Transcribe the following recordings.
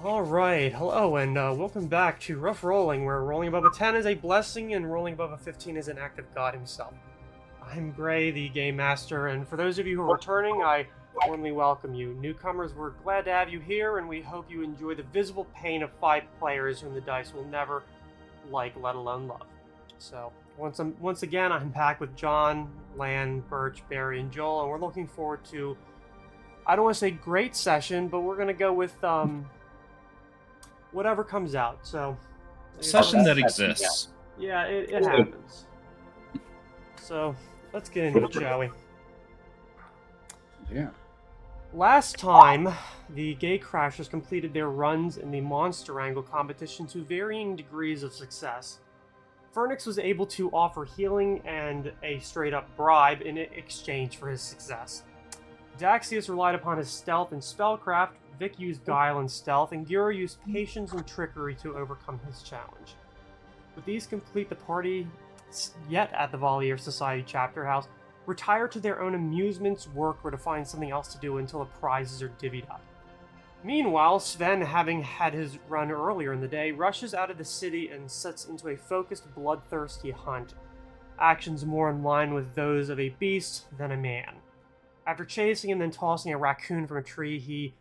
Alright, hello and welcome back to Rough Rolling, where rolling above a 10 is a blessing and rolling above a 15 is an act of God himself. I'm Gray, the Game Master, and for those of you who are returning, I warmly welcome you. Newcomers, we're glad to have you here, and we hope you enjoy the visible pain of 5 players whom the dice will never like, let alone love. So, once again, I'm back with John, Lan, Birch, Barry, and Joel, and we're looking forward to, I don't want to say great session, but we're going to go with, whatever comes out. So Session that exists. yeah, it happens. So let's get into it, shall we? Yeah. Last time, the Gay Crashers completed their runs in the Monster Wrangle competition to varying degrees of success. Fernix was able to offer healing and a straight-up bribe in exchange for his success. Daxius relied upon his stealth and spellcraft, Vic used guile and stealth, and Gura used patience and trickery to overcome his challenge. With these complete, the party, yet at the Valier Society chapter house, retire to their own amusements, work, or to find something else to do until the prizes are divvied up. Meanwhile, Sven, having had his run earlier in the day, rushes out of the city and sets into a focused, bloodthirsty hunt, actions more in line with those of a beast than a man. After chasing and then tossing a raccoon from a tree, he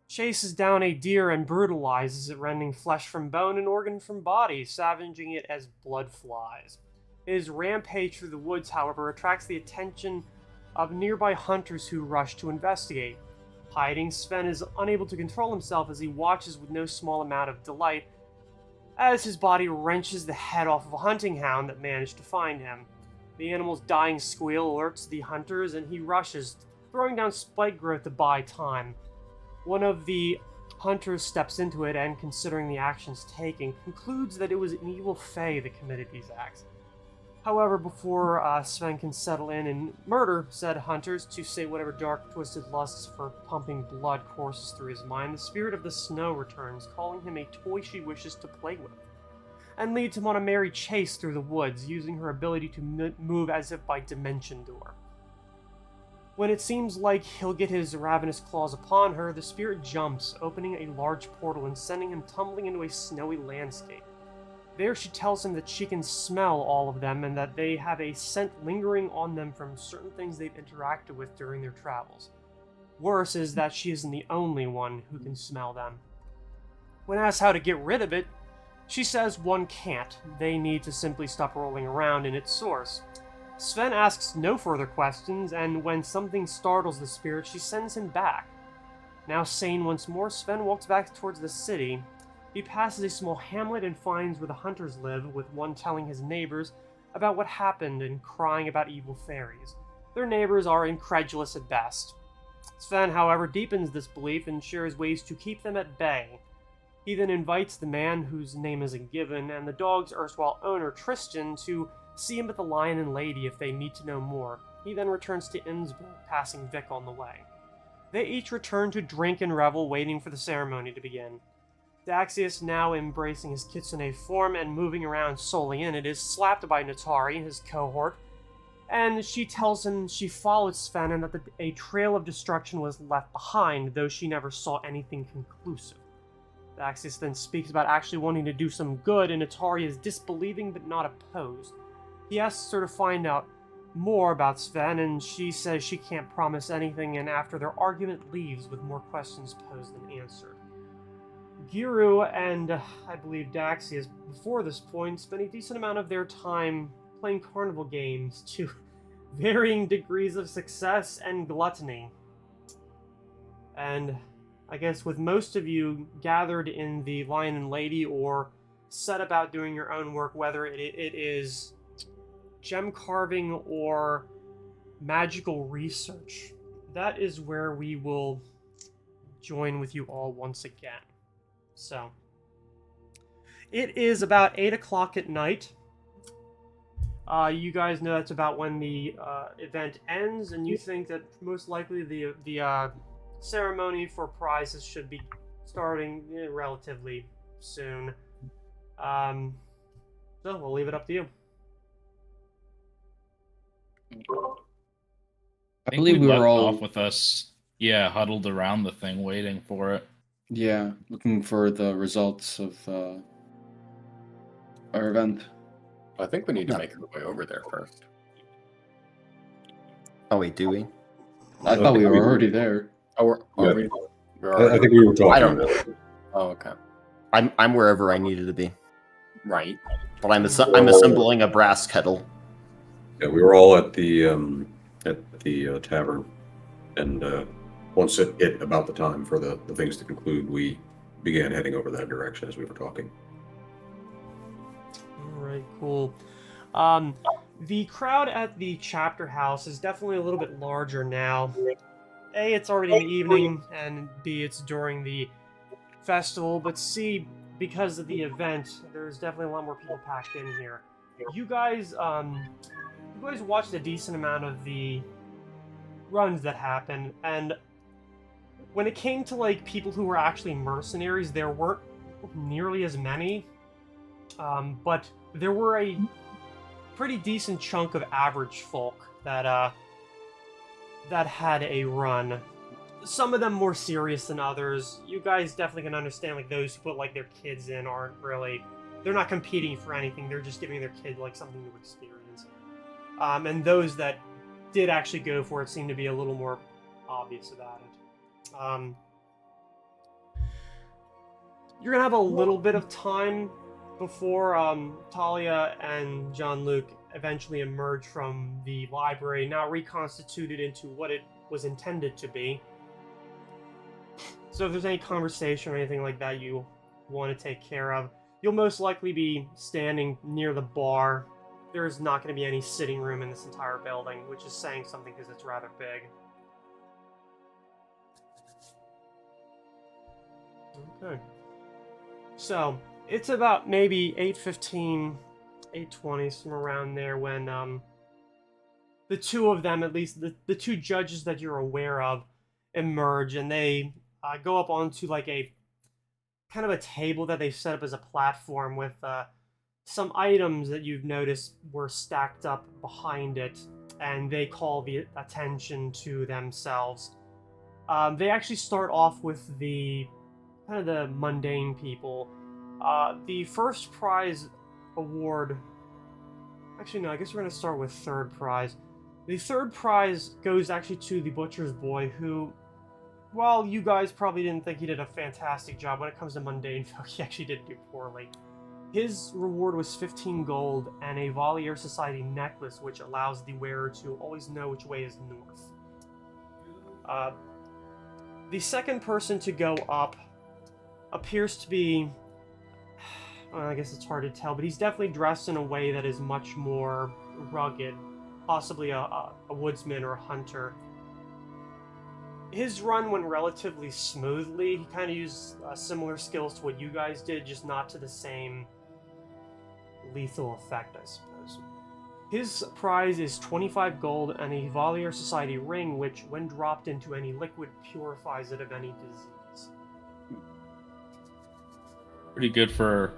chases down a deer and brutalizes it, rending flesh from bone and organ from body, savaging it as blood flies. His rampage through the woods, however, attracts the attention of nearby hunters who rush to investigate. Hiding, Sven is unable to control himself as he watches with no small amount of delight as his body wrenches the head off of a hunting hound that managed to find him. The animal's dying squeal alerts the hunters, and he rushes, throwing down spike growth to buy time. One of the hunters steps into it and, considering the actions taken, concludes that it was an evil fae that committed these acts. However, before Sven can settle in and murder said hunters to say whatever dark, twisted lusts for pumping blood courses through his mind, the spirit of the snow returns, calling him a toy she wishes to play with, and leads him on a merry chase through the woods, using her ability to move as if by dimension door. When it seems like he'll get his ravenous claws upon her, the spirit jumps, opening a large portal and sending him tumbling into a snowy landscape. There she tells him that she can smell all of them and that they have a scent lingering on them from certain things they've interacted with during their travels. Worse is that she isn't the only one who can smell them. When asked how to get rid of it, she says one can't. They need to simply stop rolling around in its source. Sven asks no further questions, and when something startles the spirit, she sends him back. Now sane once more, Sven walks back towards the city. He passes a small hamlet and finds where the hunters live, with one telling his neighbors about what happened and crying about evil fairies. Their neighbors are incredulous at best. Sven, however, deepens this belief and shares ways to keep them at bay. He then invites the man, whose name isn't given, and the dog's erstwhile owner, Tristan, to see him at the Lion and Lady if they need to know more. He then returns to Innsburg, passing Vic on the way. They each return to drink and revel, waiting for the ceremony to begin. Daxius, now embracing his kitsune form and moving around solely in it, is slapped by Natari, his cohort, and she tells him she followed Sven and that a trail of destruction was left behind, though she never saw anything conclusive. Daxius then speaks about actually wanting to do some good, and Natari is disbelieving but not opposed. He asks her to find out more about Sven, and she says she can't promise anything, and after their argument leaves with more questions posed than answered. Guru and, I believe, Daxius, before this point, spent a decent amount of their time playing carnival games to varying degrees of success and gluttony. And I guess with most of you gathered in the Lion and Lady or set about doing your own work, whether it is gem carving or magical research, that is where we will join with you all once again. So, it is about 8 o'clock at night. You guys know that's about when the event ends, and you think that most likely the ceremony for prizes should be starting relatively soon. So we'll leave it up to you. I believe we were all off with us, huddled around the thing waiting for it. Yeah, looking for the results of our event. I think we need to make our way over there first. Oh wait, do we? I thought we were already there. Oh, are Yeah. we? We're I think we were talking. I don't about it. Oh, okay. I'm wherever I needed to be, Right. but I'm assembling a brass kettle. Yeah, we were all at the tavern, and once it hit about the time for the things to conclude, we began heading over that direction as we were talking. Alright, cool. The crowd at the chapter house is definitely a little bit larger now. A, it's already in the evening, and B, it's during the festival, but C, because of the event, there's definitely a lot more people packed in here. You guys watched a decent amount of the runs that happened, and when it came to like people who were actually mercenaries, there weren't nearly as many, but there were a pretty decent chunk of average folk that had a run. Some of them more serious than others. You guys definitely can understand, like, those who put like their kids in aren't really, they're not competing for anything, they're just giving their kid like something to experience. And those that did actually go for it seem to be a little more obvious about it. You're gonna have a little bit of time before Talia and Jean-Luc eventually emerge from the library, now reconstituted into what it was intended to be. So if there's any conversation or anything like that you want to take care of, you'll most likely be standing near the bar. There's not going to be any sitting room in this entire building, which is saying something because it's rather big. Okay. So, it's about maybe 8:15, 8:20, somewhere around there, when the two of them, at least the two judges that you're aware of, emerge, and they go up onto like a kind of a table that they set up as a platform with some items that you've noticed were stacked up behind it, and they call the attention to themselves. They actually start off with the kind of the mundane people. The first prize award... Actually, no, I guess we're going to start with third prize. The third prize goes actually to the butcher's boy, who, while you guys probably didn't think he did a fantastic job, when it comes to mundane folk, he actually did do poorly. His reward was 15 gold and a Valier Society necklace, which allows the wearer to always know which way is north. The second person to go up appears to be... Well, I guess it's hard to tell, but he's definitely dressed in a way that is much more rugged. Possibly a woodsman or a hunter. His run went relatively smoothly. He kind of used similar skills to what you guys did, just not to the same lethal effect, I suppose. His prize is 25 gold and a Valier Society ring, which, when dropped into any liquid, purifies it of any disease. Pretty good for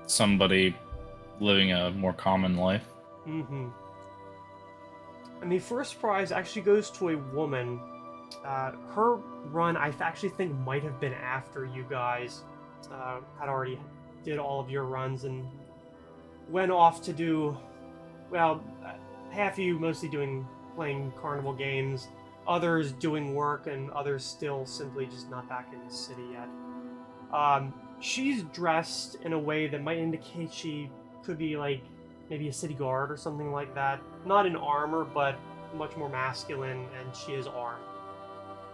somebody living a more common life. Mm-hmm. And the first prize actually goes to a woman. Her run, I actually think, might have been after you guys had already did all of your runs and went off to do, well, half of you mostly playing carnival games, others doing work, and others still simply just not back in the city yet. She's dressed in a way that might indicate she could be like maybe a city guard or something like that. Not in armor, but much more masculine, and she is armed.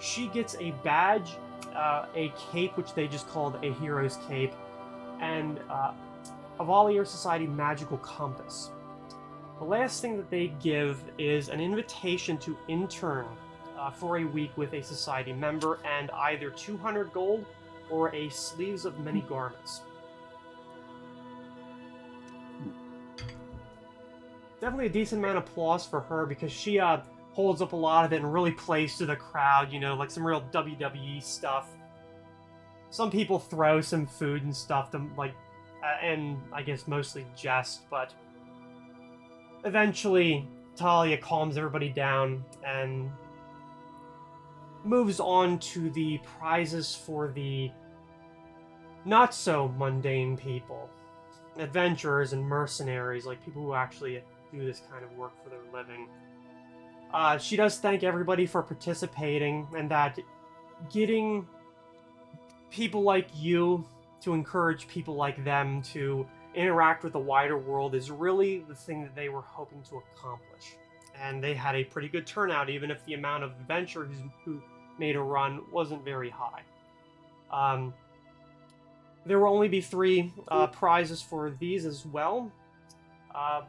She gets a badge, a cape, which they just called a hero's cape, and a Valier Society magical compass. The last thing that they give is an invitation to intern for a week with a society member, and either 200 gold or a sleeves of many garments. Definitely a decent amount of applause for her, because she holds up a lot of it and really plays to the crowd, you know, like some real WWE stuff. Some people throw some food and stuff, and I guess mostly jest, but eventually Talia calms everybody down and moves on to the prizes for the not so mundane people, adventurers and mercenaries, like people who actually do this kind of work for their living. She does thank everybody for participating, and that getting people like you to encourage people like them to interact with the wider world is really the thing that they were hoping to accomplish. And they had a pretty good turnout, even if the amount of adventurers who made a run wasn't very high. There will only be 3 prizes for these as well,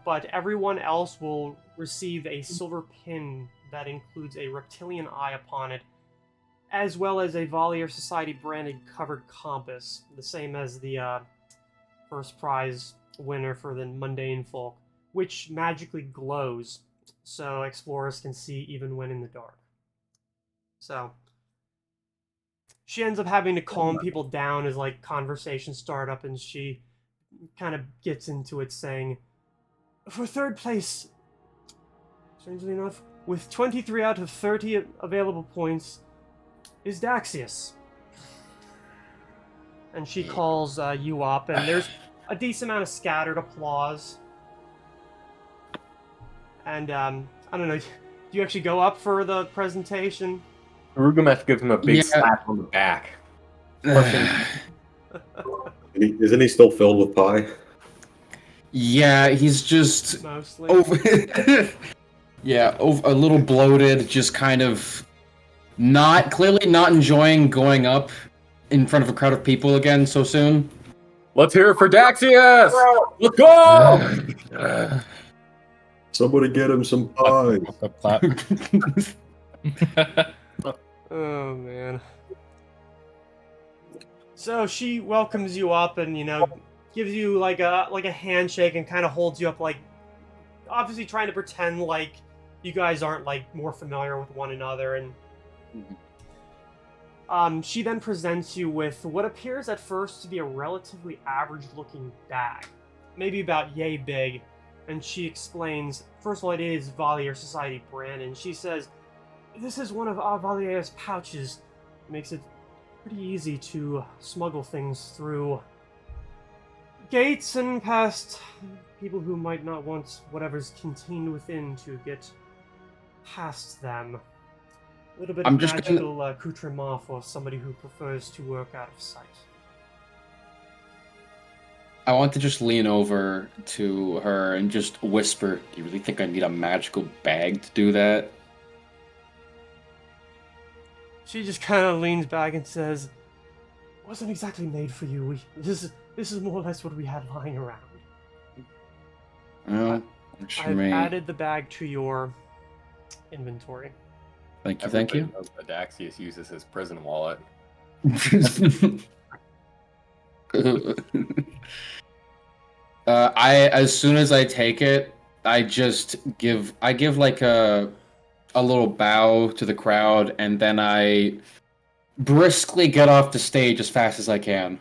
but everyone else will receive a silver pin that includes a reptilian eye upon it, as well as a Valier Society branded covered compass, the same as the first prize winner for the mundane folk, which magically glows, so explorers can see even when in the dark. So she ends up having to calm people down as like conversations start up, and she kind of gets into it saying, for 3rd place, strangely enough, with 23 out of 30 available points, is Daxius. And she calls you up, and there's a decent amount of scattered applause. And, I don't know, do you actually go up for the presentation? Rugamesh gives him a big slap on the back. Isn't he still filled with pie? Yeah, he's just Mostly. a little bloated, just kind of clearly not enjoying going up in front of a crowd of people again so soon. Let's hear it for Daxius! Let's go! Somebody get him some pie. Clap. Oh, man. So she welcomes you up and, gives you like a handshake and kind of holds you up, like, obviously trying to pretend like you guys aren't like more familiar with one another. And she then presents you with what appears at first to be a relatively average-looking bag, maybe about yay big. And she explains, first of all, it is Valier Society brand, and she says, this is one of our Valier's pouches. It makes it pretty easy to smuggle things through gates and past people who might not want whatever's contained within to get past them. A little bit of magical accoutrement for somebody who prefers to work out of sight. I want to just lean over to her and just whisper, do you really think I need a magical bag to do that? She just kind of leans back and says, it wasn't exactly made for you. This is more or less what we had lying around. Well, I've added the bag to your inventory. Thank you. Everybody knows that Daxius uses his prison wallet. As soon as I take it, I give like a little bow to the crowd, and then I briskly get off the stage as fast as I can.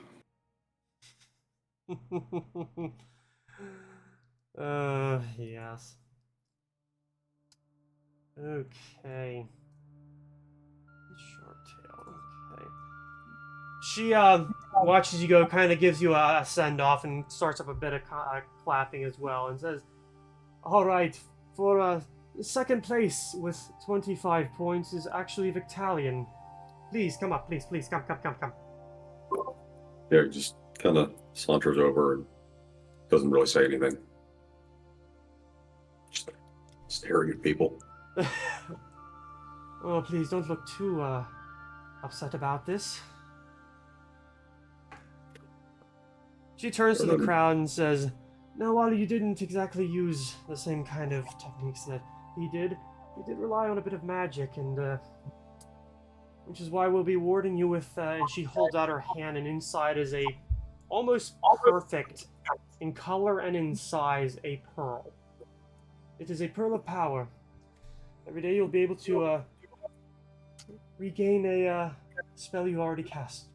Yes. Okay. Short tail. Okay. She watches you go, kind of gives you a send off, and starts up a bit of clapping as well, and says, "All right, for 2nd place with 25 points is actually Vic'Talion. Please come up, please, come." Yeah, just kind of saunters over and doesn't really say anything. Just staring at people. Oh, please don't look too upset about this. She turns to the crowd and says, now, while you didn't exactly use the same kind of techniques that he did rely on a bit of magic, and which is why we'll be awarding you with, and she holds out her hand, and inside is a almost perfect, in color and in size, a pearl. It is a pearl of power. Every day you'll be able to regain a spell you already cast.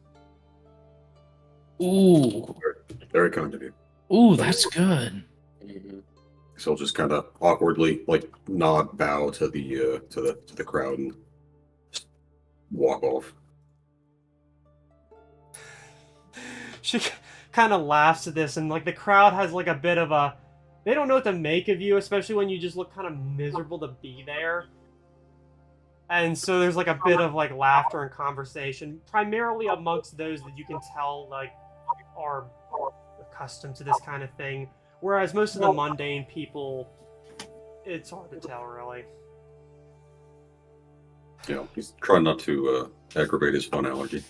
Ooh. Very kind of you. Ooh, that's good. So I'll just kind of awkwardly nod, bow to the crowd and just walk off. She kind of laughs at this, and like the crowd has like a bit of a, they don't know what to make of you, especially when you just look kind of miserable to be there. And so there's like a bit of like laughter and conversation, primarily amongst those that you can tell like are accustomed to this kind of thing, whereas most of the mundane people, it's hard to tell really. Yeah, he's trying not to aggravate his fun allergy.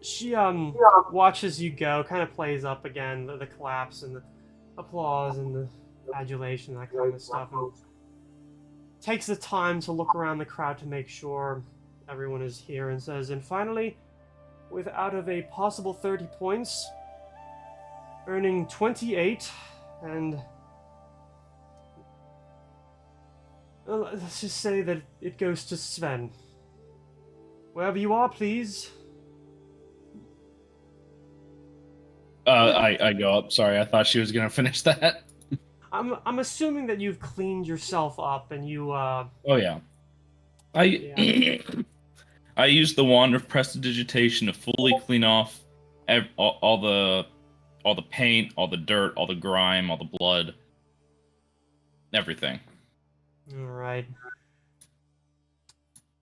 She watches you go, kind of plays up again the claps and the applause and the adulation, that kind of stuff, and takes the time to look around the crowd to make sure everyone is here, and says, and finally, with out of a possible 30 points, earning 28, and let's just say that it goes to Sven. Wherever you are, please. I go up. Sorry, I thought she was gonna finish that. I'm assuming that you've cleaned yourself up and you Oh yeah. I use the wand of prestidigitation to fully clean off all the paint, all the dirt, all the grime, all the blood, everything. All right.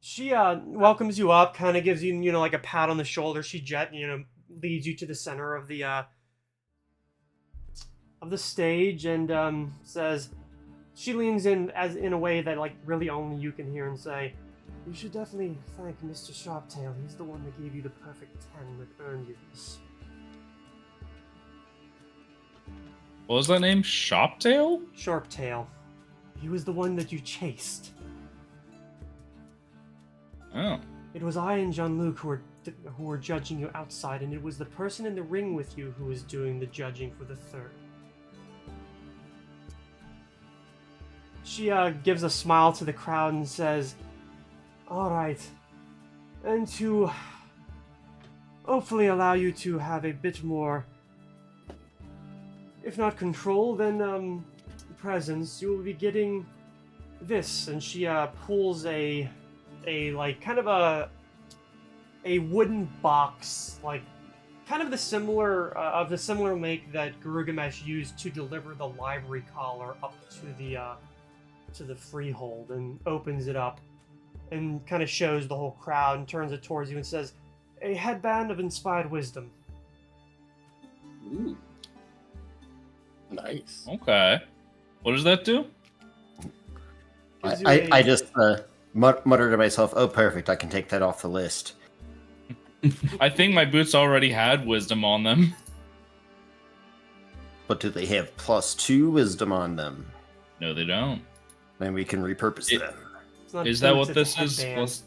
She welcomes you up, kind of gives you like a pat on the shoulder. She leads you to the center of the stage and says, she leans in in a way that like really only you can hear, and say, you should definitely thank Mr. Sharptail. He's the one that gave you the perfect 10 that earned you this. What was that name? Shoptail? Sharptail. He was the one that you chased. Oh. It was I and Jean-Luc who were judging you outside, and it was the person in the ring with you who was doing the judging for the third. She gives a smile to the crowd and says, all right, and to hopefully allow you to have a bit more, if not control, then presence, you will be getting this. And she pulls a like kind of a wooden box, like kind of the similar make that Garugamesh used to deliver the library collar up to the freehold, and opens it up and kind of shows the whole crowd and turns it towards you and says, a headband of inspired wisdom. Ooh. Nice. Okay. What does that do? I just mutter to myself, oh, perfect, I can take that off the list. I think my boots already had wisdom on them. But do they have +2 wisdom on them? No, they don't. Then we can repurpose them. Is that what this is? Plus...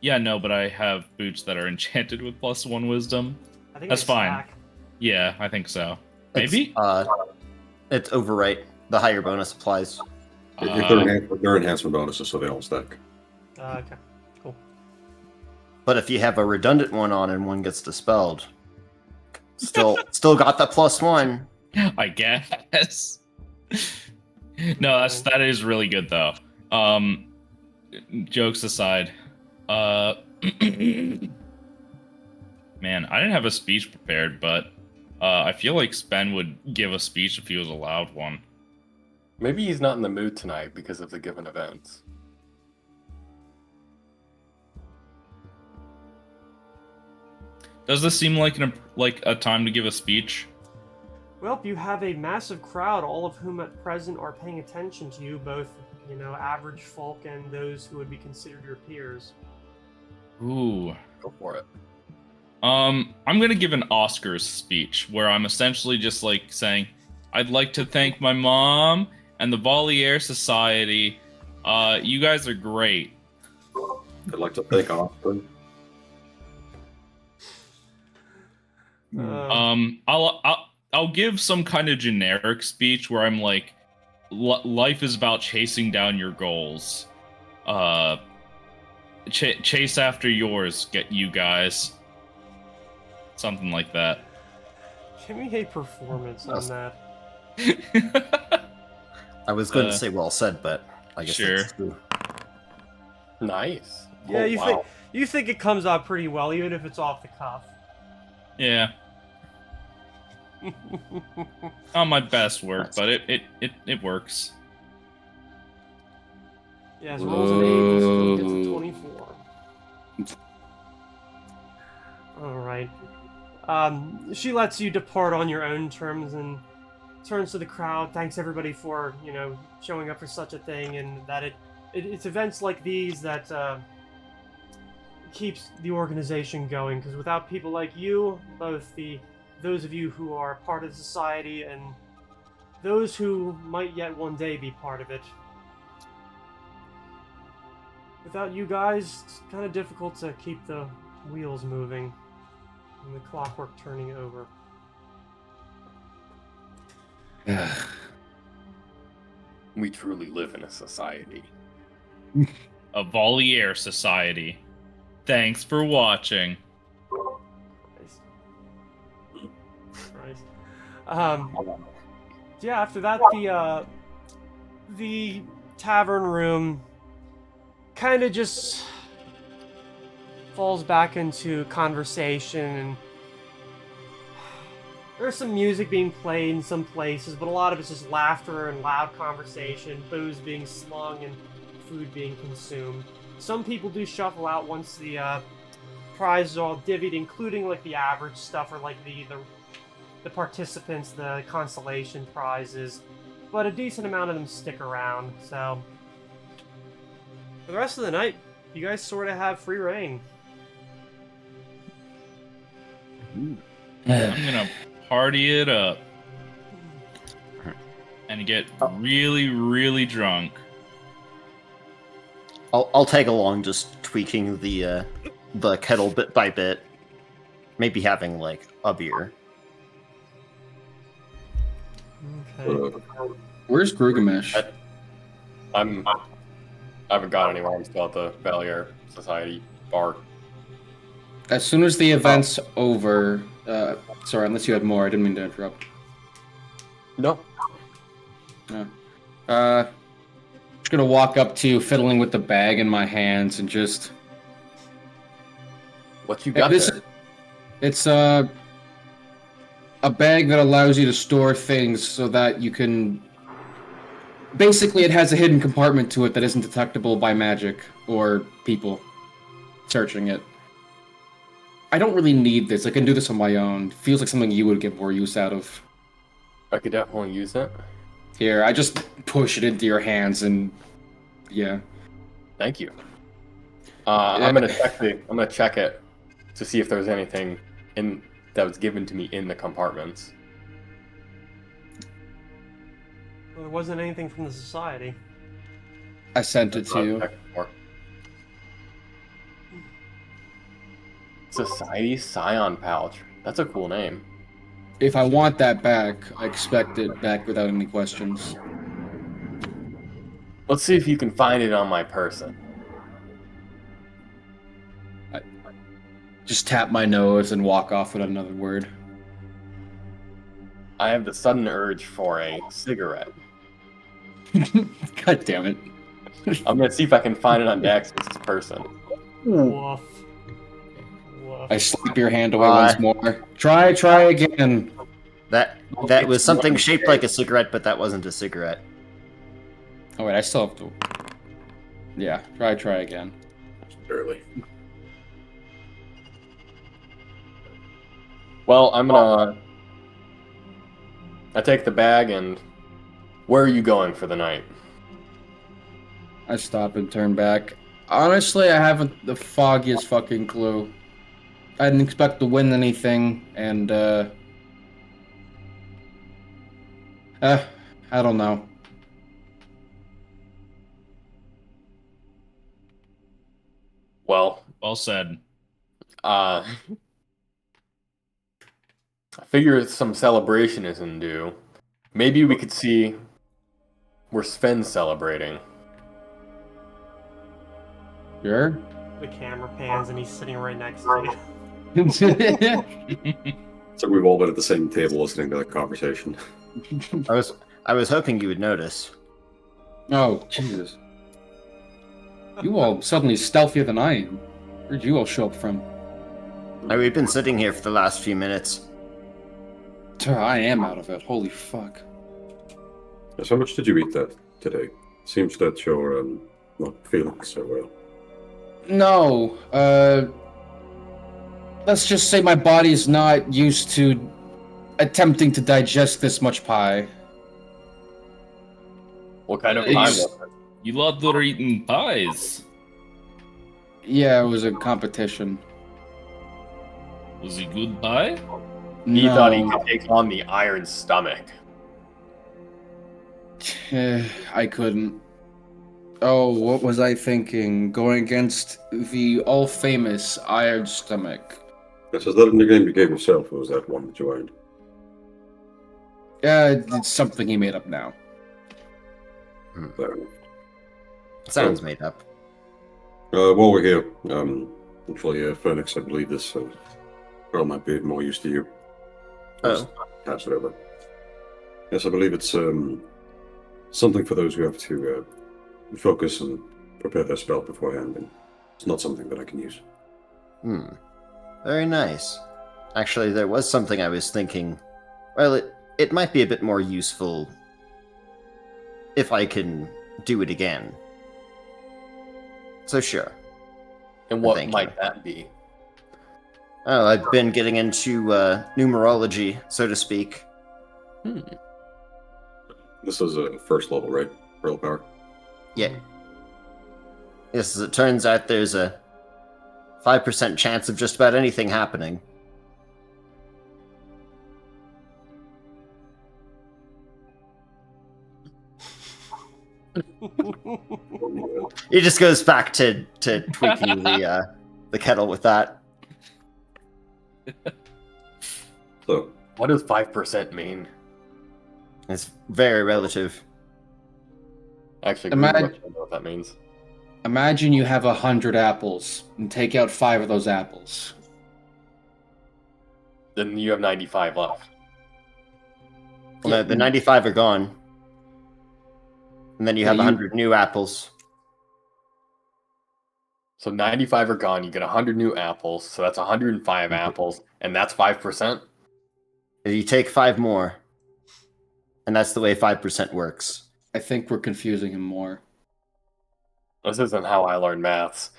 Yeah, no, but I have boots that are enchanted with +1 wisdom. I think that's fine. Stack. Yeah, I think so. Maybe? It's overwrite. The higher bonus applies. They're enhancement bonuses, so they don't stack. Okay, cool. But if you have a redundant one on and one gets dispelled, still got the +1. I guess. No, that is really good though. Jokes aside, man, I didn't have a speech prepared, but I feel like Sven would give a speech if he was allowed one. Maybe he's not in the mood tonight because of the given events. Does this seem like a time to give a speech? Well, you have a massive crowd, all of whom at present are paying attention to you, both, average folk and those who would be considered your peers. Ooh. Go for it. I'm gonna give an Oscars speech where I'm essentially just like saying, I'd like to thank my mom and the Voliere Society. You guys are great. I'd like to thank Austin. I'll give some kind of generic speech where I'm like, life is about chasing down your goals. Chase after yours, get you guys. Something like that. Give me a performance on that. I was going to say well said, but I guess sure. that's true. Nice. Yeah, Oh, You think it comes out pretty well, even if it's off the cuff. Yeah. Not my best work, but it works. Yes, rolls an 8 and still gets a 24. Alright. She lets you depart on your own terms and turns to the crowd, thanks everybody for, showing up for such a thing, and that it's events like these that keeps the organization going, because without people like you, both those of you who are part of the society and those who might yet one day be part of it, without you guys, it's kind of difficult to keep the wheels moving and the clockwork turning over. We truly live in a society. A Voliere society. Thanks for watching. Christ. Yeah, after that, the tavern room kind of just falls back into conversation, and there's some music being played in some places, but a lot of it's just laughter and loud conversation, booze being slung and food being consumed. Some people do shuffle out once the prizes are all divvied, including like the average stuff or like the participants, the consolation prizes, but a decent amount of them stick around. So for the rest of the night, you guys sort of have free reign. I'm gonna party it up and get really, really drunk. I'll tag along, just tweaking the kettle bit by bit. Maybe having like a beer. Okay. Where's Grugamesh? I haven't gone anywhere. I'm still at the Valier Society bar. As soon as the event's over, sorry, unless you had more, I didn't mean to interrupt. No. Just gonna walk up to you, fiddling with the bag in my hands, and just... What you got there? It's a bag that allows you to store things so that you can... Basically, it has a hidden compartment to it that isn't detectable by magic or people searching it. I don't really need this. I can do this on my own. Feels like something you would get more use out of. I could definitely use it. Here, I just push it into your hands and... Yeah. Thank you. I'm gonna check it to see if there's anything that was given to me in the compartments. Well, there wasn't anything from the society. I sent it to you. Society Scion Pouch. That's a cool name. If I want that back, I expect it back without any questions. Let's see if you can find it on my person. Just tap my nose and walk off with another word. I have the sudden urge for a cigarette. God damn it. I'm gonna see if I can find it on Dax's person. Woof. Woof. I slap your hand away once more. Try again. That was something shaped like a cigarette, but that wasn't a cigarette. Oh wait, I still have to... Yeah, try again. Barely. Well, I take the bag and... Where are you going for the night? I stop and turn back. Honestly, I haven't the foggiest fucking clue. I didn't expect to win anything, and, I don't know. Well, said. I figure some celebration isn't due. Maybe we could see where Sven's celebrating. Sure? The camera pans and he's sitting right next to you. So we've all been at the same table listening to the conversation. I was hoping you would notice. Oh, Jesus. You all suddenly stealthier than I am. Where'd you all show up from? We've been sitting here for the last few minutes. I am out of it. Holy fuck. So how much did you eat that today? Seems that you're not feeling so well. No, let's just say my body's not used to attempting to digest this much pie. What kind of Hey, pie you- was it? You lot are eating pies. Yeah, it was a competition. Was he good pie? He thought he could take on the iron stomach. I couldn't. Oh, what was I thinking? Going against the all-famous Iron Stomach. Yes, is that in the game you gave yourself, or was that one that you earned? It's something he made up now. Fair enough. Sounds made up. While we're here, hopefully, Phoenix, I believe this girl might be more used to you. Oh. Pass it over. Yes, I believe it's something for those who have to focus and prepare their spell beforehand, and it's not something that I can use. Very nice. Actually, there was something I was thinking. Well, it might be a bit more useful if I can do it again. So sure. And what Thank might you. that be? Oh, I've been getting into numerology, so to speak. This is a first level, right? Real power. Yeah. Yes, as it turns out, there's a 5% chance of just about anything happening. He just goes back to tweaking the kettle with that. So, What does 5% mean? It's very relative. Actually, Imagine- I don't know what that means. Imagine you have 100 apples and take out 5 of those apples. Then you have 95 left. Well, no, the 95 are gone. And then you have Yeah, 100 new apples. So 95 are gone. You get 100 new apples. So that's 105 apples. And that's 5%? And you take 5 more. And that's the way 5% works. I think we're confusing him more. This isn't how I learn maths.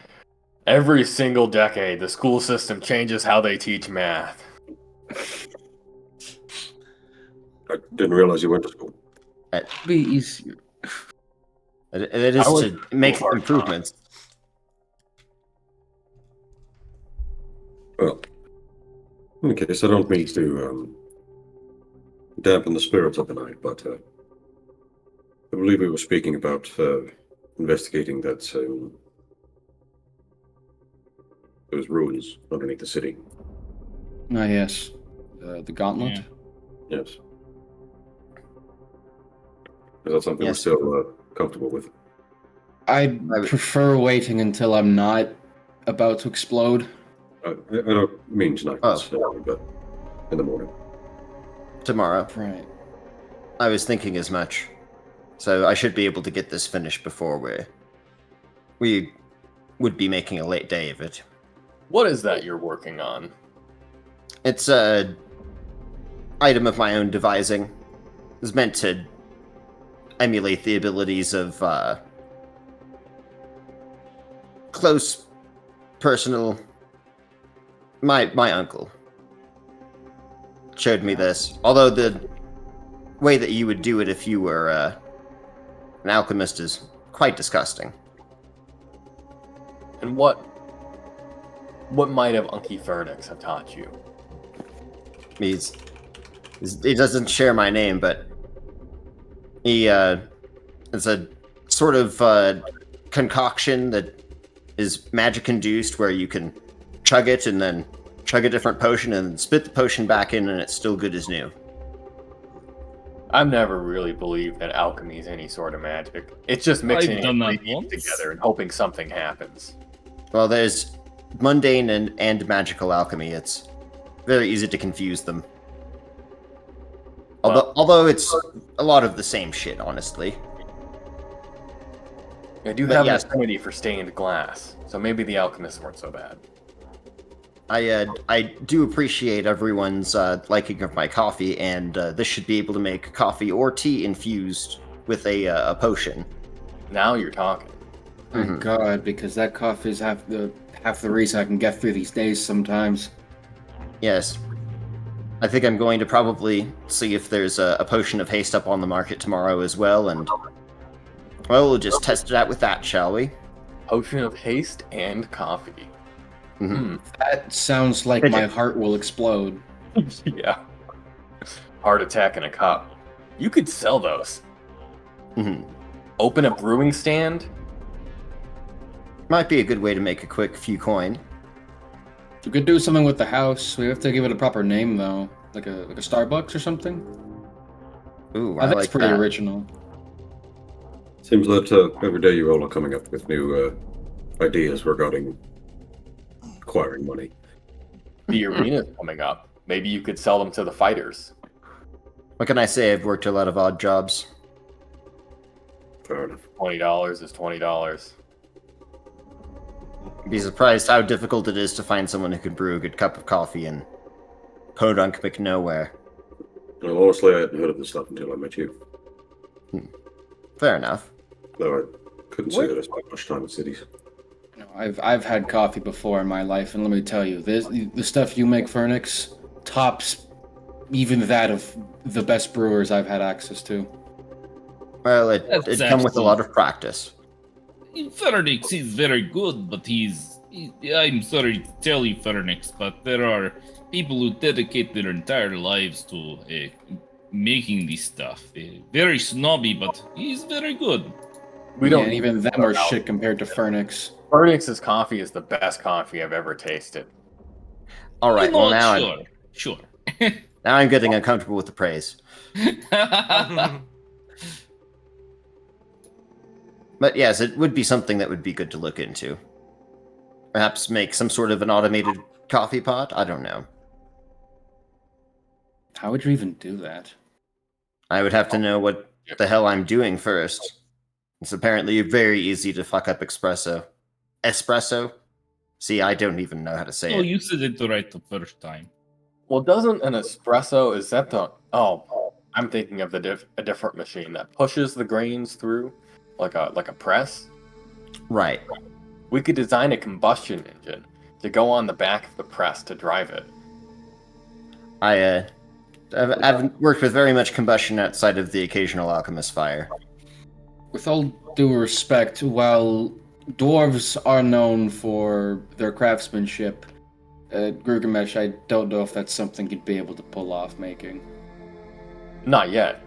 Every single decade, the school system changes how they teach math. I didn't realize you went to school. Be easier. It is I was to make hard improvements. Well, in case I don't mean to dampen the spirits of the night, but I believe we were speaking about investigating that those ruins underneath the city. Ah, yes. The Gauntlet? Yeah. Yes. Is that something Yes. we're still comfortable with? I'd prefer waiting until I'm not about to explode. I don't mean tonight, necessarily, but in the morning. Tomorrow. Right. I was thinking as much. So I should be able to get this finished before we would be making a late day of it. What is that you're working on? It's a item of my own devising. It's meant to emulate the abilities of close personal. My uncle showed me this. Although the way that you would do it if you were an alchemist is quite disgusting. And what might have Unky Fernix have taught you? He doesn't share my name, but he it's a sort of concoction that is magic induced, where you can chug it and then chug a different potion and then spit the potion back in, and it's still good as new. I've never really believed that alchemy is any sort of magic. It's just mixing I've done that ingredients once. together and hoping something happens. Well, there's mundane and magical alchemy. It's very easy to confuse them. Although it's a lot of the same shit, honestly. I do But have yes. an affinity for stained glass, so maybe the alchemists weren't so bad. I do appreciate everyone's liking of my coffee, and this should be able to make coffee or tea infused with a potion. Now you're talking. Thank Mhm. God, because that coffee is half the reason I can get through these days sometimes. Yes. I think I'm going to probably see if there's a potion of haste up on the market tomorrow as well, and well, we'll just test it out with that, shall we? Potion of haste and coffee. Mhm. That sounds like Did my you? heart will explode. Yeah. Heart attack in a cup. You could sell those. Mhm. Open a brewing stand. Might be a good way to make a quick few coin. We could do something with the house. We have to give it a proper name though, like a Starbucks or something. Ooh, I I think like it's pretty that. original. Seems that every day you all are coming up with new ideas regarding acquiring money. The arena's coming up. Maybe you could sell them to the fighters. What can I say? I've worked a lot of odd jobs. Fair enough. $20 is $20. You'd be surprised how difficult it is to find someone who can brew a good cup of coffee in Podunk McNowhere. Well, honestly, I hadn't heard of this stuff until I met you. Fair enough. Though I couldn't say that I spent much time in cities. You know, I've had coffee before in my life, and let me tell you, the stuff you make, Fernix, tops even that of the best brewers I've had access to. Well, it'd That's come with a lot actually- of practice. Fernix is very good, but I'm sorry to tell you, Fernix, but there are people who dedicate their entire lives to making this stuff. Very snobby, but he's very good. We Yeah, don't and even them are shit compared to Fernix. Fernix's coffee is the best coffee I've ever tasted. All right. You know Well, what? now Sure. now I'm getting uncomfortable with the praise. But yes, it would be something that would be good to look into. Perhaps make some sort of an automated coffee pot? I don't know. How would you even do that? I would have to know what the hell I'm doing first. It's apparently very easy to fuck up espresso. Espresso? See, I don't even know how to say Oh, it. you said it right the first time. Well, doesn't an espresso, is that the... Oh, I'm thinking of a different machine that pushes the grains through like a press. Right. We could design a combustion engine to go on the back of the press to drive it. I've worked with very much combustion outside of the occasional alchemist fire. With all due respect, while dwarves are known for their craftsmanship, Gilgamesh, I don't know if that's something you'd be able to pull off making. Not yet.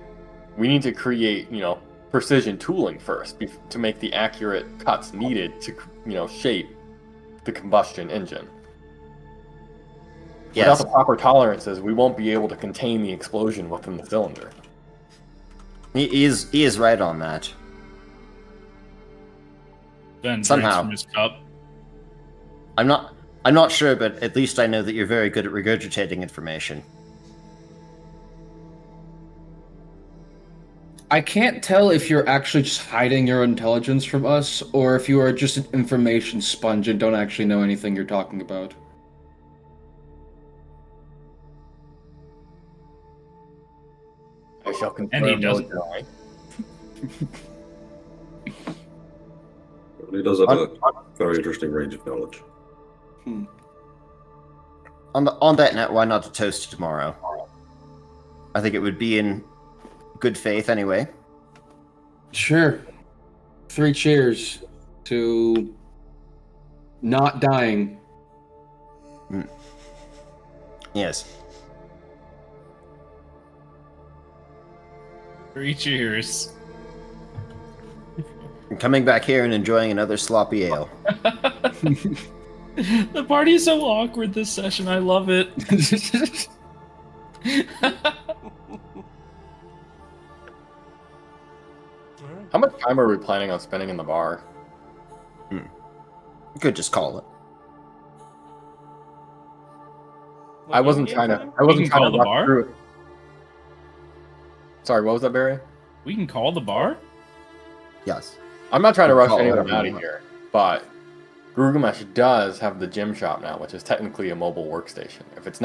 We need to create, precision tooling first to make the accurate cuts needed to, shape the combustion engine. Without Yes. the proper tolerances, we won't be able to contain the explosion within the cylinder. He is right on that. Ben drinks Somehow. from his cup. I'm not sure, but at least I know that you're very good at regurgitating information. I can't tell if you're actually just hiding your intelligence from us, or if you are just an information sponge and don't actually know anything you're talking about. I shall confirm. And he doesn't. deny. He does have a very interesting range of knowledge. On that note, why not a toast tomorrow? I think it would be in good faith anyway. Sure. 3 cheers to not dying. Yes. 3 cheers. And coming back here and enjoying another sloppy ale. The party is so awkward this session. I love it. How much time are we planning on spending in the bar? You could just call it. I wasn't trying to can call the rush bar? through it. Sorry, what was that, Barry? We can call the bar? Yes. I'm not trying to rush Call it anyone whatever out you of want. here, but Gilgamesh does have the gym shop now, which is technically a mobile workstation. If it's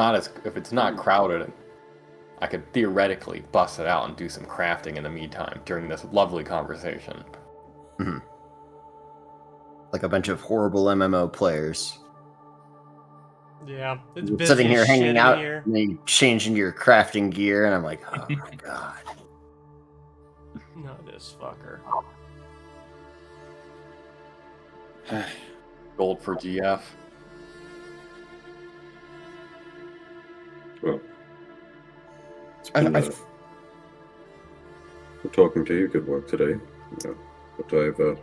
not crowded, I could theoretically bust it out and do some crafting in the meantime during this lovely conversation. Like a bunch of horrible MMO players. Yeah, it's You're busy sitting here as hanging shit out in here. and then changing your crafting gear, and I'm like, oh my god. No, this fucker. Gold for GF. Well, it's I, been, I, good talking to you. Good work today. But I have a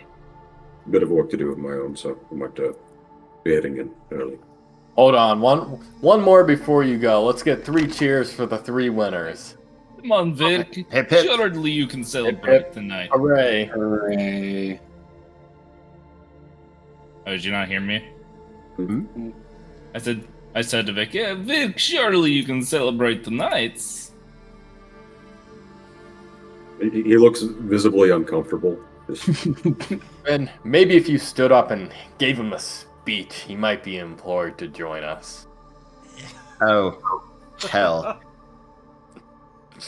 bit of work to do of my own, so I might be heading in early. Hold on, one more before you go. Let's get 3 cheers for the 3 winners. Come on, Vic. Hip, hip. Surely you can celebrate hip. tonight. Hooray! hooray. Oh, did you not hear me? Hmm? I said to Vic, yeah, Vic, surely you can celebrate tonight. He looks visibly uncomfortable. And maybe if you stood up and gave him a speech, he might be implored to join us. Oh, hell. I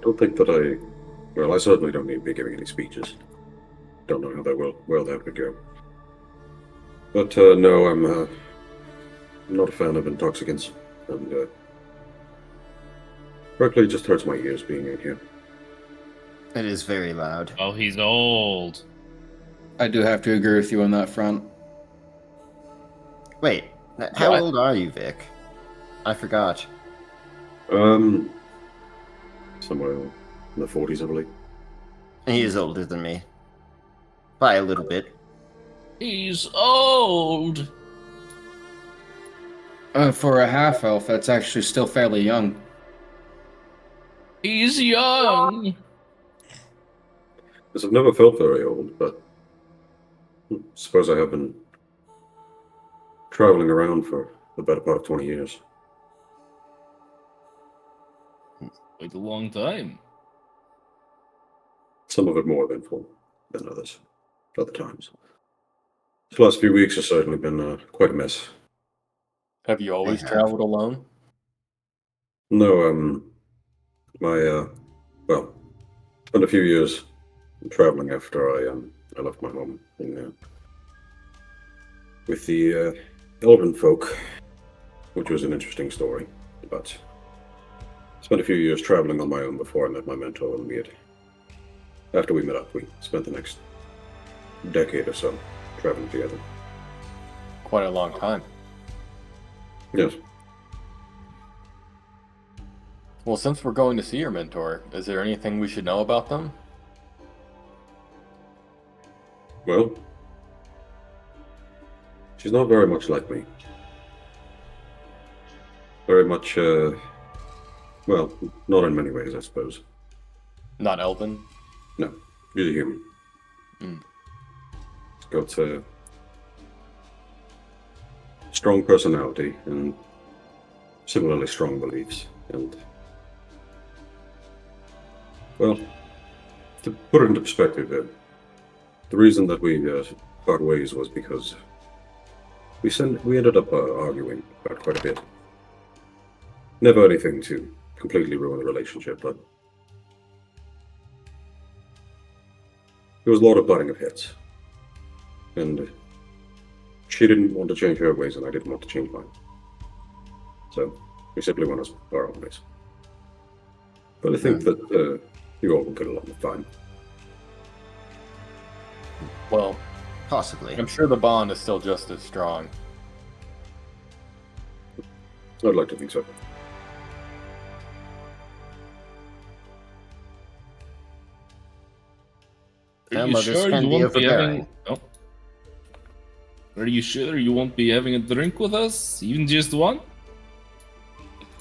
don't think that I certainly don't need to be giving any speeches. Don't know how that would go. But no, I'm not a fan of intoxicants, and frankly, it just hurts my ears being in here. It is very loud. Oh, he's old. I do have to agree with you on that front. Wait, how What? old are you, Vic? I forgot. Somewhere in the 40s, I believe. He is older than me. By a little bit. He's old. For a half elf, that's actually still fairly young. He's young. Yes, I've never felt very old, but I suppose I have been traveling around for the better part of 20 years. Quite a long time. Some of it more eventful than others. Other times. The last few weeks have certainly been quite a mess. Have you always have. traveled alone? No, well, spent a few years traveling after I left my home with the Elven folk, which was an interesting story. But spent a few years traveling on my own before I met my mentor, and after we met up, we spent the next decade or so traveling together. Quite a long time. Yes. Well, since we're going to see your mentor, is there anything we should know about them? Well, she's not very much like me. Very much, well, not in many ways, I suppose. Not Elven? No, she's a human. Mm. She's got a strong personality and similarly strong beliefs. And, well, to put it into perspective, the reason that we part ways was because we ended up arguing about quite a bit. Never anything to completely ruin the relationship, but there was a lot of butting of heads. And she didn't want to change her ways, and I didn't want to change mine. So we simply went our own ways. But I think that you all will get along fine. Well, Possibly. I'm sure the bond is still just as strong. I'd like to think so. That mother's can be overbearing. Oh. Are you sure you won't be having a drink with us? Even just one?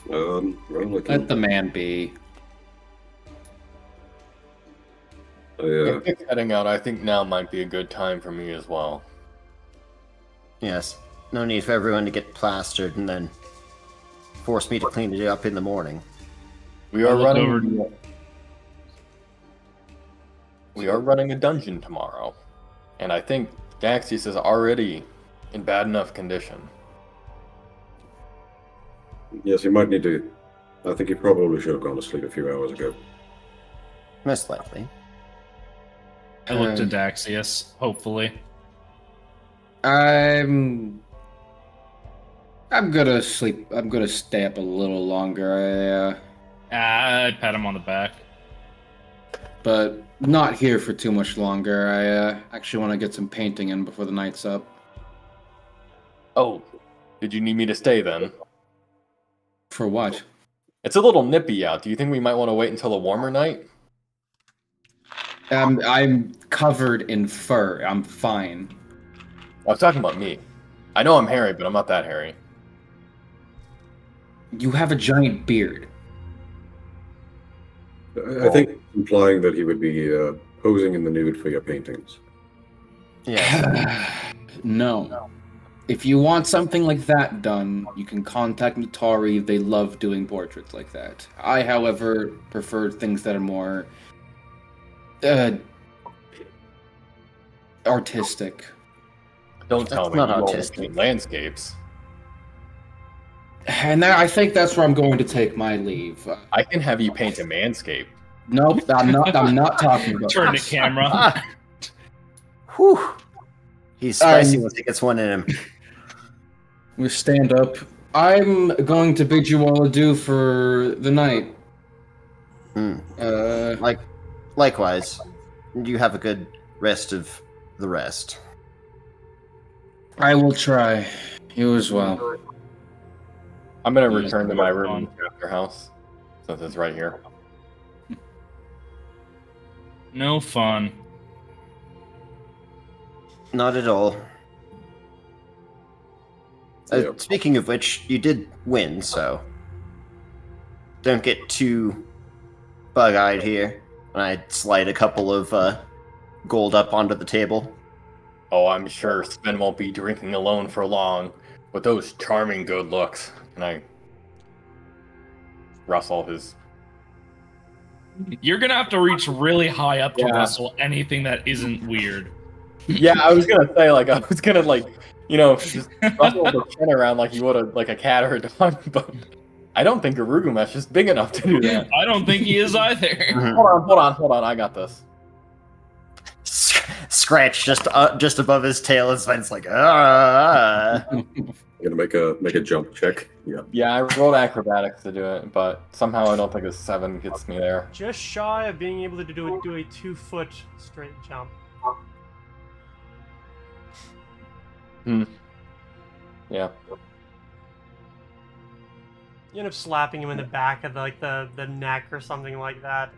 Well, Let the man be. If Vic's heading out, I think now might be a good time for me as well. Yes. No need for everyone to get plastered and then force me to clean it up in the morning. We are I'll look running. We we are running a dungeon tomorrow. And I think Daxius is already in bad enough condition. Yes, he might need to. I think he probably should have gone to sleep a few hours ago. Most likely. I looked at Daxius, hopefully. I'm gonna sleep. I'm gonna stay up a little longer. I pat him on the back. But not here for too much longer. I actually want to get some painting in before the night's up. Oh, did you need me to stay then? For what? It's a little nippy out. Do you think we might want to wait until a warmer night? I'm covered in fur. I'm fine. I was talking about me. I know I'm hairy, but I'm not that hairy. You have a giant beard. I think implying that he would be posing in the nude for your paintings. Yeah. No. If you want something like that done, you can contact Natari. They love doing portraits like that. I, however, prefer things that are more artistic. Don't tell me not you only autistic. paint landscapes. And I think that's where I'm going to take my leave. I can have you paint a manscape. Nope, I'm not talking about Turn the that. camera. Whew. He's spicy once he gets one in him. We stand up. I'm going to bid you all adieu for the night. Likewise. You have a good rest of the rest. I will try. You as well. I'm gonna You return to just my work room on- in the chapter house, since it's right here. No fun. Not at all. Yep. Speaking of which, you did win, so don't get too bug-eyed here. And I slide a couple of gold up onto the table. Oh, I'm sure Sven won't be drinking alone for long, with those charming good looks. And I rustle his. You're gonna have to reach really high up to Yeah. rustle anything that isn't weird. Yeah, I was gonna say, like, I was gonna, like, you know, just rustle the chin around like you would a like a cat or a dog, but I don't think Arugumesh is big enough to do that. I don't think he is either. Hold on, I got this. Scratch just above his tail, and Sven's like, ah. I'm gonna make a jump check. Yeah. Yeah, I rolled acrobatics to do it, but somehow I don't think a 7 gets me there. Just shy of being able to do a 2-foot straight jump. Yeah. You end up slapping him in the back of the neck or something like that.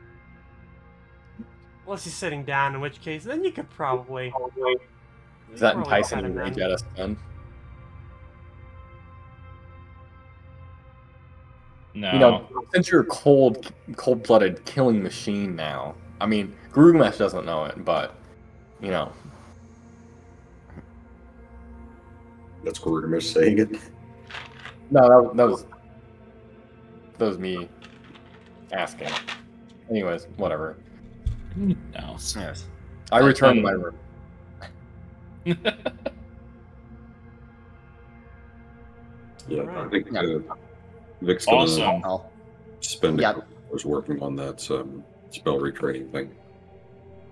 Unless he's sitting down, in which case, then you could probably. Is that probably enticing pet him rage then. at us, Sven? No. You know, since you're a cold-blooded killing machine now, I mean, Grugemesh doesn't know it, but, you know. That's Gorgamish saying it. No, that was me asking. Anyways, whatever. No. Yes. I return to my room. Yeah, I Right. think Yeah. Vic's gonna Awesome. I'll- spend Yeah. a couple hours working on that spell retraining thing,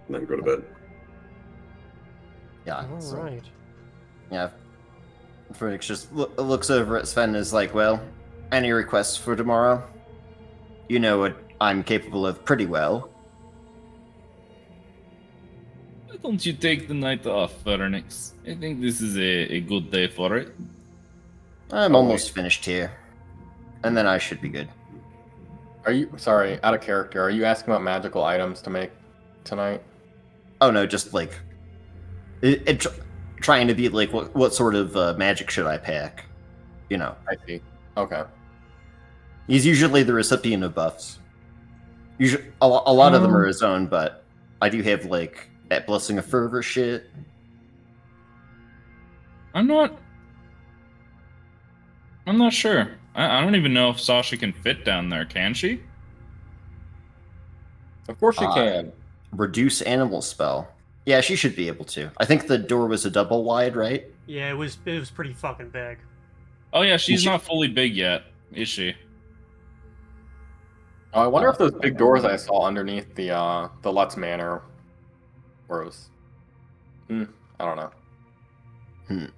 and then go to bed. Yeah. All so- right. Yeah. Phoenix just looks over at Sven and is like, well, any requests for tomorrow? You know what I'm capable of pretty well. Why don't you take the night off, Phoenix? I think this is a good day for it. I'm almost finished here. And then I should be good. Are you, sorry, out of character, are you asking about magical items to make tonight? Oh no, just like... trying to be like, what sort of magic should I pack? You know. I see. Okay. He's usually the recipient of buffs. Usually, a lot of them are his own, but I do have like that Blessing of Fervor shit. I'm not sure. I don't even know if Sasha can fit down there, can she? Of course you can. Reduce animal spell. Yeah, she should be able to. I think the door was a double wide, right? Yeah, it was pretty fucking big. Oh yeah, she's not fully big yet, is she? I wonder if those big doors I saw underneath the Lutz Manor was. I don't know.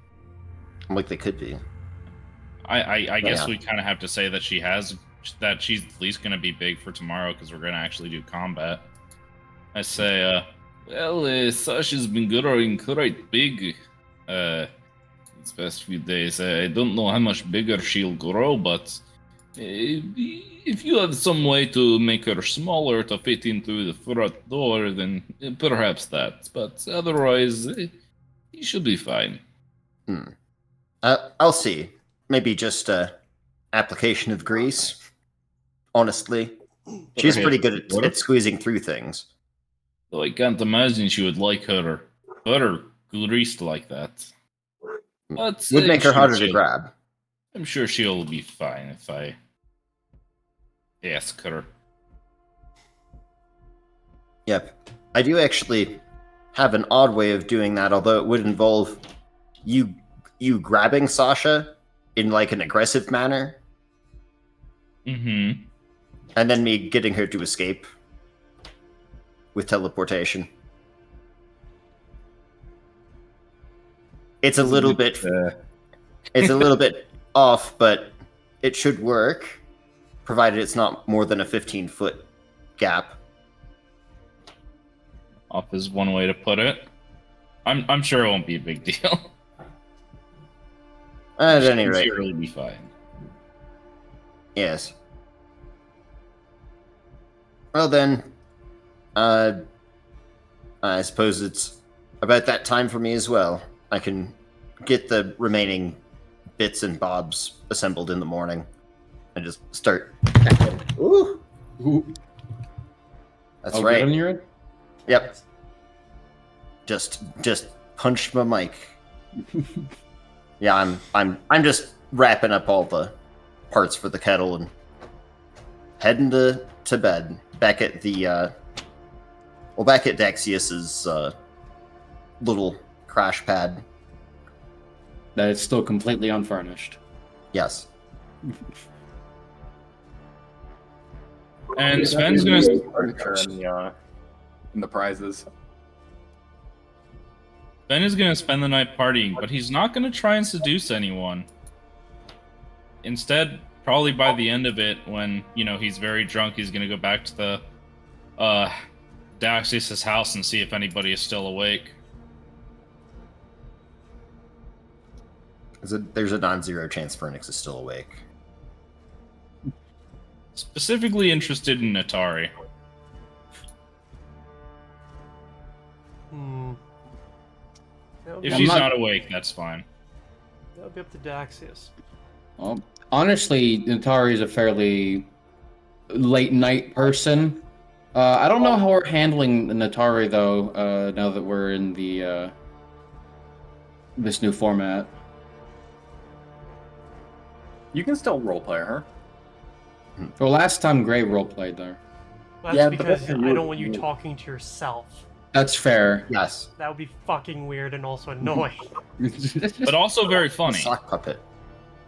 Like they could be. I guess Yeah. we kind of have to say that she's at least going to be big for tomorrow because we're going to actually do combat. I say, Sasha's been growing quite big these past few days. I don't know how much bigger she'll grow, but if you have some way to make her smaller to fit into the front door, then perhaps that. But otherwise, you should be fine. I'll see. Maybe just application of grease. Honestly, she's pretty good at squeezing through things. Though I can't imagine she would like her butter greased like that. But Would make her harder to grab. I'm sure she'll be fine if I ask her. Yep. I do actually have an odd way of doing that, although it would involve you grabbing Sasha in like an aggressive manner. Mm-hmm. And then me getting her to escape with teleportation. It's a little bit off, but it should work, provided it's not more than a 15-foot gap. Off is one way to put it. I'm sure it won't be a big deal. At any rate, She'll really be fine. yes. Well then, I suppose it's about that time for me as well. I can get the remaining bits and bobs assembled in the morning and just start. Ooh, that's right. Good on your end? Yep. Just punched my mic. Yeah, I'm just wrapping up all the parts for the kettle and heading to bed. Back at the back at Dexius's little crash pad. That is still completely unfurnished. Yes. And Sven's gonna. Furniture and the prizes. Ben is gonna spend the night partying, but he's not gonna try and seduce anyone. Instead, probably by the end of it, when he's very drunk, he's gonna go back to the Daxius' house and see if anybody is still awake. There's a non-zero chance Phoenix is still awake. Specifically interested in Atari. If she's not awake, that's fine. That'll be up to Daxius. Well, honestly, Natari is a fairly late night person. I don't know how we're handling Natari though. Now that we're in the this new format, You can still roleplay her. well, last time Gray roleplayed there. Well, Yeah, that's but because that's I don't want you really- talking to yourself. That's fair. Yes. That would be fucking weird and also annoying. But also very funny. Sock puppet.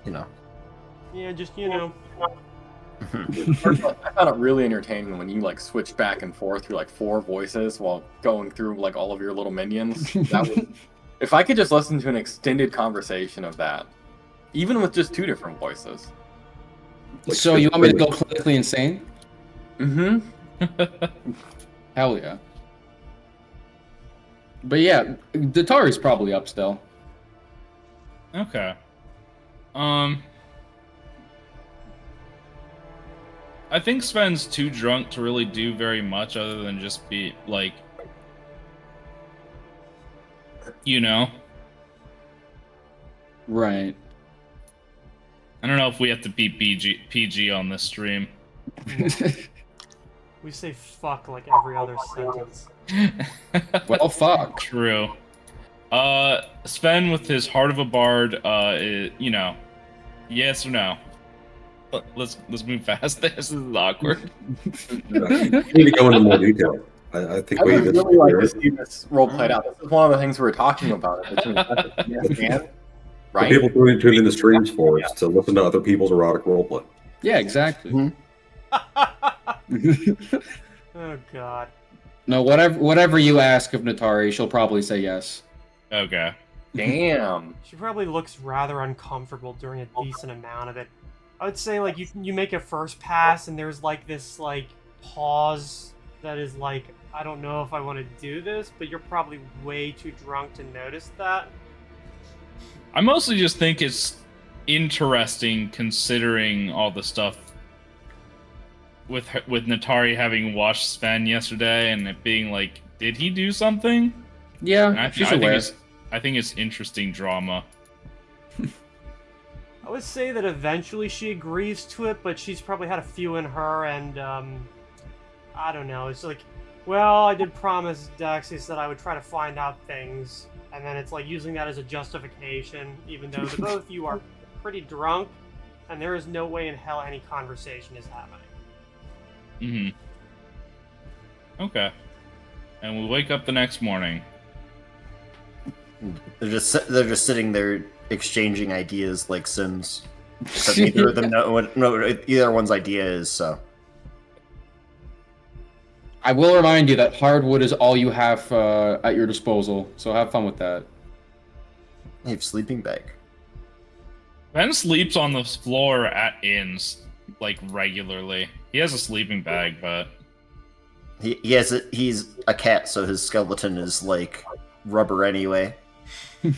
Yeah, just I found it really entertaining when you like switch back and forth through like 4 voices while going through like all of your little minions. That would, if I could just listen to an extended conversation of that, even with just 2 different voices. So you want me to go clinically insane? Mm-hmm. Hell yeah. But yeah, Natari's probably up still. Okay. I think Sven's too drunk to really do very much other than just be like, Right. I don't know if we have to be PG on this stream. we say fuck like every other sentence. Well, fuck. True. Sven with his heart of a bard, yes or no? Let's move fast. This is awkward. You need to go into more detail. I think I we would really like to see this role played out. This is one of the things we were talking about. the Right? people tune in the streams for is to listen to other people's erotic roleplay. Yeah, exactly. Mhm. Oh god. No, whatever you ask of Natari, she'll probably say yes. Okay. Damn. She probably looks rather uncomfortable during a decent amount of it. I would say, like, you make a first pass, and there's, like, this, like, pause that is, like, I don't know if I want to do this, but you're probably way too drunk to notice that. I mostly just think it's interesting considering all the stuff with Natari having watched Sven yesterday and it being like, did he do something? And Yeah, she's aware. I think it's interesting drama. I would say that eventually she agrees to it, but she's probably had a few in her, and, I don't know, it's like, well, I did promise Daxis that I would try to find out things, and then it's like using that as a justification, even though the both of you are pretty drunk, and there is no way in hell any conversation is happening. Okay. And we wake up the next morning. They're just sitting there exchanging ideas like Sims. Except neither of them know what either one's idea is. So I will remind you that hardwood is all you have at your disposal, so have fun with that. I have sleeping bag. Ben sleeps on the floor at inns, like, regularly. He has a sleeping bag, but... He's a cat, so his skeleton is like rubber anyway. And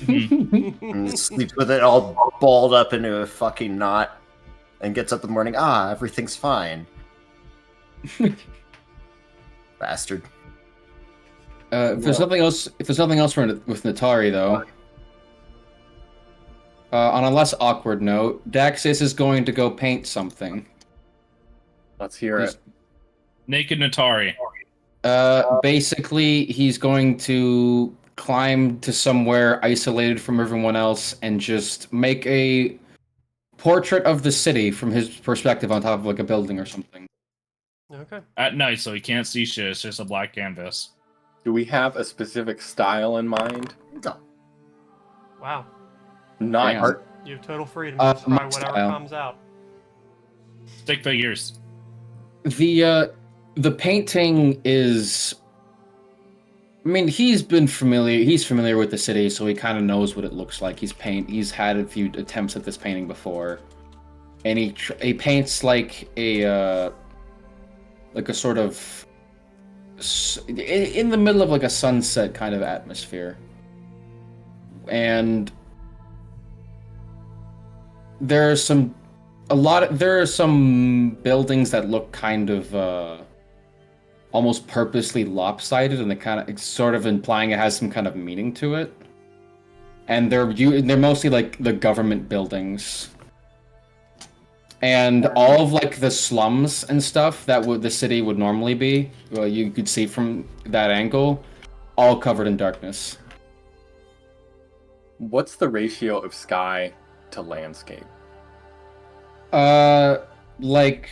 he sleeps with it all balled up into a fucking knot, and gets up in the morning. Everything's fine. Bastard. If there's something else with Natari though, on a less awkward note, Daxis is going to go paint something. Let's hear it. Naked Natari. Basically, he's going to climb to somewhere isolated from everyone else and just make a portrait of the city from his perspective on top of like a building or something. Okay. At night, so he can't see shit. It's just a black canvas. Do we have a specific style in mind? No. Wow. Not Damn. art. You have total freedom to try my whatever style. comes out. Stick figures. The painting is, I mean, he's familiar with the city, so he kind of knows what it looks like. He's had a few attempts at this painting before, and he paints like a sort of in the middle of like a sunset kind of atmosphere, and there are some buildings that look kind of almost purposely lopsided, and it's sort of implying it has some kind of meaning to it. And they're mostly like the government buildings, and all of like the slums and stuff that the city would normally be. Well, you could see from that angle, all covered in darkness. What's the ratio of sky to landscape? Like,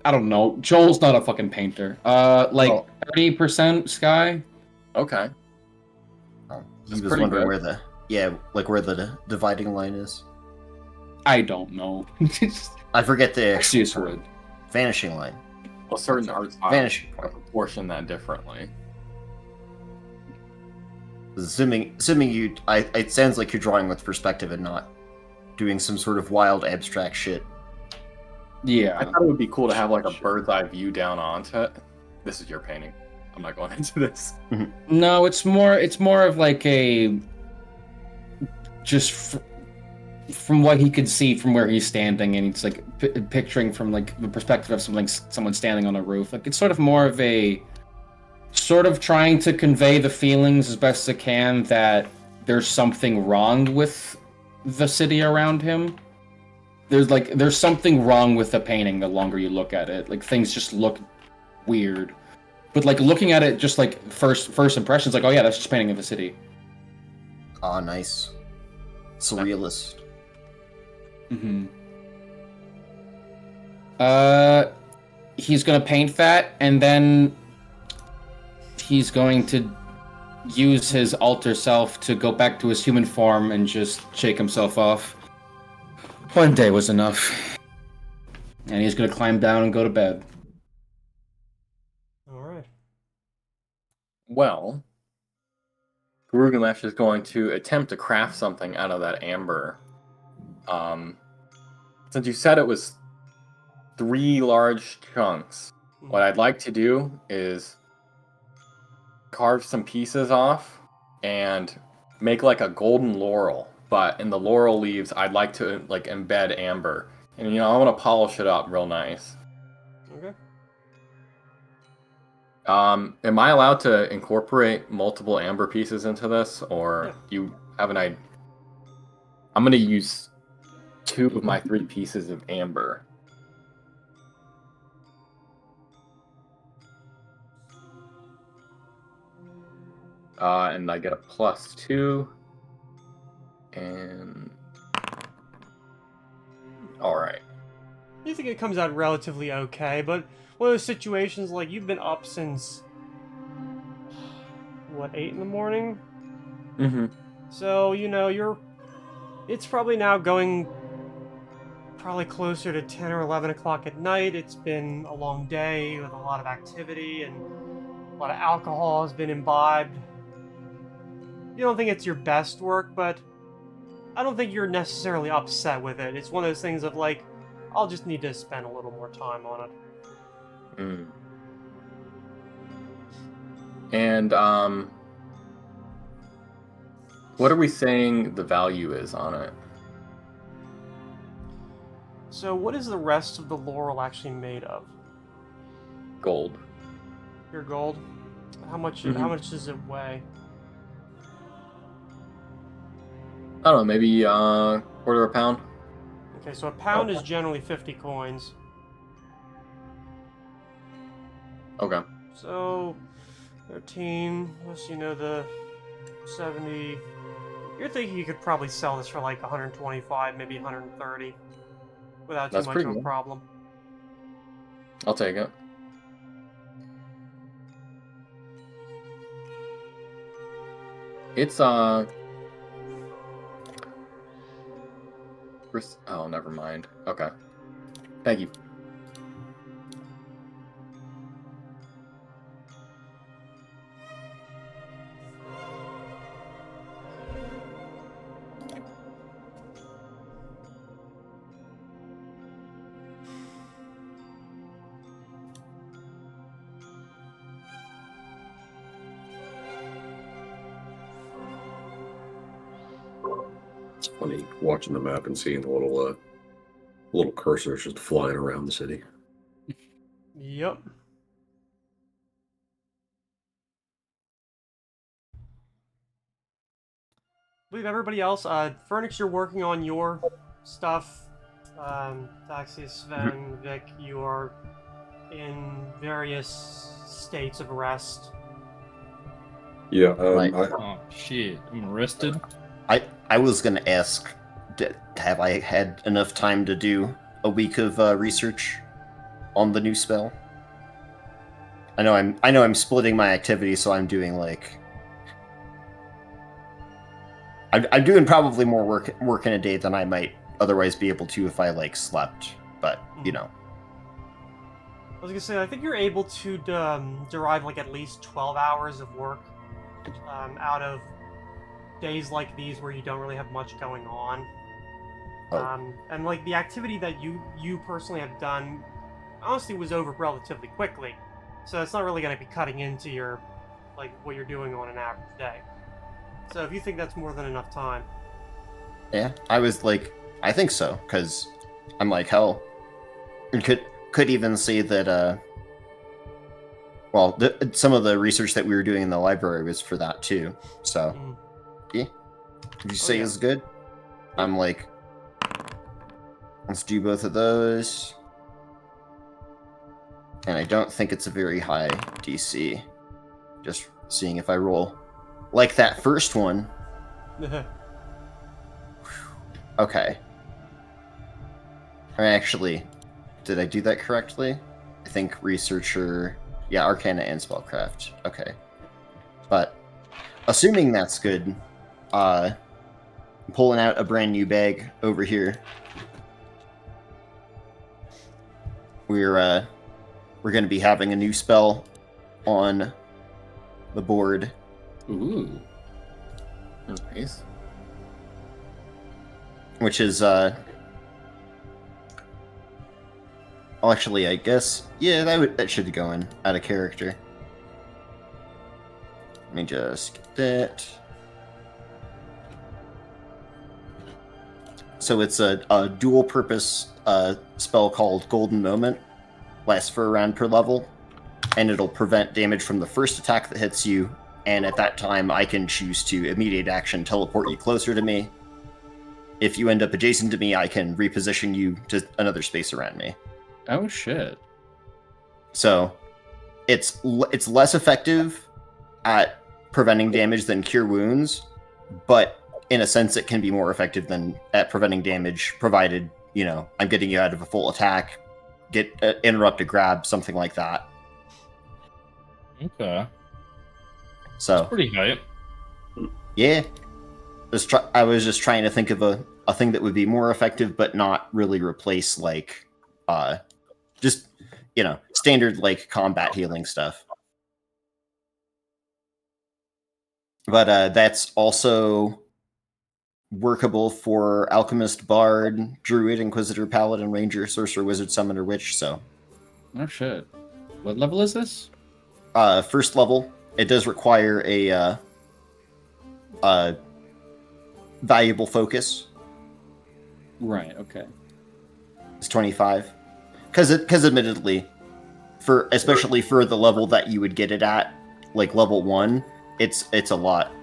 I don't know. Joel's not a fucking painter. Like 30% sky. Okay. He That's was pretty wondering good. where the dividing line is. I don't know. I forget the Excuse word. vanishing line. Well, certain art styles Vanishing point. proportion that differently. Assuming you, it sounds like you're drawing with perspective and not doing some sort of wild abstract shit. Yeah. I thought it would be cool to have like a bird's eye view down onto it. This is your painting. I'm not going into this. No, it's more of like a from what he could see from where he's standing, and it's like picturing from like the perspective of someone standing on a roof. Like it's sort of more of a sort of trying to convey the feelings as best it can that there's something wrong with the city around him. There's something wrong with the painting the longer you look at it. Like things just look weird. But like looking at it just like first impressions, like, oh yeah, that's just painting of the city. Ah, nice. Surrealist. he's gonna paint that, and then he's going to use his alter self to go back to his human form and just shake himself off. One day was enough. And he's gonna climb down and go to bed. Alright. Well, Gilgamesh is going to attempt to craft something out of that amber. Since you said it was 3 large chunks, what I'd like to do is carve some pieces off and make like a golden laurel. But in the laurel leaves, I'd like to like embed amber, and I want to polish it up real nice. Okay. Am I allowed to incorporate multiple amber pieces into this, or Yeah. you have an idea? I'm gonna use 2 of my 3 pieces of amber. And I get a +2. And alright. You think it comes out relatively okay, but one of those situations like you've been up since what, 8 in the morning? Mm-hmm. So, it's probably now going probably closer to 10 or 11 o'clock at night. It's been a long day with a lot of activity and a lot of alcohol has been imbibed. You don't think it's your best work, but I don't think you're necessarily upset with it. It's one of those things of like, I'll just need to spend a little more time on it. Mm. And what are we saying the value is on it? So what is the rest of the laurel actually made of? Gold. Pure gold? How much does it weigh? I don't know, maybe quarter a pound. Okay, so a pound is generally 50 coins. Okay. So 13 plus the 70. You're thinking you could probably sell this for like 125, maybe 130 without That's too much pretty of a good. problem. I'll take it. It's oh, never mind. Okay. Thank you. It's funny watching the map and seeing the little cursors just flying around the city. Yep. I believe everybody else, Furnix, you're working on your stuff. Taxi, Sven, Vic, you are in various states of rest. Yeah, Right. Oh shit! I'm arrested. I was gonna ask, have I had enough time to do a week of research on the new spell? I know I'm splitting my activity, so I'm doing like I'm doing probably more work in a day than I might otherwise be able to if I like slept. But I was gonna say, I think you're able to derive like at least 12 hours of work out of days like these where you don't really have much going on. Oh. And like the activity that you personally have done honestly was over relatively quickly, so it's not really going to be cutting into your like what you're doing on an average day. So if you think that's more than enough time, Yeah, I was like, I think so, because I'm like, hell, it could even say that, well, some of the research that we were doing in the library was for that too. So, yeah, if you say yeah. it's good, I'm like, let's do both of those. And I don't think it's a very high DC. Just seeing if I roll like that first one. Okay. Actually, did I do that correctly? I I think researcher, yeah, arcana and spellcraft. Okay, but assuming that's good, I'm pulling out a brand new bag over here. We're going to be having a new spell on the board. Ooh. Nice. Which is, actually, I guess, yeah, that should go in out of character. Let me just get that. So it's a dual-purpose spell called Golden Moment. Lasts for a round per level, and it'll prevent damage from the first attack that hits you, and at that time I can choose to immediate action teleport you closer to me. If you end up adjacent to me, I can reposition you to another space around me. Oh shit. So it's less effective at preventing damage than Cure Wounds, but in a sense it can be more effective than at preventing damage, provided, you know, I'm getting you out of a full attack, get interrupt a grab, something like that. Okay. So That's pretty hype. yeah, I was just trying to think of a thing that would be more effective, but not really replace like just, you know, standard like combat healing stuff. But that's also workable for Alchemist, Bard, Druid, Inquisitor, Paladin, Ranger, Sorcerer, Wizard, Summoner, Witch. So Oh shit. What level is this? first level. It does require a valuable focus. Right, okay. It's 25. Because admittedly, especially for the level that you would get it at, like level 1, it's a lot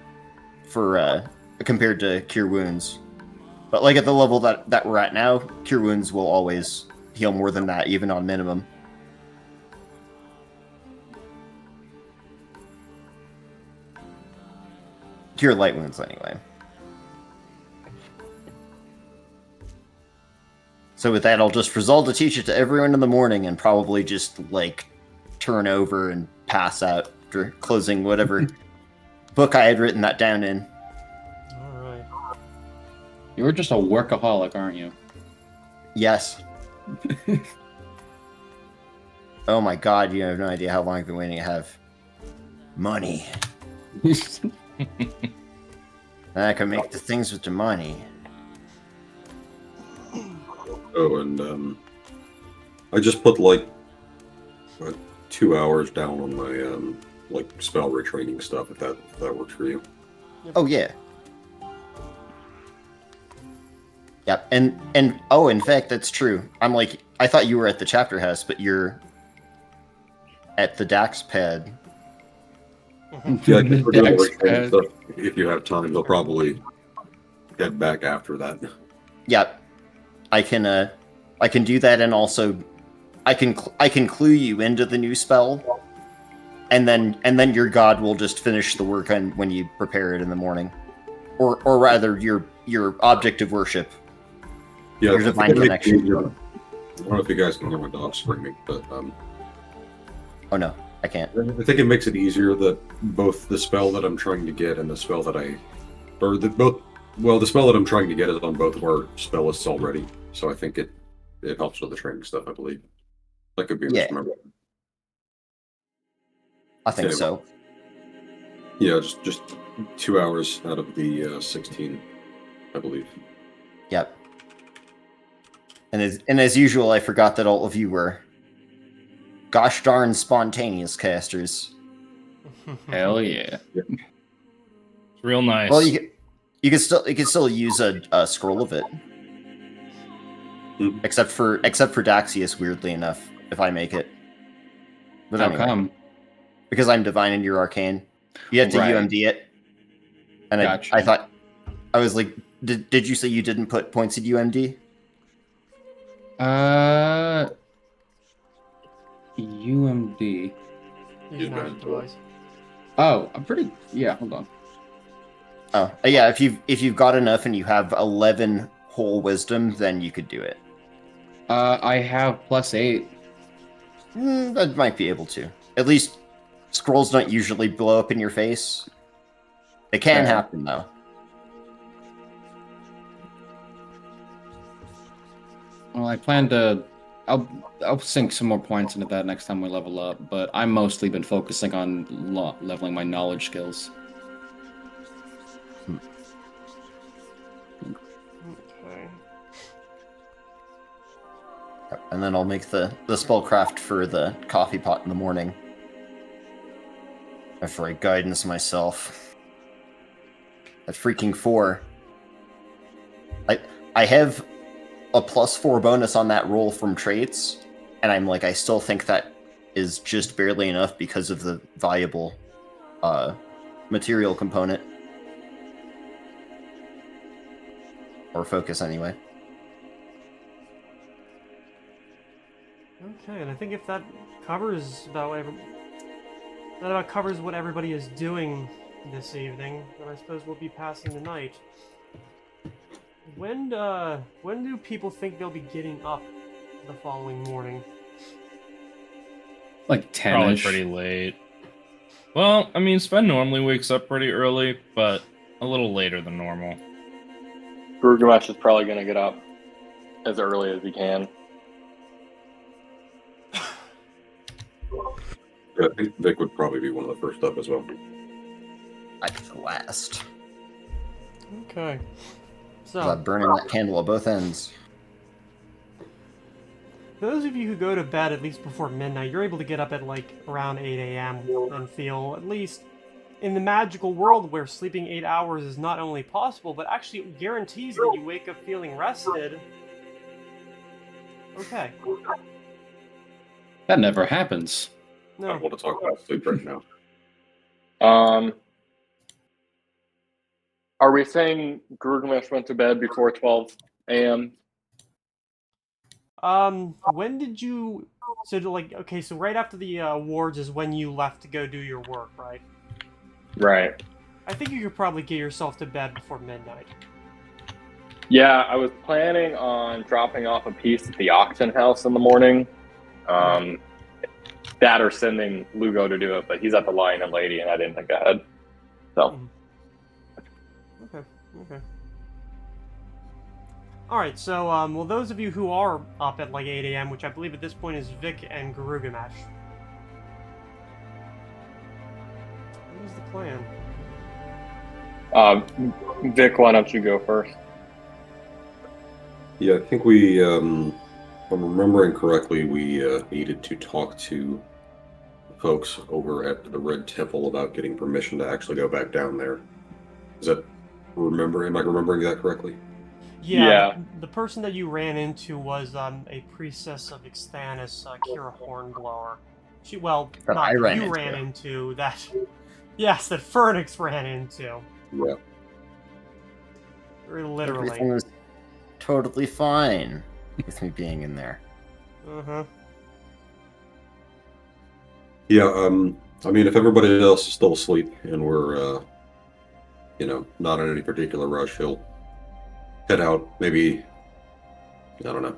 for compared to Cure Wounds. But like at the level that we're at now, Cure Wounds will always heal more than that, even on minimum. Cure Light Wounds, anyway. So with that, I'll just resolve to teach it to everyone in the morning and probably just, like, turn over and pass out after closing whatever book I had written that down in. Alright. You're just a workaholic, aren't you? Yes. Oh my god, you have no idea how long I've been waiting to have money. I can make the things with the money. Oh, and I just put like 2 hours down on my like spell retraining stuff. If that works for you. Oh yeah. Yep, and oh, in fact, that's true. I'm like, I thought you were at the chapter house, but you're at the Dax pad. Yeah, I think we're doing Dex retraining pad. stuff. If you have time, they'll probably get back after that. Yep, I can do that, and also I can clue you into the new spell, and then your god will just finish the work when you prepare it in the morning, or rather your object of worship. Yeah, Your divine connection. I don't know if you guys can hear my dog screaming, but Oh no, I can't. I think it makes it easier that both the spell that I'm trying to get and the spell that the spell that I'm trying to get is on both of our spell lists already. So I think it helps with the training stuff, I believe. That could be Yeah. misremembered. I think Anyway. so. Yeah, just 2 hours out of the 16, I believe. Yep. And as usual, I forgot that all of you were gosh darn spontaneous casters. Hell yeah. It's real nice. Well, you can still use a scroll of it, Hmm. except for Daxius. Weirdly enough, if I make it, but How anyway, come? because I'm divine and you're arcane, you have to Right. UMD it. And Gotcha. I thought, I was like, did you say you didn't put points at UMD? UMD. Use an magic device. Oh, I'm pretty. Yeah, hold on. Oh, yeah. If you've got enough and you have 11 whole wisdom, then you could do it. I have +8. I might be able to. At least scrolls don't usually blow up in your face. It can Fair. happen, though. Well, I plan to. I'll sink some more points into that next time we level up, but I've mostly been focusing on leveling my knowledge skills. Okay. And then I'll make the spellcraft for the coffee pot in the morning. After I guidance myself. At freaking 4. I have a +4 bonus on that roll from traits, and I'm like, I still think that is just barely enough because of the valuable material component. Or focus, anyway. Okay, and I think if that covers covers what everybody is doing this evening, then I suppose we'll be passing the night. When do people think they'll be getting up the following morning? Like Probably 10-ish. pretty late. Well, I mean, Sven normally wakes up pretty early, but a little later than normal. Gurgamash is probably going to get up as early as he can. I think Vic would probably be one of the first up as well. I'd be the last. Okay. So, I'm burning that candle at both ends. those of you who go to bed at least before midnight, you're able to get up at like around 8 a.m. and feel, at least in the magical world where sleeping 8 hours is not only possible, but actually guarantees that you wake up feeling rested. Okay. That never happens. I No. don't want to talk about sleep right now. Are we saying Gurgamash went to bed before 12 a.m.? When did you... So, like, okay, so right after the awards is when you left to go do your work, right? Right. I think you could probably get yourself to bed before midnight. Yeah, I was planning on dropping off a piece at the auction house in the morning. That or sending Lugo to do it, but he's at the Lion and Lady, and I didn't think ahead. So. Okay. Alright, so, well, those of you who are up at like 8 a.m., which I believe at this point is Vic and Gurgamash. What is the plan? Vic, why don't you go first? Yeah, I think we, if I'm remembering correctly, we needed to talk to folks over at the Red Temple about getting permission to actually go back down there. Am I remembering that correctly? Yeah. The person that you ran into was a priestess of Ixthanis, Kira Hornblower. That I ran into. Ran into, that... Yes, that Fernix ran into. Yeah. Very literally. Everything was totally fine with me being in there. Uh-huh. Yeah, I mean, if everybody else is still asleep and we're, not in any particular rush, he'll head out, maybe, I don't know,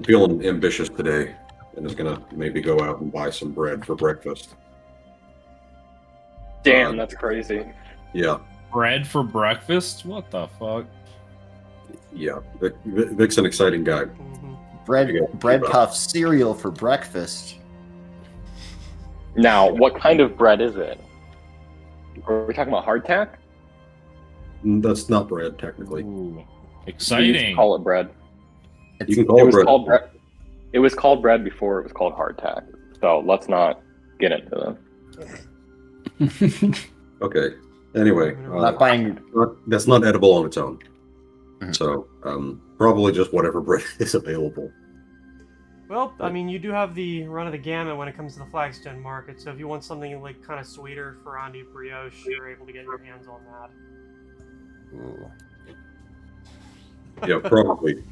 feeling ambitious today, and is gonna maybe go out and buy some bread for breakfast. Damn, that's crazy. Yeah. Bread for breakfast? What the fuck? Yeah, Vic's an exciting guy. Mm-hmm. Bread puff cereal for breakfast. Now, what kind of bread is it? Are we talking about hardtack? That's not bread, technically. Ooh, We exciting. call it bread. You can It call it was bread. called bread. It was called bread before it was called hardtack. So let's not get into them. Okay. Anyway, Not buying. that's not edible on its own. Mhm. So, probably just whatever bread is available. Well, I mean, you do have the run of the gamut when it comes to the Flagstone market, so if you want something like kind of sweeter for Andy Brioche, you're able to get your hands on that. Ooh. Yeah, probably.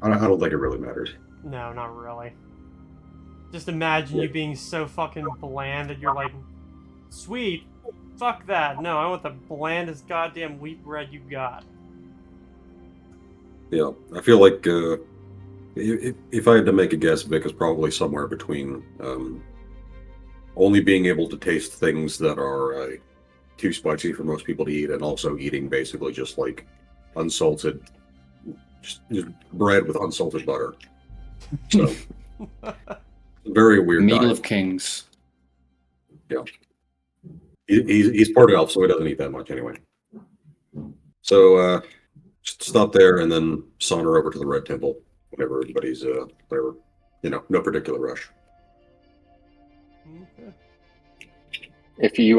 I don't think it really matters. No, not really. Just imagine you being so fucking bland that you're like, sweet, fuck that. No, I want the blandest goddamn wheat bread you got. Yeah, I feel like If I had to make a guess, Vic is probably somewhere between only being able to taste things that are too spicy for most people to eat, and also eating basically just like unsalted, just bread with unsalted butter. So, very weird Meal diet. of kings. Yeah. He's part elf, so he doesn't eat that much anyway. So just stop there and then saunter over to the Red Temple whenever everybody's there. No particular rush. Okay. If you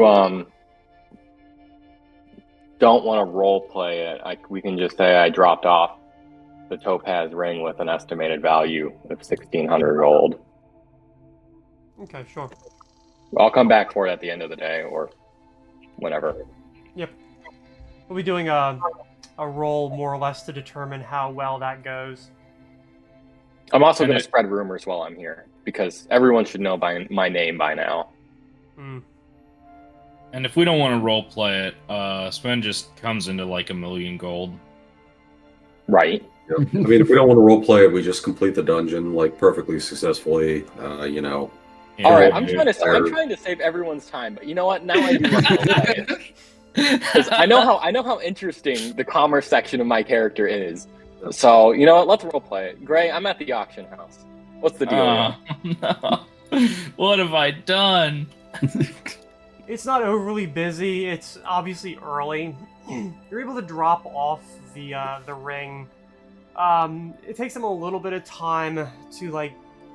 don't want to role play it, we can just say I dropped off the topaz ring with an estimated value of 1,600 gold. Okay, sure. I'll come back for it at the end of the day or whenever. Yep. We'll be doing a roll more or less to determine how well that goes. I'm also going to spread rumors while I'm here because everyone should know my name by now. Hmm. And if we don't want to role play it, Sven just comes into like 1,000,000 gold. Right. Yeah. I mean, if we don't want to roleplay it, we just complete the dungeon like perfectly successfully. Yeah. All right, I'm Yeah. trying to save everyone's time, but you know what? Now I do want to roleplay it. 'Cause I know how interesting the commerce section of my character is. So you know what? Let's roleplay it. Gray, I'm at the auction house. What's the deal? No. What have I done? It's not overly busy. It's obviously early. You're able to drop off the ring. It takes them a little bit of time to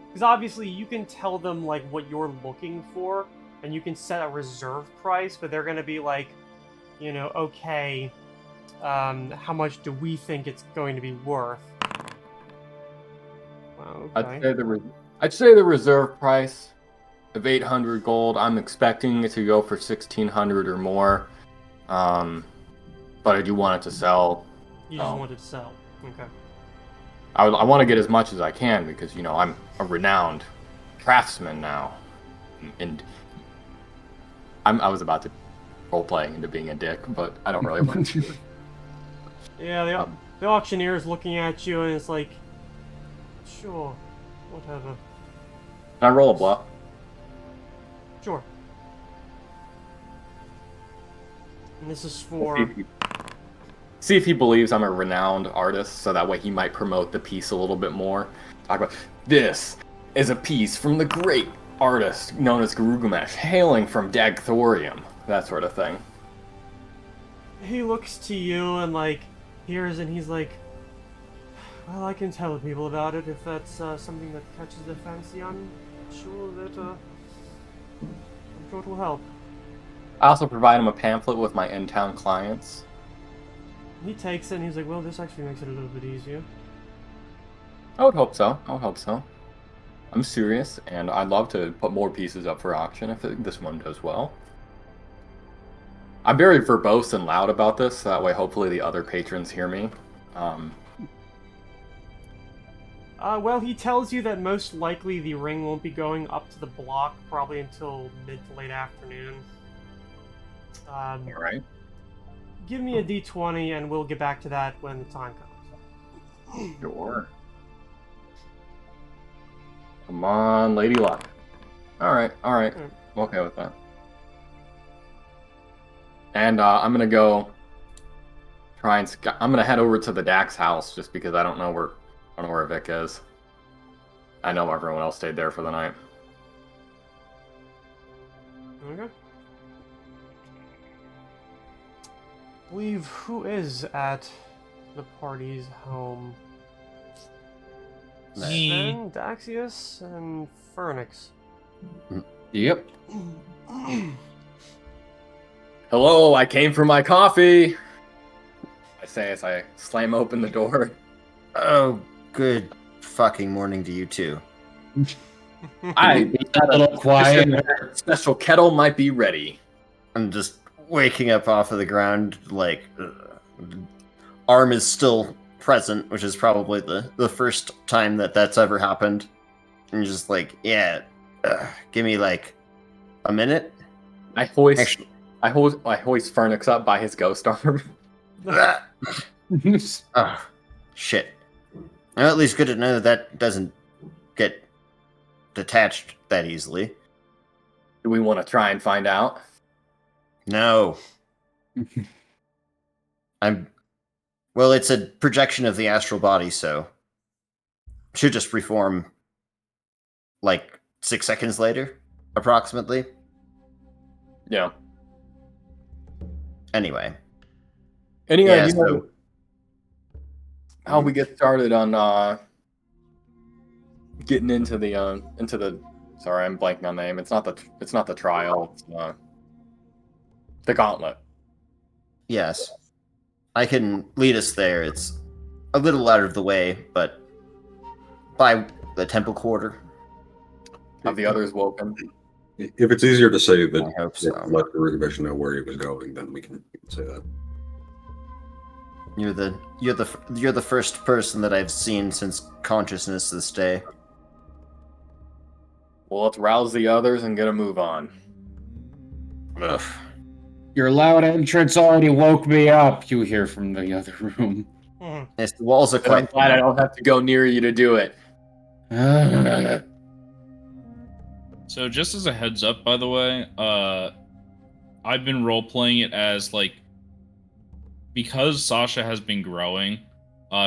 because obviously you can tell them like what you're looking for, and you can set a reserve price, but they're gonna be like, okay, how much do we think it's going to be worth? Okay. I'd say the reserve price of 800 gold. I'm expecting it to go for 1,600 or more. But I do want it to sell. You just want it to sell. Okay. I want to get as much as I can because I'm a renowned craftsman now, and I was about to role playing into being a dick, but I don't really want to. Yeah, the auctioneer is looking at you and it's like, sure, whatever. Can I roll a bluff? Sure. And this is for... See if he believes I'm a renowned artist, so that way he might promote the piece a little bit more. Talk about, this is a piece from the great artist known as Garugamesh, hailing from Dagthorium. That sort of thing. He looks to you and hears, and he's like, well, I can tell people about it if that's something that catches their fancy. I'm sure it will help. I also provide him a pamphlet with my in-town clients. He takes it and he's like, well, this actually makes it a little bit easier. I would hope so. I'm serious, and I'd love to put more pieces up for auction if this one does well. I'm very verbose and loud about this, so that way hopefully the other patrons hear me. Well, he tells you that most likely the ring won't be going up to the block probably until mid to late afternoon. Alright. Give me a d20 and we'll get back to that when the time comes. Sure. Come on, Lady Luck. Alright. I'm okay with that. And I'm gonna go try and I'm gonna head over to the Dax house just because I don't know where Vic is. I know everyone else stayed there for the night. Okay. I believe who is at the party's home? Sven, Daxius, and Fernix. Yep. Hello, I came for my coffee! I say as I slam open the door. Oh, good fucking morning to you too. I A little quiet. special kettle might be ready. I'm just waking up off of the ground, arm is still present, which is probably the first time that's ever happened. And just give me a minute. I hoist Actually, Fernix up by his ghost arm. oh, shit. Well, at least good to know that doesn't get detached that easily. Do we want to try and find out? No. Well, it's a projection of the astral body, so should just reform like 6 seconds later, approximately. Yeah. Anyway. Any Yeah, idea so how we get started on getting into the sorry, I'm blanking on the name. It's not the trial, it's the Gauntlet. yes. I can lead us there. It's a little out of the way, but by the temple quarter. Have the others woken? If it's easier to say that I hope so. let Gurgamesh know where he was going, then we can say that. You're the first person that I've seen since consciousness this day. Well, let's rouse the others and get a move on. Ugh. Your loud entrance already woke me up, you hear from the other room. Yes, the walls are And I'm quite glad I don't have to go near you to do it. So just as a heads up, by the way, I've been role-playing it as, like, because Sasha has been growing,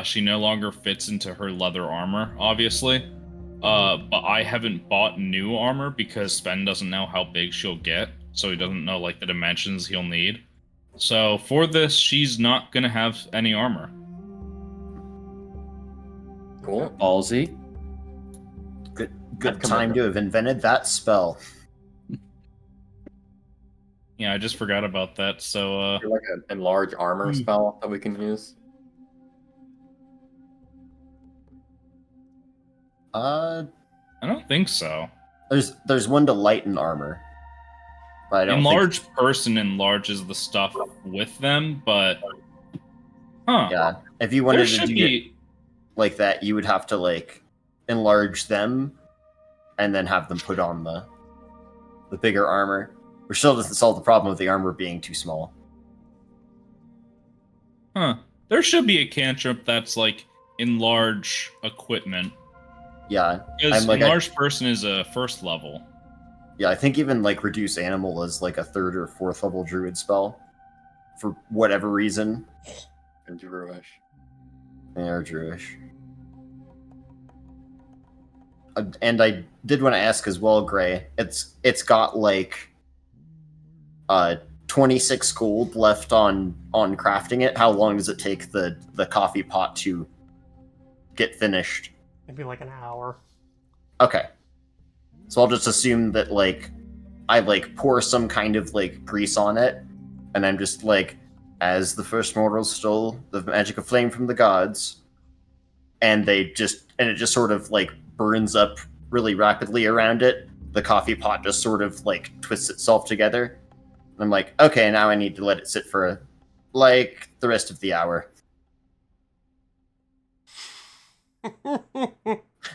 she no longer fits into her leather armor, obviously. But I haven't bought new armor because Sven doesn't know how big she'll get, so he doesn't know, like, the dimensions he'll need. So for this, she's not gonna have any armor. Cool. Ballsy. good time to have invented that spell. Yeah, I just forgot about that, so, Like an enlarge armor spell that we can use. Uh, I don't think so. there's one to lighten armor. But I don't Enlarge person enlarges the stuff with them, but... Huh. Yeah, if you There wanted to should do it be... like that, you would have to, like, enlarge them and then have them put on the bigger armor, which still doesn't solve the problem of the armor being too small. Huh. There should be a cantrip that's, like, enlarge equipment. Yeah, Because I'm like enlarge person is a first level. yeah, I think even like reduce animal is like a 3rd or 4th level druid spell for whatever reason. And Druish. Or druish. And I did want to ask as well, Gray. It's got like 26 gold left on crafting it. How long does it take the coffee pot to get finished? Maybe like an hour. Okay. So I'll just assume that, like, I, like, pour some kind of, like, grease on it, and I'm just, like, as the first mortals stole the magic of flame from the gods, and it just sort of, like, burns up really rapidly around it. The coffee pot just sort of, like, twists itself together. And I'm like, okay, now I need to let it sit for, like, the rest of the hour.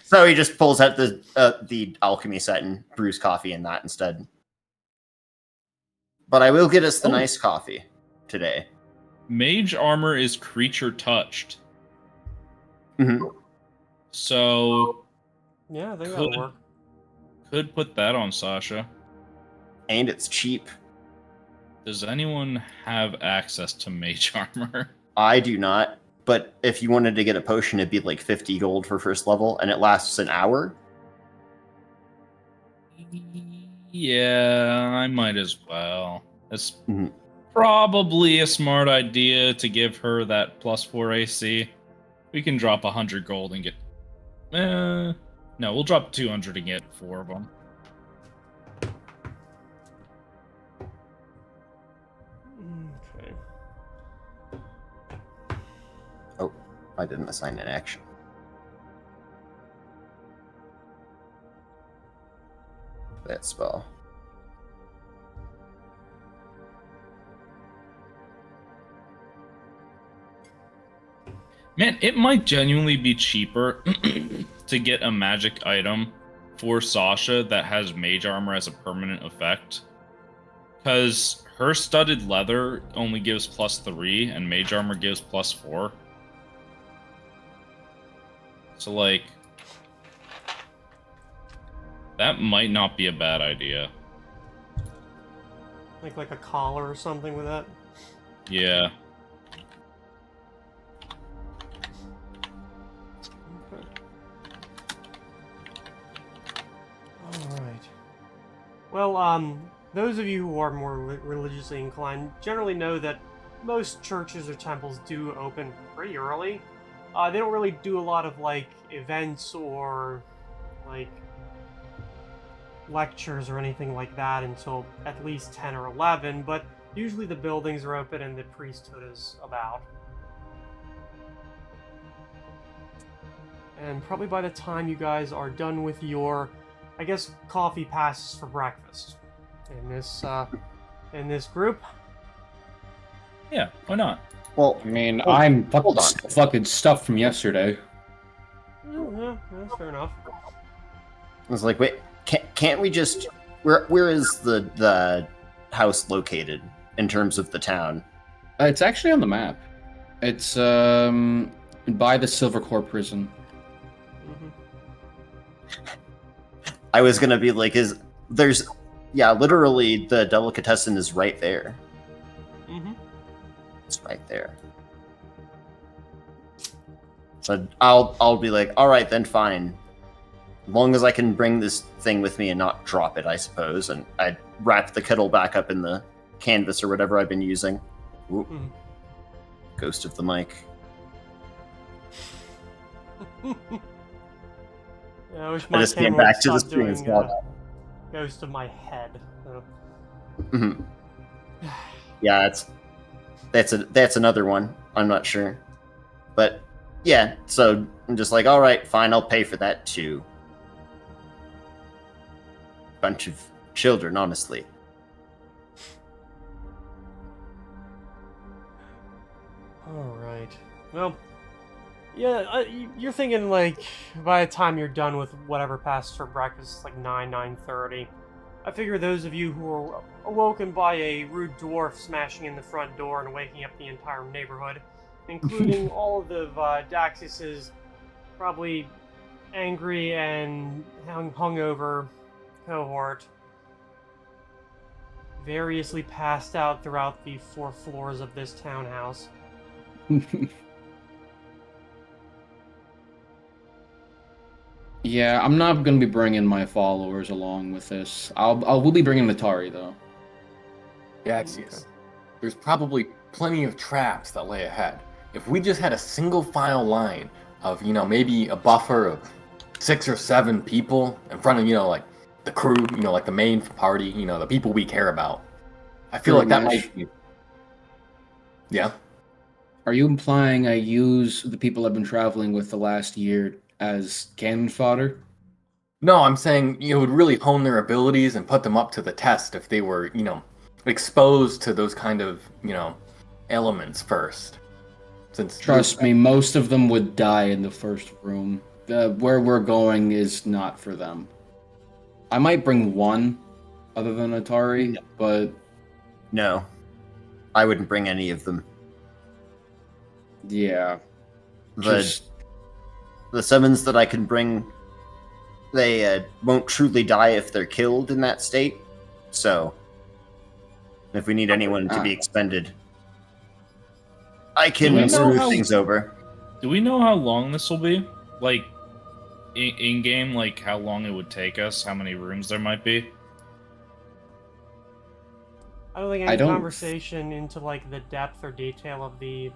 So he just pulls out the alchemy set and brews coffee in that instead. But I will get us the nice coffee today. Mage armor is creature touched. Mhm. So Yeah, I think that'll work. could put that on Sasha. And it's cheap. Does anyone have access to mage armor? I do not. But if you wanted to get a potion, it'd be like 50 gold for first level, and it lasts an hour. Yeah, I might as well. It's Mhm. probably a smart idea to give her that +4 AC. We can drop 100 gold and get... no, we'll drop 200 and get 4 of them. Okay. Oh, I didn't assign an action. That spell. Man, it might genuinely be cheaper to get a magic item for Sasha that has mage armor as a permanent effect. Because her studded leather only gives +3, and mage armor gives +4. So, like, that might not be a bad idea. Like a collar or something with that. Yeah. Okay. Alright. Well, those of you who are more religiously inclined generally know that most churches or temples do open pretty early. They don't really do a lot of, like, events or, like, lectures or anything like that until at least 10 or 11, but usually the buildings are open and the priesthood is about. And probably by the time you guys are done with your, I guess, coffee passes for breakfast in this group. Yeah, why not? Well, I mean, Oh, I'm hold on. fucking stuff from yesterday. Yeah, that's fair enough. I was like, wait, can't we just? Where is the house located in terms of the town? It's actually on the map. It's by the Silvercore prison. Mm-hmm. I was gonna be like, literally the delicatessen is right there. Mm-hmm. It's right there. So I'll be like, all right then, fine. As long as I can bring this thing with me and not drop it, I suppose. And I wrap the kettle back up in the canvas or whatever I've been using. Ooh. Mhm. Ghost of the mic. Yeah, I wish I my just came camera would back to the stop screen and doing saw that. ghost of my head. Mhm. Yeah, that's another one. I'm not sure, but yeah. So I'm just like, all right, fine. I'll pay for that too. Bunch of children, honestly. All right. Well, yeah, you're thinking like by the time you're done with whatever passes for breakfast, like 9:30. I figure those of you who are awoken by a rude dwarf smashing in the front door and waking up the entire neighborhood, including all of the Daxus's probably angry and hungover cohort, variously passed out throughout the 4 floors of this townhouse. Yeah, I'm not gonna be bringing my followers along with this. We'll be bringing Atari though. Gaxius, there's probably plenty of traps that lay ahead. If we just had a single file line of, maybe a buffer of 6 or 7 people in front of, like the crew, like the main party, the people we care about. I feel like that might be... Yeah? Are you implying I use the people I've been traveling with the last year as cannon fodder? No, I'm saying, it would really hone their abilities and put them up to the test if they were, exposed to those kind of, elements first. Trust me, most of them would die in the first room. Where we're going is not for them. I might bring one, other than Atari, but... No, I wouldn't bring any of them. Yeah. The summons that I can bring, they won't truly die if they're killed in that state. So, if we need anyone to be expended, I can move things over. Do we know how long this will be? Like, in game, like how long it would take us, how many rooms there might be? I don't think any conversation into like the depth or detail of the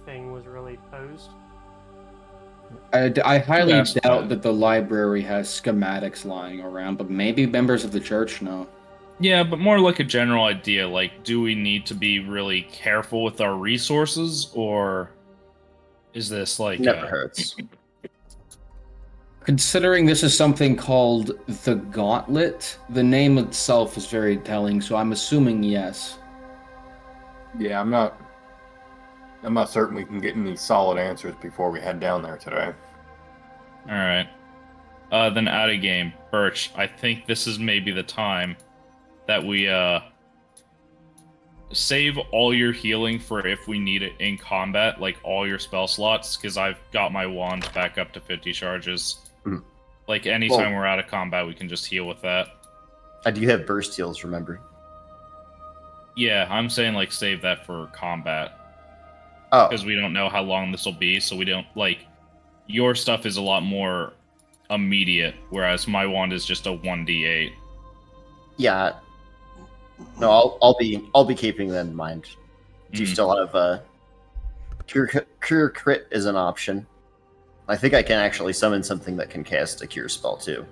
thing was really posed. I highly doubt that the library has schematics lying around, but maybe members of the church know. Yeah, but more like a general idea, like, do we need to be really careful with our resources, or is this like... Never hurts. Considering this is something called the Gauntlet, the name itself is very telling, so I'm assuming yes. Yeah, I'm not certain we can get any solid answers before we head down there today. Alright. Then out of game. Birch, I think this is maybe the time that we save all your healing for if we need it in combat, like all your spell slots, because I've got my wand back up to 50 charges. Mm. Like anytime Well- we're out of combat, we can just heal with that. I do have burst heals, remember? Yeah, I'm saying like save that for combat Oh, because we don't know how long this will be, so we don't like. Your stuff is a lot more immediate, whereas my wand is just a 1d8. yeah. No, I'll be keeping that in mind. Do you Mhm. still have cure crit is an option? I think I can actually summon something that can cast a cure spell too,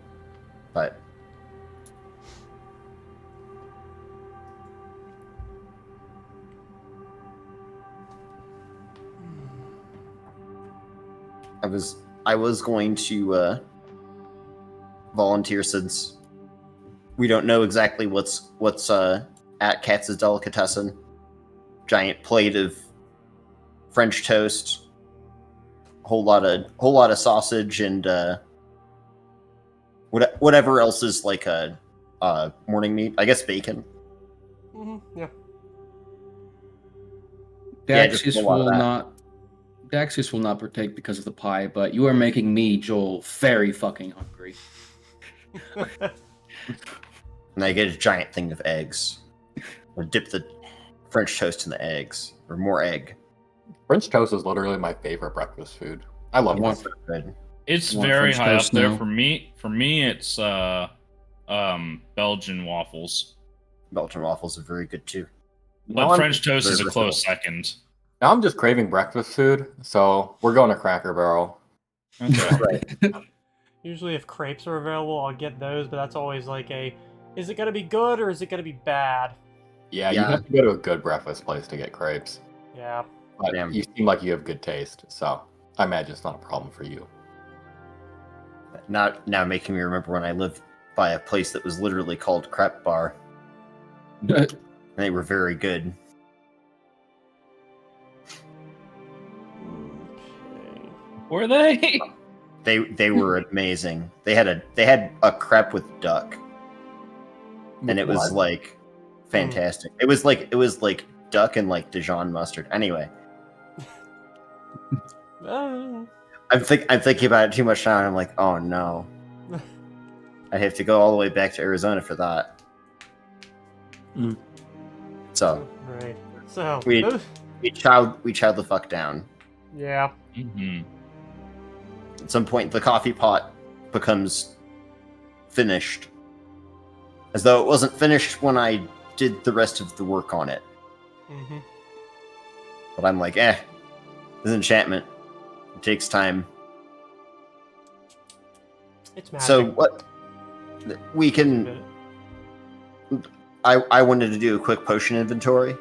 but I was going to volunteer since we don't know exactly what's at Katz's Delicatessen. Giant plate of French toast, whole lot of sausage, and whatever else is like a morning meat. I guess bacon. Yeah. Yeah, just Daxus a lot of will that. not. Daxus will not partake because of the pie, but you are making me, Joel, very fucking hungry. And I get a giant thing of eggs, or dip the French toast in the eggs, or more egg. French toast is literally my favorite breakfast food. I love You want- it. Good. It's You want very French high up toast there now? for me. For me, it's Belgian waffles. Belgian waffles are very good too. But Now I'm- French toast is a very close versatile. second. Now I'm just craving breakfast food, so we're going to Cracker Barrel. Okay. Right. Usually, if crepes are available, I'll get those, but that's always like is it gonna be good or is it gonna be bad? Yeah, you Yeah. have to go to a good breakfast place to get crepes. Yeah. But Damn. you seem like you have good taste, so I imagine it's not a problem for you. Now making me remember when I lived by a place that was literally called Crepe Bar, and they were very good. Okay. Were they? They were amazing. They had a crepe with duck, and it was What? like fantastic. It was like duck and like Dijon mustard. Anyway, Uh, I'm thinking about it too much now, and I'm like, oh no, I have to go all the way back to Arizona for that. Mm. So right. So We- those- we chowed the fuck down. yeah. Mm-hmm. At some point, the coffee pot becomes finished, as though it wasn't finished when I did the rest of the work on it. Mm-hmm. But I'm like, this is enchantment. It takes time. It's magic. So what? We can. I wanted to do a quick potion inventory.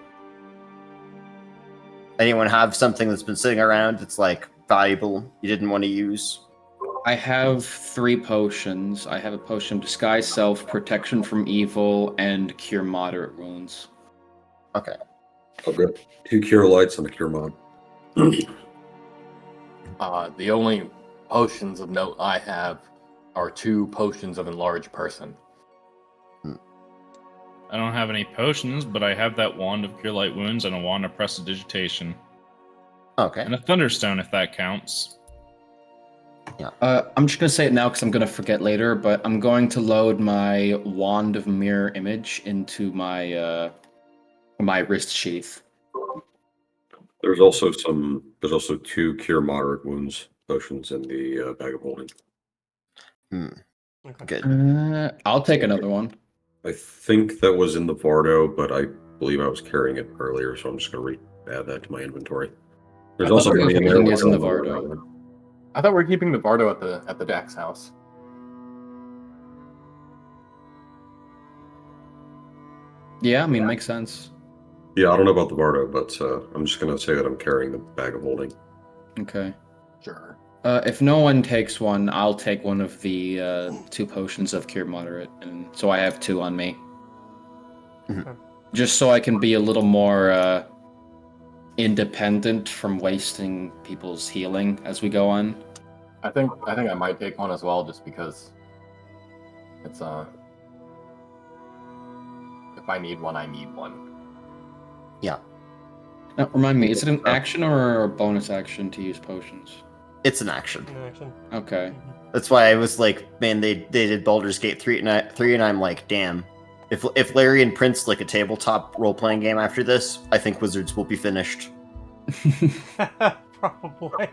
Anyone have something that's been sitting around that's like valuable you didn't want to use? I have 3 potions. I have a potion of Disguise Self, Protection from Evil, and Cure Moderate Wounds. Okay. I've got 2 cure lights and a cure mod. The only potions of note I have are 2 potions of Enlarge Person. I don't have any potions, but I have that wand of Cure Light Wounds and a wand of Prestidigitation. Okay. And a Thunderstone, if that counts. I'm just going to say it now because I'm going to forget later, but I'm going to load my Wand of Mirror Image into my my wrist sheath. There's also 2 cure moderate wounds potions in the bag of holding. Okay. Good. I'll take another one. I think that was in the Vardo, but I believe I was carrying it earlier, so I'm just going to add that to my inventory. There's I also thought money in there. everything which is in the I'll- Vardo. I thought we were keeping the Bardo at the Dax house. Yeah, I mean, makes sense. Yeah, I don't know about the Vardo, but I'm just going to say that I'm carrying the bag of holding. Okay. Sure. If no one takes one, I'll take one of the 2 potions of Cure Moderate, and so I have 2 on me. Mhm. Just so I can be a little more independent from wasting people's healing as we go on. I think I might take one as well, just because it's if I need one, I need one. Yeah. Now, remind me, is it an action or a bonus action to use potions? It's an action. In action. Okay. That's why I was like, man, they did Baldur's Gate 3 and I'm like, damn. If Larry and Prince like a tabletop role-playing game after this, I think Wizards will be finished. Probably.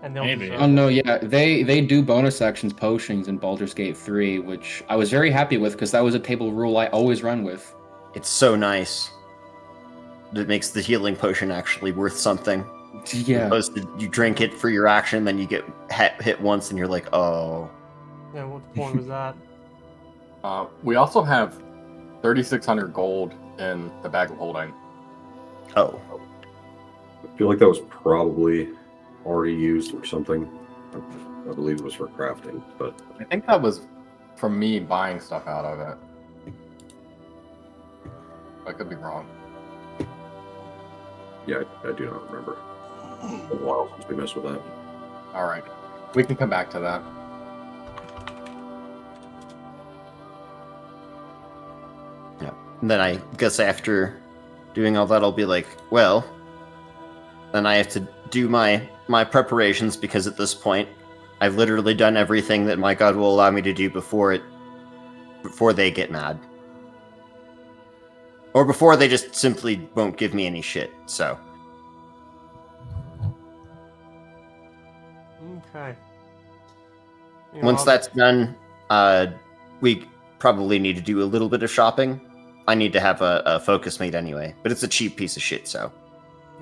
And they'll Maybe. deserve Oh it. no, yeah, they do bonus actions potions in Baldur's Gate 3, which I was very happy with because that was a table rule I always run with. It's so nice. It makes the healing potion actually worth something. Yeah. Opposed to you drink it for your action, then you get hit once, and you're like, oh. Yeah, what point was that? We also have 3,600 gold in the bag of holding. Oh. I feel like that was probably already used or something. I believe it was for crafting, but I think that was from me buying stuff out of it. I could be wrong. yeah, I do not remember. It's been a while since we messed with that. All right, we can come back to that. Yeah. And then I guess after doing all that, I'll be like, well, then I have to do my preparations because at this point, I've literally done everything that my god will allow me to do before they get mad. Or before they just simply won't give me any shit, so. Okay. Once that's done, we probably need to do a little bit of shopping. I need to have a focus mate anyway, but it's a cheap piece of shit, so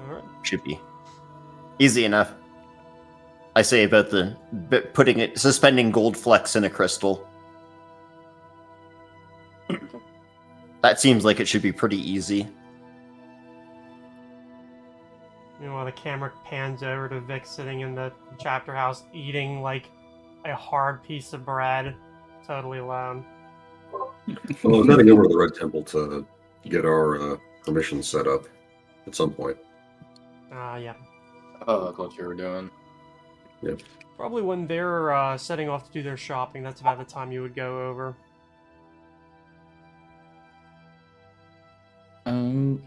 Alright. should be easy enough. I say about suspending gold flecks in a crystal. That seems like it should be pretty easy. While the camera pans over to Vic sitting in the chapter house eating like a hard piece of bread, totally alone. Well, I was heading over to the Red Temple to get our permissions set up at some point. Yeah. Oh, that's what you were doing. Yep. Probably when they're setting off to do their shopping, that's about the time you would go over. I'm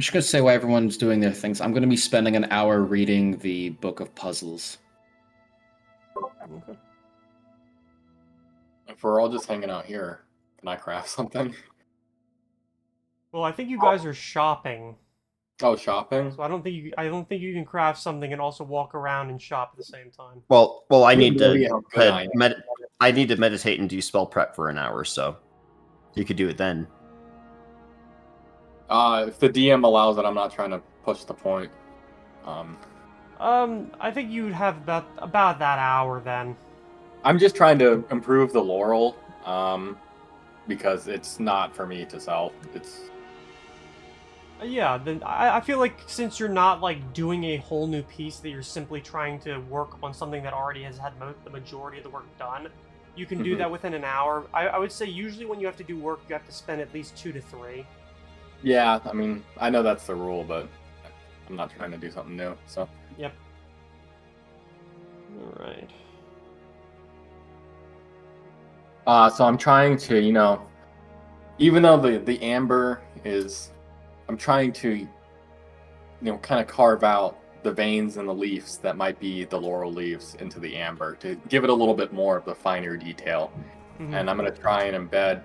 just gonna say while everyone's doing their things, I'm gonna be spending an hour reading the Book of Puzzles. Okay. If we're all just hanging out here, can I craft something? Well, I think you guys are shopping, Oh, shopping? so I don't think you can craft something and also walk around and shop at the same time. Well, I need No idea how good I am. I need to meditate and do spell prep for an hour, so you could do it then. If the DM allows it, I'm not trying to push the point. I think you'd have about that hour then. I'm just trying to improve the laurel, because it's not for me to sell. It's Yeah, then I feel like since you're not like doing a whole new piece, that you're simply trying to work on something that already has had the majority of the work done, you can do that within an hour. I would say usually when you have to do work, you have to spend at least 2 to 3. yeah. I mean, I know that's the rule, but I'm not trying to do something new. So Yep. All right. So I'm trying to, even though the amber is, I'm trying to, kind of carve out the veins and the leaves that might be the laurel leaves into the amber to give it a little bit more of the finer detail. And I'm going to try and embed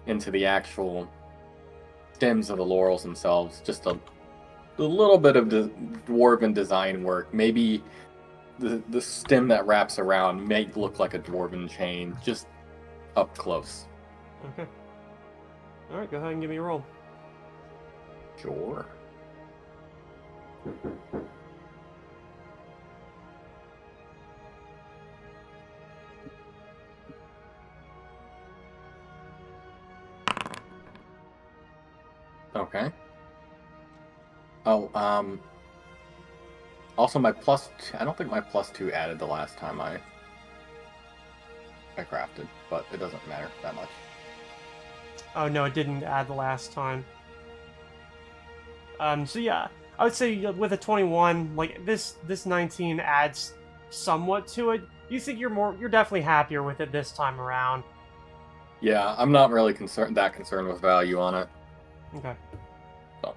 into the actual stems of the laurels themselves just a little bit of the dwarven design work. Maybe the stem that wraps around may look like a dwarven chain, just up close. Okay. All right, go ahead and give me a roll. Sure. Okay. Oh, also my +2, I don't think my +2 added the last time I crafted, but it doesn't matter that much. Oh no, it didn't add the last time. So yeah, I would say with a 21, like this 19 adds somewhat to it. You think you're definitely happier with it this time around. Yeah, I'm not really that concerned with value on it. Okay. So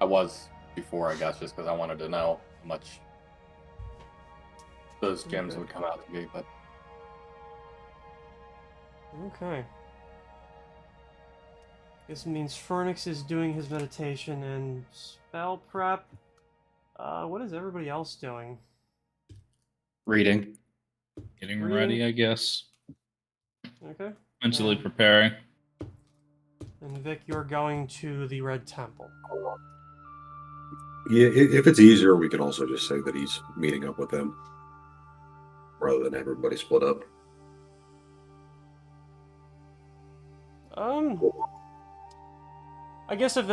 I was before, I guess, just because I wanted to know how much those gems Okay. would come out to be. But Okay. This means Fernix is doing his meditation and spell prep. What is everybody else doing? Reading. Getting Reading. ready, I guess. Okay. Mentally Um, preparing. And Vic, you're going to the Red Temple. Yeah, if it's easier, we can also just say that he's meeting up with them rather than everybody split up. I guess if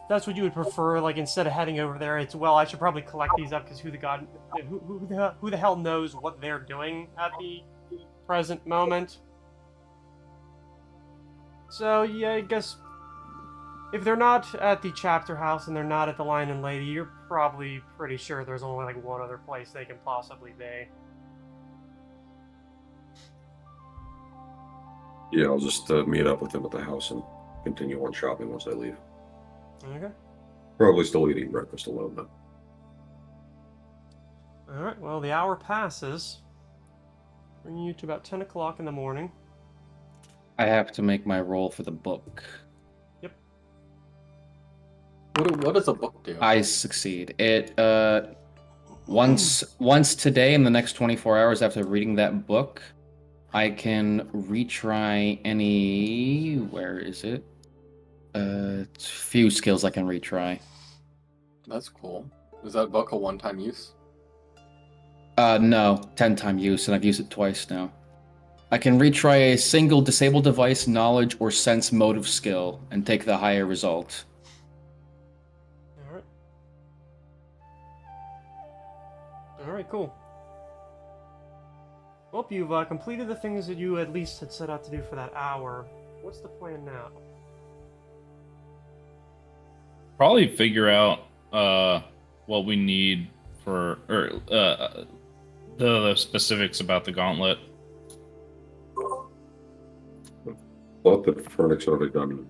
that's what you would prefer, like instead of heading over there, it's well, I should probably collect these up because who the hell knows what they're doing at the present moment. So yeah, I guess if they're not at the chapter house and they're not at the Lion and Lady, you're probably pretty sure there's only like one other place they can possibly be. Yeah, I'll just meet up with them at the house and continue on shopping once I leave. Okay. Probably still eating breakfast alone, though. Alright, well, the hour passes, bringing you to about 10 o'clock in the morning. I have to make my roll for the book. Yep. what does a book do? I succeed. It once today in the next 24 hours after reading that book, I can retry any. Where is it? Few skills I can retry. That's cool. Is that book a one-time use? No, 10-time use, and I've used it twice now. I can retry a single disabled device, knowledge, or sense motive skill, and take the higher result. Alright. Alright, cool. Well, you've completed the things that you at least had set out to do for that hour. What's the plan now? Probably figure out what we need for the specifics about the gauntlet. Thought that Fernix had already done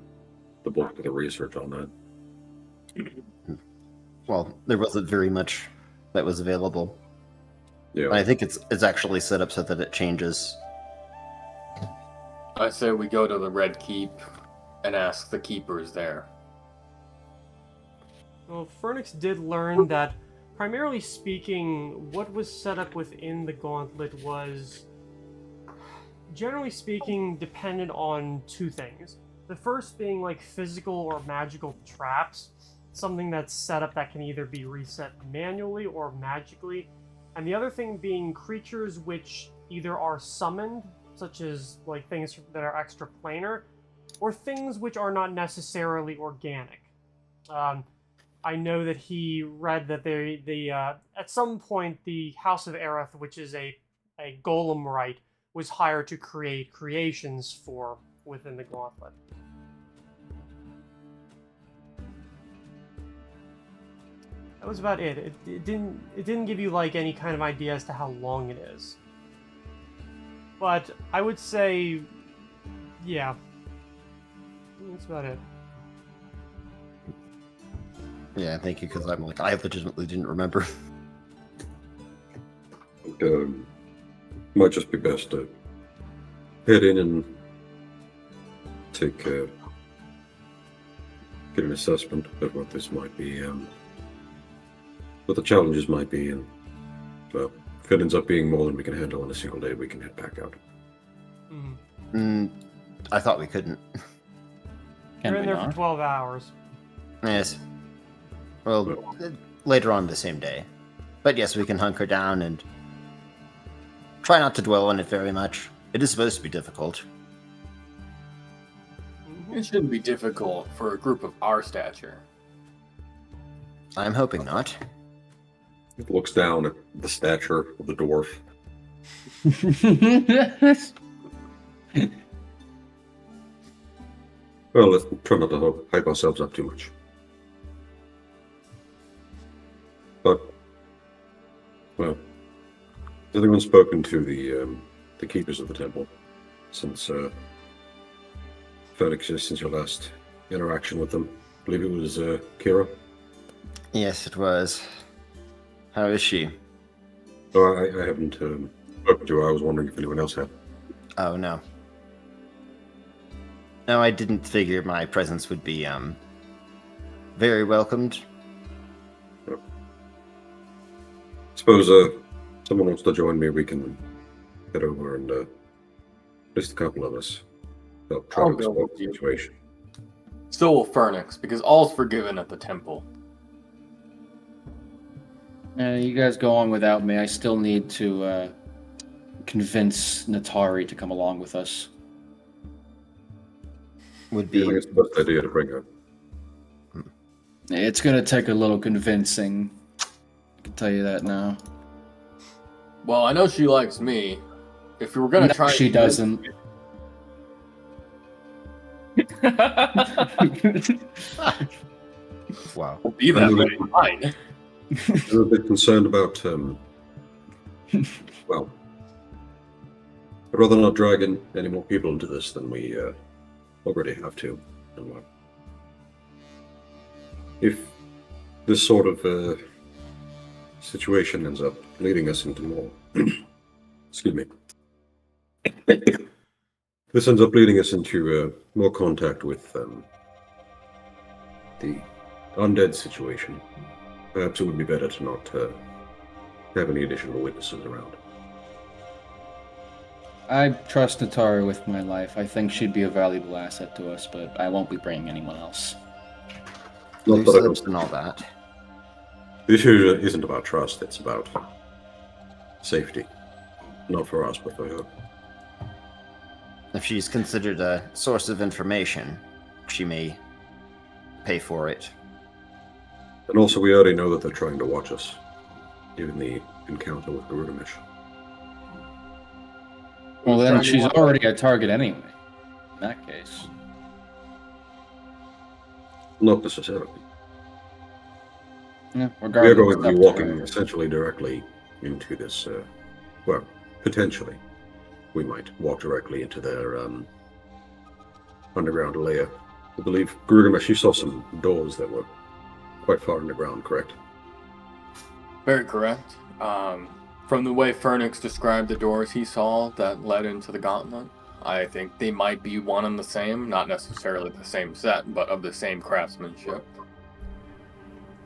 the bulk of the research on that. Well, there wasn't very much that was available. Yeah. And I think it's actually set up so that it changes. I say we go to the Red Keep and ask the keepers there. Well, Fernix did learn that, primarily speaking, what was set up within the Gauntlet was, generally speaking, dependent on two things. The first being like physical or magical traps, something that's set up that can either be reset manually or magically, and the other thing being creatures which either are summoned, such as like things that are extraplanar, or things which are not necessarily organic. I know that he read that at some point the House of Aerith, which is a golem rite, was hired to create creations for within the Gauntlet. That was about it. It didn't give you like any kind of idea as to how long it is. But I would say, yeah, that's about it. Yeah, thank you, because I'm like, I legitimately didn't remember. Might just be best to head in and take get an assessment of what this might be, what the challenges might be, and well, if it ends up being more than we can handle in a single day, we can head back out. I thought we couldn't. You're in there for 12 hours. Yes. Well, later on the same day. But yes, we can hunker down and try not to dwell on it very much. It is supposed to be difficult. It shouldn't be difficult for a group of our stature. I'm hoping not. It looks down at the stature of the dwarf. Well, let's try not to hype ourselves up too much. But, well, has anyone spoken to the keepers of the temple? since Felix, since your last interaction with them. I believe it was Kira. Yes, it was. How is she? Oh, I haven't spoken to her. I was wondering if anyone else had. Oh, no. No, I didn't figure my presence would be, very welcomed. Suppose someone wants to join me, we can head over and just a couple of us. Help try I'll to go explore with the you. situation. So will Fernix, because all's forgiven at the temple. You guys go on without me. I still need to convince Natari to come along with us. Would I be. think it's the best idea to bring her. It's gonna take a little convincing. I can tell you that now. Well, I know she likes me. If we were gonna No, try, she doesn't. Wow. We'll be that I'm way. Fine. I'm a bit concerned about, well, I'd rather not drag in any more people into this than we already have to. And, if this sort of situation ends up leading us into more, excuse me, this ends up leading us into more contact with the undead situation. Perhaps it would be better to not have any additional witnesses around. I trust Natari with my life. I think she'd be a valuable asset to us, but I won't be bringing anyone else. Not Loose that I lips don't- and all that. The issue isn't about trust, it's about safety. Not for us, but for her. If she's considered a source of information, she may pay for it. And also, we already know that they're trying to watch us, given the encounter with Garudamish. Well, then Trying to she's watch- already a target anyway. In that case. Not necessarily. Yeah, We are regardless. going to be it's up walking her. essentially directly into this, well, potentially. We might walk directly into their underground lair. I believe, Garudamish, you saw some doors that were quite far underground, correct? Very correct. From the way Fernix described the doors he saw that led into the Gauntlet, I think they might be one and the same, not necessarily the same set, but of the same craftsmanship.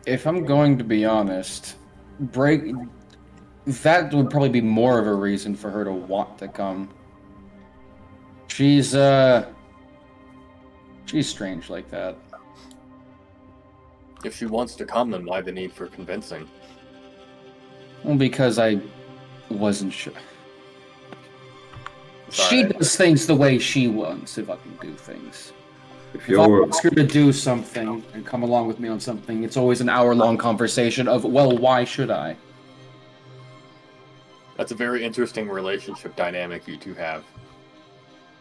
If I'm going to be honest, that would probably be more of a reason for her to want to come. She's strange like that. If she wants to come, then why the need for convincing? Well, because I wasn't sure. Sorry. She does things the way she wants, if I can do things. If If I you're, ask her to do something and come along with me on something, it's always an hour-long conversation of, well, why should I? That's a very interesting relationship dynamic you two have.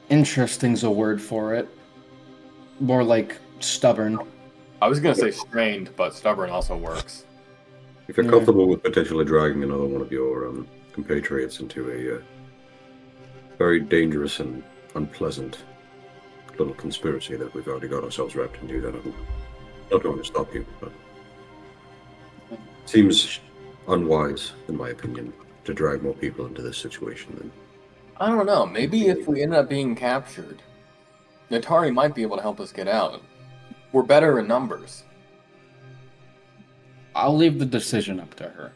Interesting's a word for it. More like stubborn. I was gonna say strained, but stubborn also works. if you're Yeah. comfortable with potentially dragging another one of your compatriots into a very dangerous and unpleasant little conspiracy that we've already got ourselves wrapped into, then I'm not going to stop you, but seems unwise, in my opinion, to drag more people into this situation than I don't know, maybe if we end up being captured, Natari might be able to help us get out. We're better in numbers. I'll leave the decision up to her.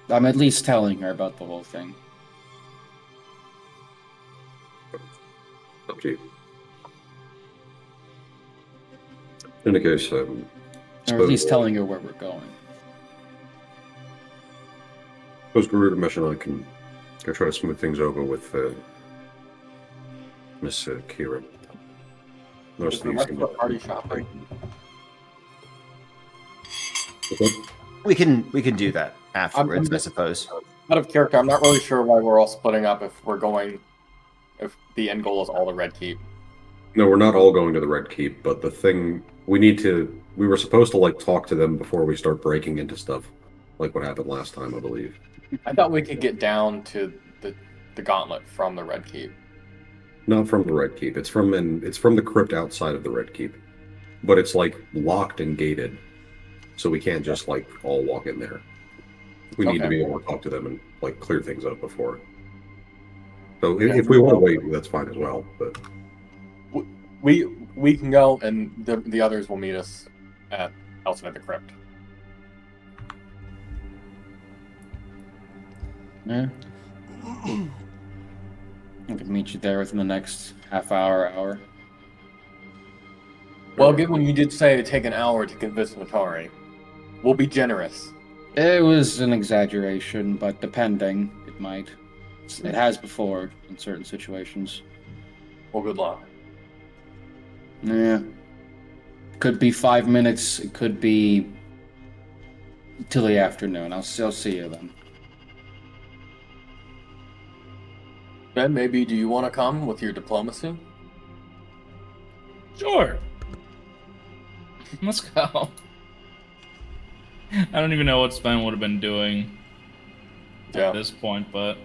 I'm at least telling her about the whole thing. up to you. In any case, Or at least telling her where we're going. suppose Garudamish and I can go try to smooth things over with Miss Kira. Most Is of the you rest seem of the to party shopping? We can do that afterwards, I suppose. Out of character, I'm not really sure why we're all splitting up if the end goal is all the Red Keep. No, we're not all going to the Red Keep, but the thing we were supposed to like talk to them before we start breaking into stuff, like what happened last time, I believe. I thought we could get down to the the gauntlet from the Red Keep? Not from the Red Keep. It's from the crypt outside of the Red Keep, but it's like locked and gated, so we can't just like all walk in there. We need to be able to talk to them and like clear things up before. So if we want to wait, that's fine as well. But we can go, and the others will meet us outside the crypt. Yeah. I can meet you there within the next half hour. Well, given you did say it'd take an hour to convince Natari, we'll be generous. It was an exaggeration, but depending, it might. It has before in certain situations. Well, good luck. Yeah. Could be 5 minutes. It could be till the afternoon. I'll see you then. Ben, maybe do you want to come with your diplomacy? Sure. Let's go. I don't even know what Sven would have been doing at this point, but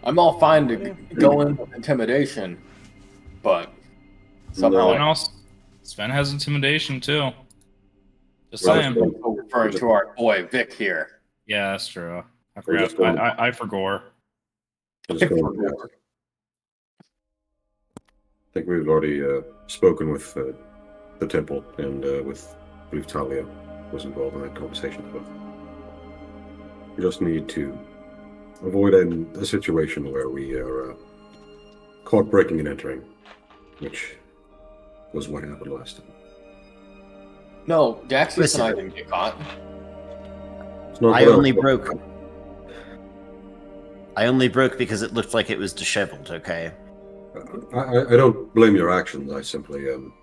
I'm all fine to go in with intimidation, but somehow Sven, Sven has intimidation too. Just Well, saying. I'm referring to our boy Vic here. Yeah, that's true. I We're just forgot. going- I forgot. I think we've already spoken with the temple, and with Vic'Talion was involved in that conversation as well. We just need to avoid a situation where we are caught breaking and entering, which was what happened last time. No, Daxius and I Listen. didn't get caught. It's not I what only was- broke. I only broke because it looked like it was disheveled, okay? I don't blame your actions. I simply am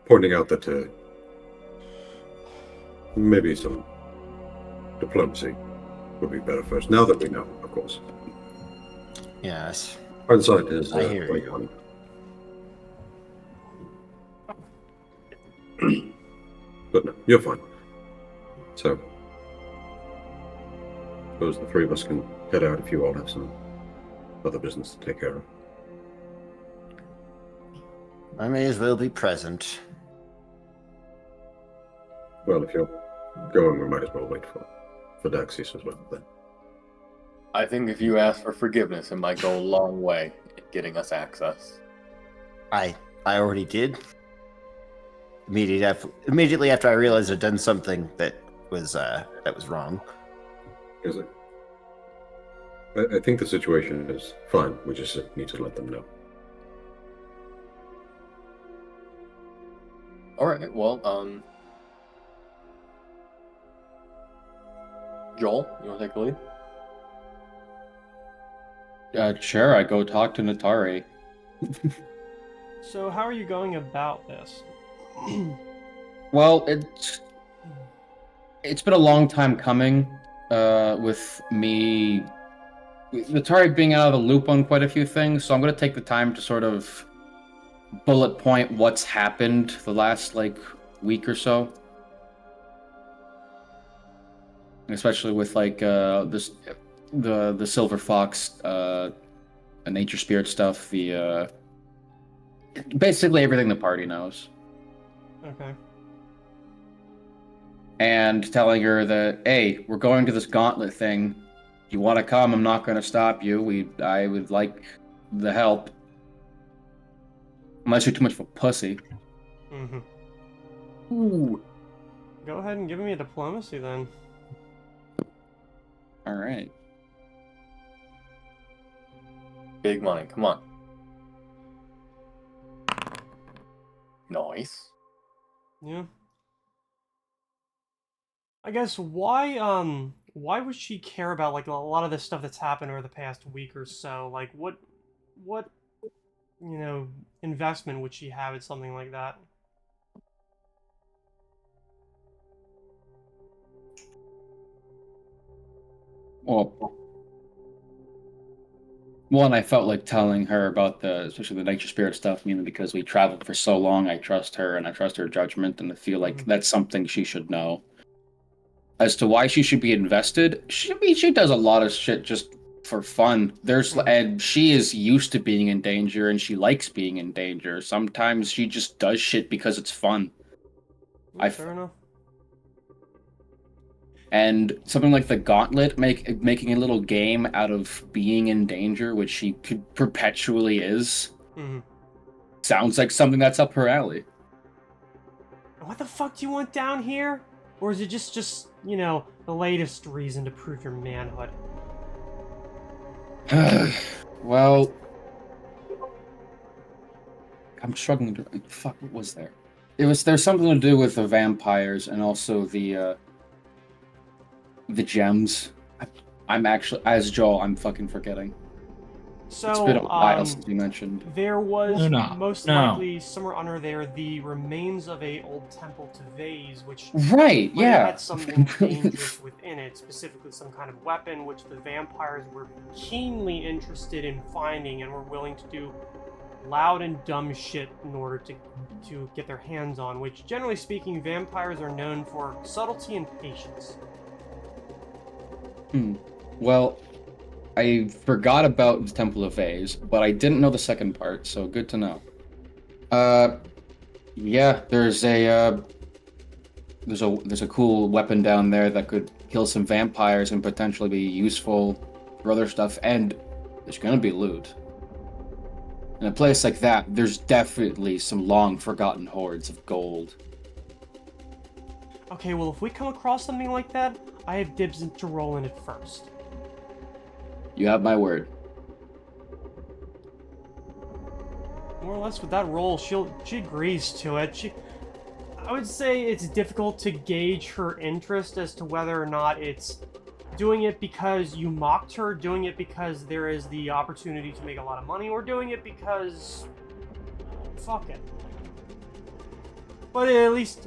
pointing out that maybe some diplomacy would be better first. Now that we know, of course. Yes. Hindsight is I hear you. 2020. But no, you're fine. So, suppose the three of us can head out if you all have some other business to take care of. I may as well be present. Well, if you're going, we might as well wait for Daxius as well then. I think if you ask for forgiveness, it might go a long way in getting us access. I already did. Immediately after I realized I'd done something that was wrong. Is it? I think the situation is fine. We just need to let them know. All right. Well, Joel, you want to take the lead? Sure, I go talk to Natari. So how are you going about this? Well, it's been a long time coming, with me, with Natari being out of the loop on quite a few things, so I'm going to take the time to sort of bullet point what's happened the last, week or so. Especially with, the Silver Fox, nature spirit stuff, basically everything the party knows. Okay. And telling her that, hey, we're going to this Gauntlet thing. If you want to come, I'm not going to stop you. I would like the help. Unless you're too much of a pussy. Mm-hmm. Ooh. Go ahead and give me a diplomacy then. All right. Big money. Come on. Nice. Yeah. I guess why would she care about a lot of this stuff that's happened over the past week or so? Like what investment would she have in something like that? Well, one, I felt like telling her about especially the nature spirit stuff, because we traveled for so long. I trust her and I trust her judgment, and I feel like that's something she should know. As to why she should be invested, she does a lot of shit just for fun. And she is used to being in danger, and she likes being in danger. Sometimes she just does shit because it's fun. Fair enough. And something like the Gauntlet, making a little game out of being in danger, which she perpetually is, sounds like something that's up her alley. What the fuck do you want down here? Or is it just the latest reason to prove your manhood? Well, I'm struggling to... Fuck, what was there? There's something to do with the vampires and also the gems. I'm actually, as Joel, I'm fucking forgetting. So, it's been a while since you mentioned. There was most No. likely somewhere under there the remains of a old temple to Veies, which Right, might have yeah. had something dangerous within it, specifically some kind of weapon, which the vampires were keenly interested in finding and were willing to do loud and dumb shit in order to get their hands on, which, generally speaking, vampires are known for subtlety and patience. Well, I forgot about the Temple of Veies, but I didn't know the second part, so good to know. Yeah, there's a cool weapon down there that could kill some vampires and potentially be useful for other stuff, and there's gonna be loot. In a place like that, there's definitely some long-forgotten hoards of gold. Okay, well, if we come across something like that, I have dibs into rolling it first. You have my word. More or less with that roll, she agrees to it. I would say it's difficult to gauge her interest as to whether or not it's doing it because you mocked her, doing it because there is the opportunity to make a lot of money, or doing it because... fuck it. But at least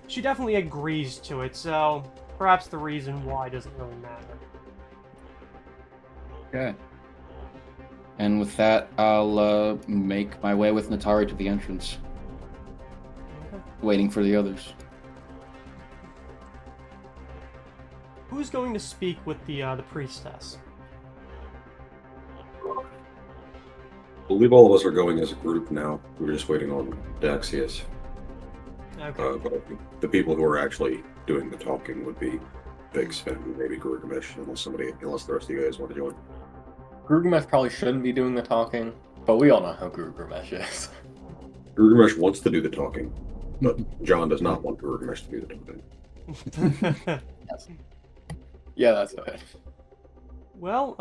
she definitely agrees to it, so perhaps the reason why doesn't really matter. Okay. And with that, I'll make my way with Natari to the entrance. Okay. Waiting for the others. Who's going to speak with the priestess? I believe all of us are going as a group now. We're just waiting on Daxius. Okay. But I think the people who are actually doing the talking would be Vix and maybe Gurgamesh, unless the rest of you guys want to join. Gurgamesh probably shouldn't be doing the talking, but we all know how Gurgamesh is. Gurgamesh wants to do the talking, but John does not want Gurgamesh to do the talking. Yeah, that's it. Well,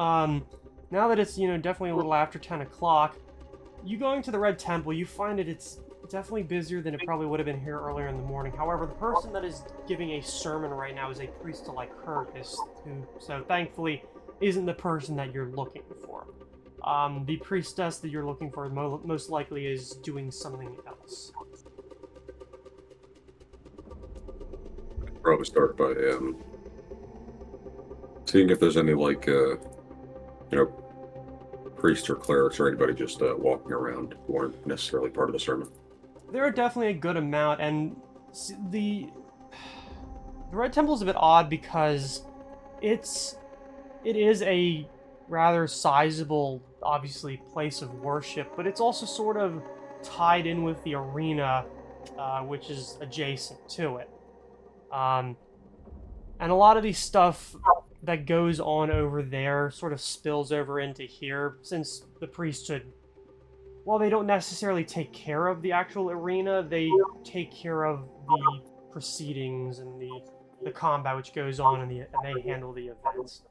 now that it's, definitely a little after 10 o'clock, you going to the Red Temple, you find it's definitely busier than it probably would have been here earlier in the morning. However, the person that is giving a sermon right now is a priest like Curtis, who, so thankfully, isn't the person that you're looking for. The priestess that you're looking for most likely is doing something else. I'd probably start by seeing if there's any priests or clerics or anybody just walking around who aren't necessarily part of the sermon. There are definitely a good amount, and the Red Temple is a bit odd because it is a rather sizable, obviously, place of worship, but it's also sort of tied in with the arena, which is adjacent to it. And a lot of the stuff that goes on over there sort of spills over into here, since the priesthood, while they don't necessarily take care of the actual arena, they take care of the proceedings and the combat which goes on, and they handle the events.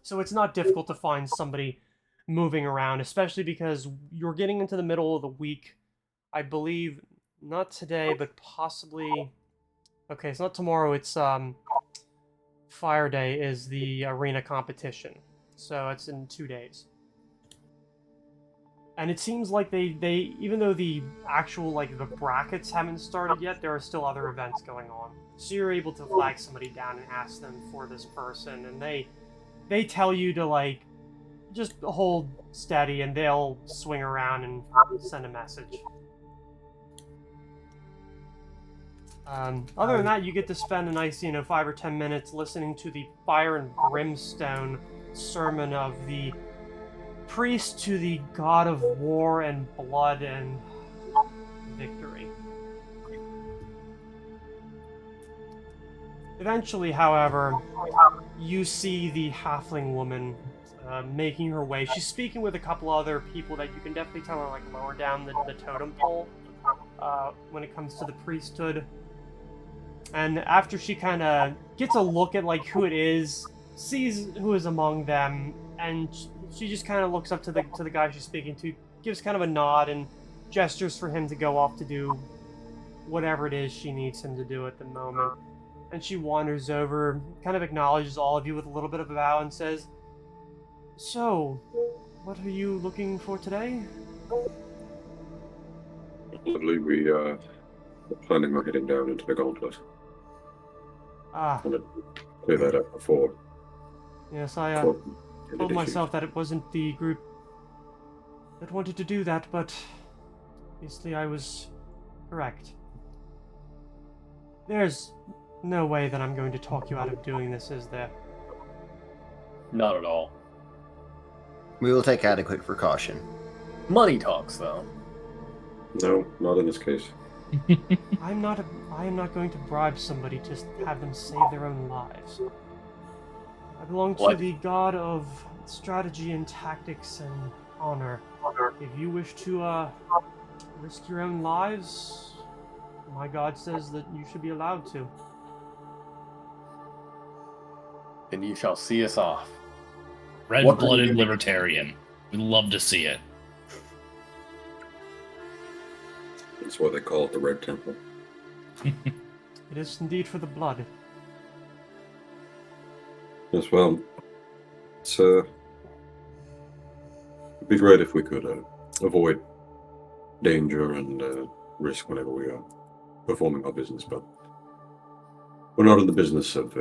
So it's not difficult to find somebody moving around, especially because you're getting into the middle of the week. I believe, not today, but possibly... Okay, it's not tomorrow, it's Fire Day is the arena competition. So it's in 2 days. And it seems like they even though the actual, the brackets haven't started yet, there are still other events going on. So you're able to flag somebody down and ask them for this person, and they tell you to, just hold steady, and they'll swing around and send a message. Other than that, you get to spend a nice, 5 or 10 minutes listening to the fire and brimstone sermon of the priest to the god of war and blood and victory. Eventually, however, you see the halfling woman making her way. She's speaking with a couple other people that you can definitely tell are like lower down the totem pole when it comes to the priesthood. And after she kind of gets a look at like who it is, sees who is among them, and she just kind of looks up to the guy she's speaking to, gives kind of a nod and gestures for him to go off to do whatever it is she needs him to do at the moment. And she wanders over, kind of acknowledges all of you with a little bit of a bow and says, "So, what are you looking for today?" I believe we are planning on heading down into the Gauntlet. Ah, I wanted to clear that up before. yes, I any told issues. myself that it wasn't the group that wanted to do that, but obviously I was correct. There's no way that I'm going to talk you out of doing this, is there? Not at all. We will take adequate precaution. Money talks, though. No, not in this case. I am not going to bribe somebody to have them save their own lives. I belong to What? the god of strategy and tactics and honor. If you wish to risk your own lives, my god says that you should be allowed to. Then you shall see us off. Red-blooded libertarian. We love to see it. That's why they call it the Red Temple. It is indeed for the blood. Yes, well, it's it'd be great if we could avoid danger and risk whenever we are performing our business, but we're not in the business of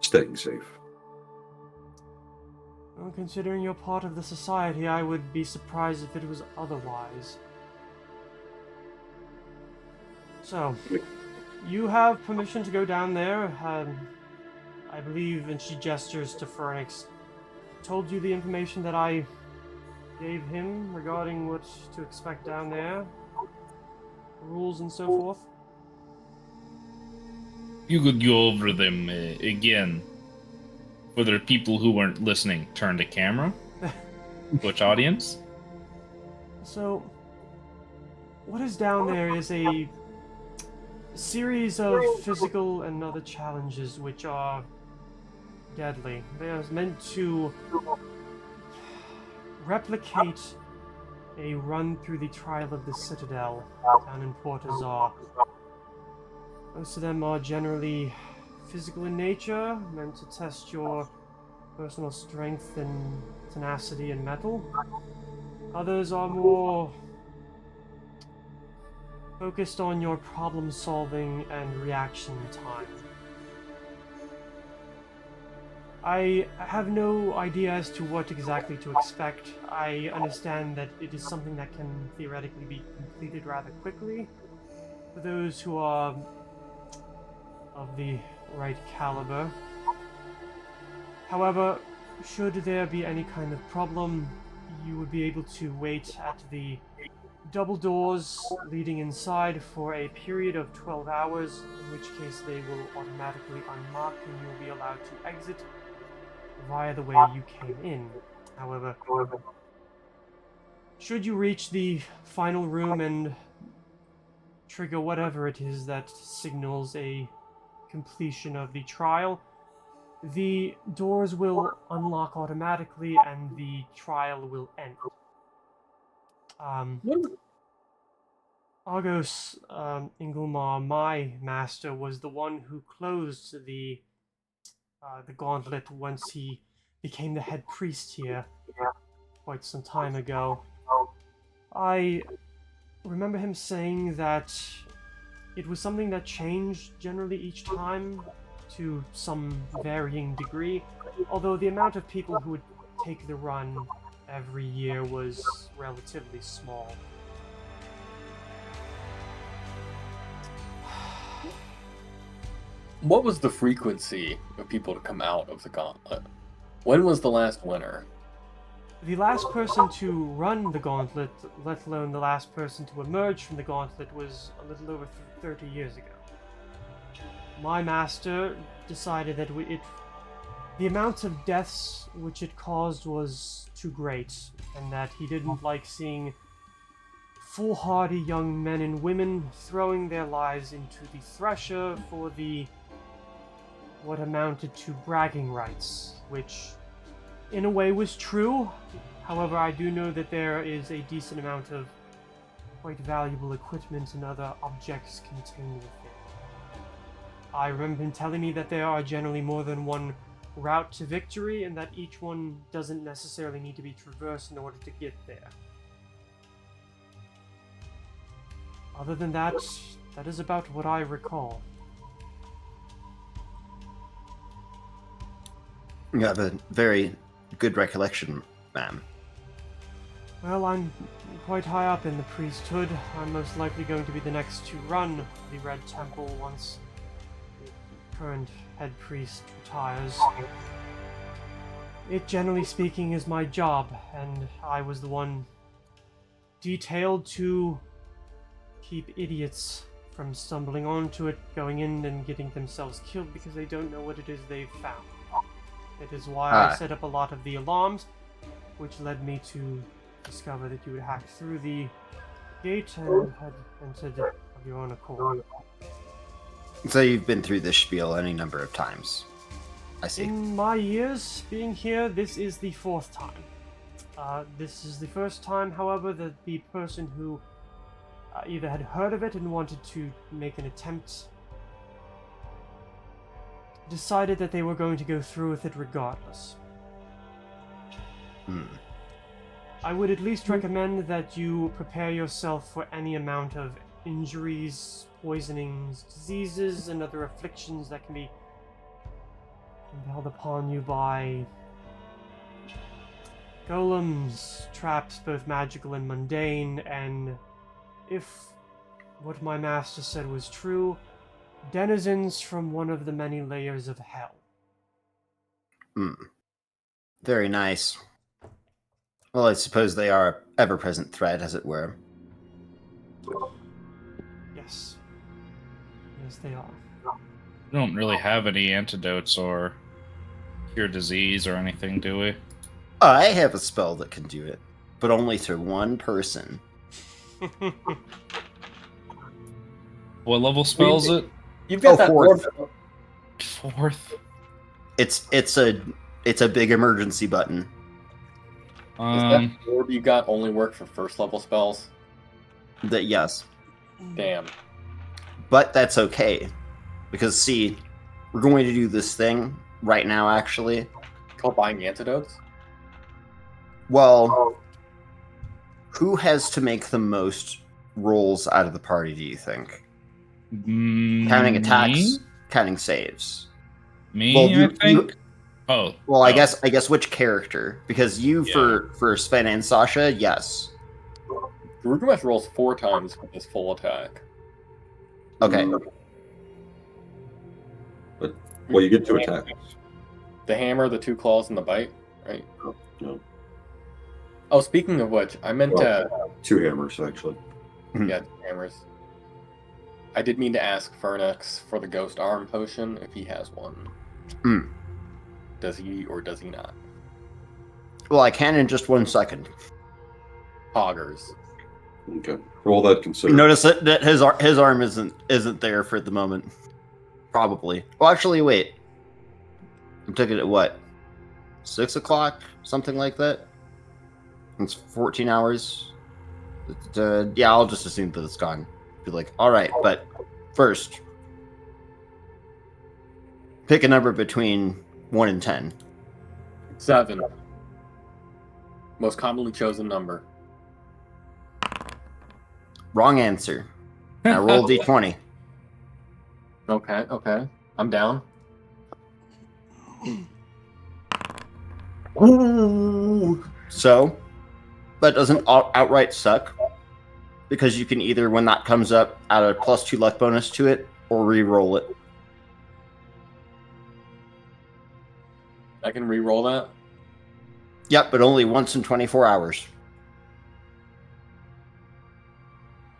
staying safe. Well, considering you're part of the society, I would be surprised if it was otherwise. So, you have permission to go down there. I believe, and she gestures to Phoenix, told you the information that I gave him regarding what to expect down there, rules and so forth. You could go over them again. For the people who weren't listening, turn to camera. Which audience? So, what is down there is a series of physical and other challenges which are deadly. They are meant to replicate a run through the trial of the Citadel down in Porte Azar. Most of them are generally physical in nature, meant to test your personal strength and tenacity and mettle. Others are more focused on your problem solving and reaction time. I have no idea as to what exactly to expect. I understand that it is something that can theoretically be completed rather quickly for those who are of the right caliber. However, should there be any kind of problem, you would be able to wait at the double doors leading inside for a period of 12 hours, in which case they will automatically unlock and you will be allowed to exit via the way you came in. However, should you reach the final room and trigger whatever it is that signals a completion of the trial, the doors will unlock automatically and the trial will end. Argos Ingulmar, my master, was the one who closed the Gauntlet once he became the head priest here quite some time ago. I remember him saying that it was something that changed generally each time to some varying degree, although the amount of people who would take the run every year was relatively small. What was the frequency of people to come out of the Gauntlet? When was the last winner? The last person to run the Gauntlet, let alone the last person to emerge from the Gauntlet, was a little over 30 years ago. My master decided that the amount of deaths which it caused was too great, and that he didn't like seeing foolhardy young men and women throwing their lives into the thresher for what amounted to bragging rights, which in a way was true. However, I do know that there is a decent amount of quite valuable equipment and other objects contained within. I remember him telling me that there are generally more than one route to victory, and that each one doesn't necessarily need to be traversed in order to get there. Other than that, that is about what I recall. You have a very good recollection, ma'am. Well, I'm quite high up in the priesthood. I'm most likely going to be the next to run the Red Temple once the current head priest retires. It, generally speaking, is my job, and I was the one detailed to keep idiots from stumbling onto it, going in and getting themselves killed because they don't know what it is they've found. It is why I set up a lot of the alarms, which led me to discover that you would hack through the gate and had entered of your own accord. So you've been through this spiel any number of times. I see. In my years being here, this is the 4th time. This is the first time, however, that the person who either had heard of it and wanted to make an attempt decided that they were going to go through with it regardless. I would at least recommend that you prepare yourself for any amount of injuries, poisonings, diseases, and other afflictions that can be impelled upon you by golems, traps both magical and mundane, and if what my master said was true, denizens from one of the many layers of hell. Very nice. Well, I suppose they are an ever-present threat, as it were. Yes. Yes, they are. We don't really have any antidotes or cure disease or anything, do we? I have a spell that can do it, but only to one person. What level spell is it? You've got that fourth. orb. 4th. It's a big emergency button. Does that orb you got only work for 1st level spells? Yes. Damn. But that's okay. Because, see, we're going to do this thing right now, actually. Called buying antidotes? Well, who has to make the most rolls out of the party, do you think? Counting attacks, Me? counting saves. Me, Well, I think. Oh. Well, I no. guess which character? Because you for Sven and Sasha, yes. Rugamesh rolls 4 times with his full attack. Okay. But, well, you get 2 attacks. The hammer, the 2 claws, and the bite, right? No. Oh, speaking of which, I meant to... 2 hammers, actually. Yeah, 2 hammers. I did mean to ask Fernix for the ghost arm potion, if he has one. Does he or does he not? Well, I can in just 1 second. Poggers. Okay. For all that considered. Notice that his arm isn't there for the moment. Probably. Well, actually, wait. I'm taking it at what? 6 o'clock? Something like that? It's 14 hours. Yeah, I'll just assume that it's gone. Be like, alright, but first, pick a number between 1 and 10. 7. Most commonly chosen number. Wrong answer. Now roll a d20. Okay. I'm down. So, that doesn't outright suck, because you can either, when that comes up, add a +2 luck bonus to it, or re-roll it. I can re-roll that? Yep, but only once in 24 hours.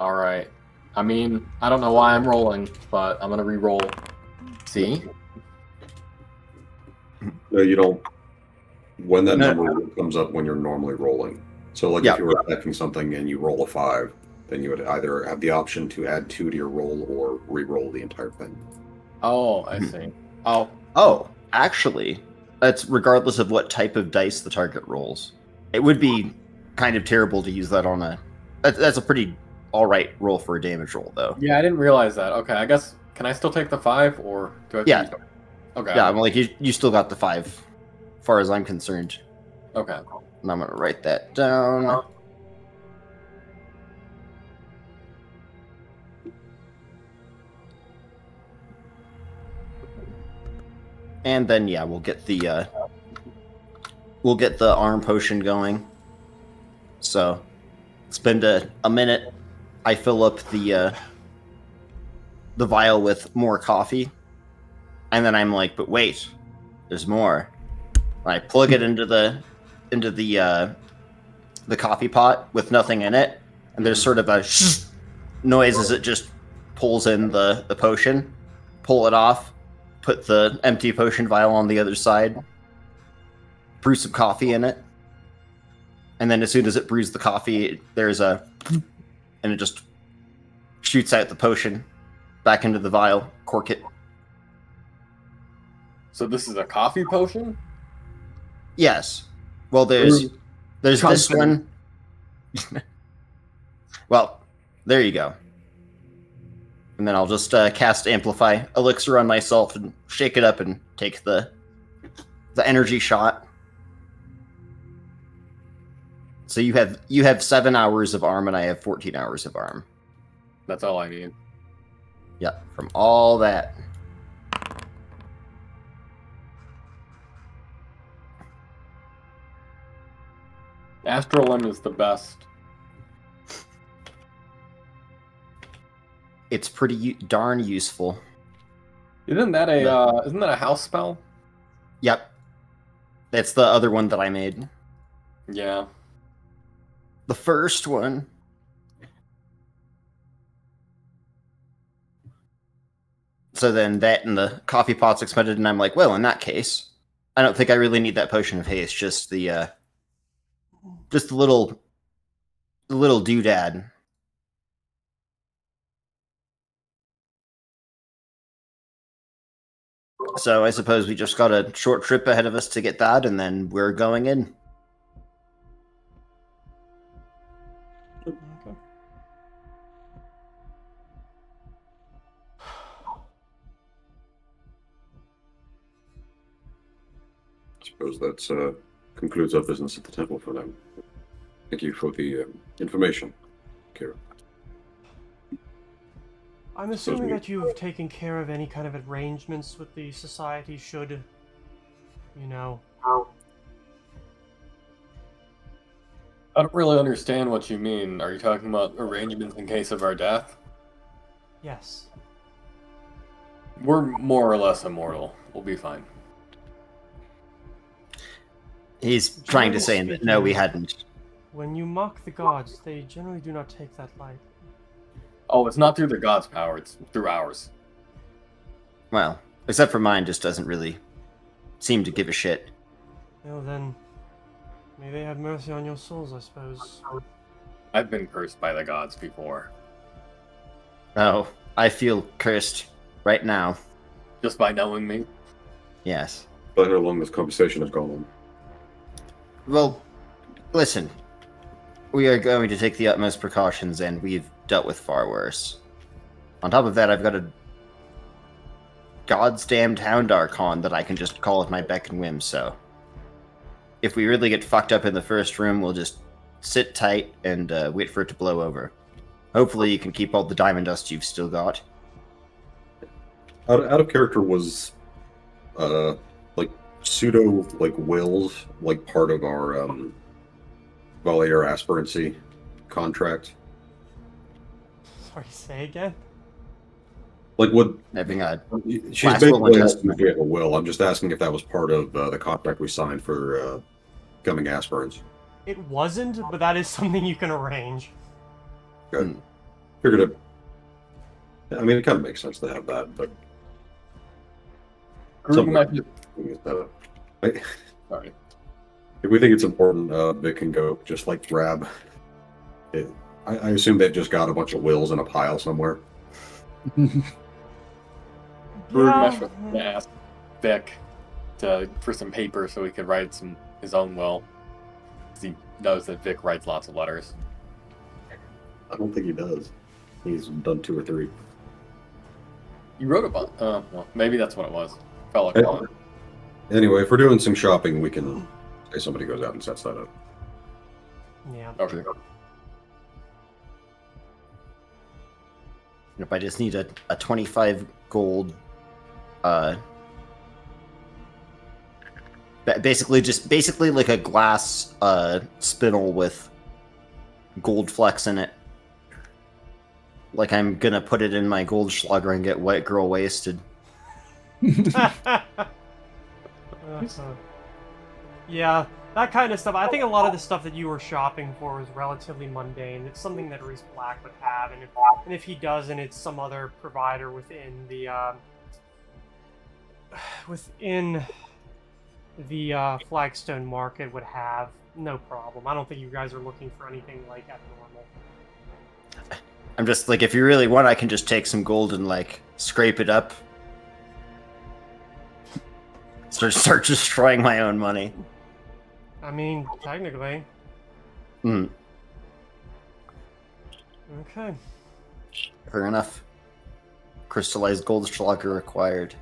Alright. I mean, I don't know why I'm rolling, but I'm gonna re-roll. See? No, you don't. When that No. number comes up when you're normally rolling. So, like, Yeah. if you were attacking something and you roll a 5, then you would either have the option to add 2 to your roll or re-roll the entire thing. Oh, I see. Oh. Oh, actually, that's regardless of what type of dice the target rolls. It would be kind of terrible to use that on a... That's a pretty alright roll for a damage roll, though. Yeah, I didn't realize that. Okay, I guess, can I still take the 5, or do I have to Yeah. use... Okay. Yeah, I'm like, you still got the 5, as far as I'm concerned. Okay. And I'm going to write that down. And then, yeah, we'll get the arm potion going. So, spend a minute. I fill up the vial with more coffee, and then I'm like, but wait, there's more. And I plug it into the coffee pot with nothing in it, and there's sort of a noise as it just pulls in the potion. Pull it off, put the empty potion vial on the other side, brew some coffee in it, and then as soon as it brews the coffee, there's a... and it just shoots out the potion back into the vial, cork it. So this is a coffee potion? Yes. Well, there's this one. Well, there you go. And then I'll just cast Amplify Elixir on myself and shake it up and take the energy shot. So you have 7 hours of arm and I have 14 hours of arm. That's all I need. Yep, from all that. Astral Limb is the best. It's pretty darn useful. Isn't that a house spell? Yep. That's the other one that I made. Yeah. The first one. So then that and the coffee pot's expended, and I'm like, well, in that case, I don't think I really need that potion of haste. Just the little doodad. So I suppose we just got a short trip ahead of us to get that, and then we're going in. Okay. I suppose that concludes our business at the temple for now. Thank you for the information, Kira. I'm assuming that you've taken care of any kind of arrangements with the society should, you know... I don't really understand what you mean. Are you talking about arrangements in case of our death? Yes. We're more or less immortal. We'll be fine. He's trying to say that no, we hadn't. When you mock the gods, they generally do not take that light. Oh, it's not through the gods' power, it's through ours. Well, except for mine, just doesn't really seem to give a shit. Well then, may they have mercy on your souls, I suppose. I've been cursed by the gods before. Oh, I feel cursed right now. Just by knowing me. Yes. I know how long this conversation has gone on. Well, listen. We are going to take the utmost precautions, and we've dealt with far worse. On top of that, I've got a God's damned Hound Archon that I can just call at my beck and whim, so... If we really get fucked up in the first room, we'll just sit tight and wait for it to blow over. Hopefully you can keep all the diamond dust you've still got. Out of character was, like, pseudo, like, wills, like, part of our, Valier aspirancy contract. Sorry, say again? Like, would Having a she's Last will basically and asking if we have a will. I'm just asking if that was part of the contract we signed for becoming aspirants. It wasn't, but that is something you can arrange. Good. Figured it. I mean, it kind of makes sense to have that, but Groovy might be. Sorry. If we think it's important, Vic can go just like grab it. I assume they've just got a bunch of wills in a pile somewhere. Groovy was gonna ask Vic for some paper so he could write his own will. Because he knows that Vic writes lots of letters. I don't think he does. He's done 2 or 3. You wrote a bunch. Well, maybe that's what it was. Felt like one. Anyway, if we're doing some shopping, we can say somebody goes out and sets that up. Yeah. Okay. If I just need a 25 gold, basically like a glass spindle with gold flecks in it. Like I'm gonna put it in my gold schlugger and get white girl wasted. Yeah, that kind of stuff. I think a lot of the stuff that you were shopping for is relatively mundane. It's something that Reese Black would have, and if he doesn't, it's some other provider within the Flagstone market would have. No problem. I don't think you guys are looking for anything like abnormal. I'm just like, if you really want, I can just take some gold and like scrape it up. Start destroying my own money. I mean, technically. Okay. Fair enough. Crystallized gold schlugger required.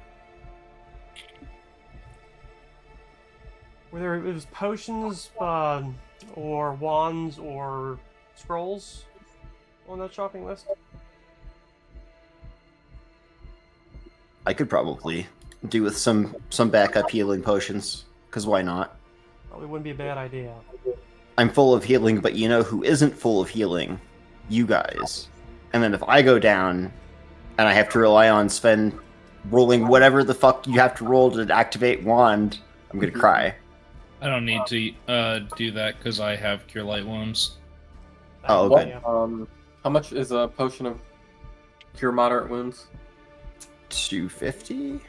Whether it was potions, or wands, or scrolls on that shopping list? I could probably do with some backup healing potions, because why not? Probably wouldn't be a bad idea. I'm full of healing, but you know who isn't full of healing? You guys. And then if I go down, and I have to rely on Sven rolling whatever the fuck you have to roll to activate wand, I'm gonna cry. I don't need to do that because I have Cure Light Wounds. Oh, okay. Yeah. How much is a potion of Cure Moderate Wounds? 250?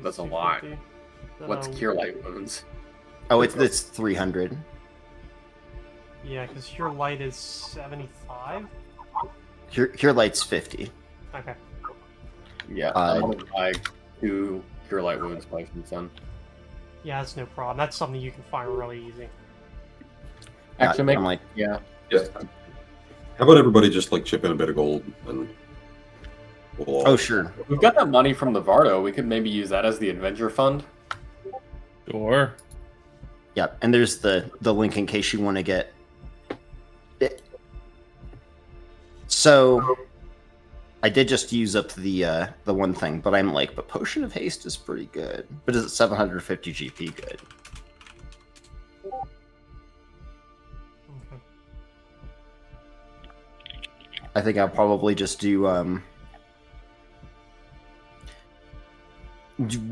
That's a lot. 250. What's Cure Light Wounds? Oh, it's 300. Yeah, because Cure Light is 75? Cure Light's 50. Okay. Yeah, I'm gonna buy 2 Cure Light Wounds potions then. Yeah, that's no problem. That's something you can find really easy. Actually, I'm like, yeah. Yeah. How about everybody just like chip in a bit of gold and we'll all... oh sure. We've got that money from the Vardo. We could maybe use that as the Adventure Fund. Sure. Yep, and there's the link in case you want to get it. So I did just use up the one thing, but I'm like, but Potion of Haste is pretty good. But is it 750 GP good? Okay. I think I'll probably just do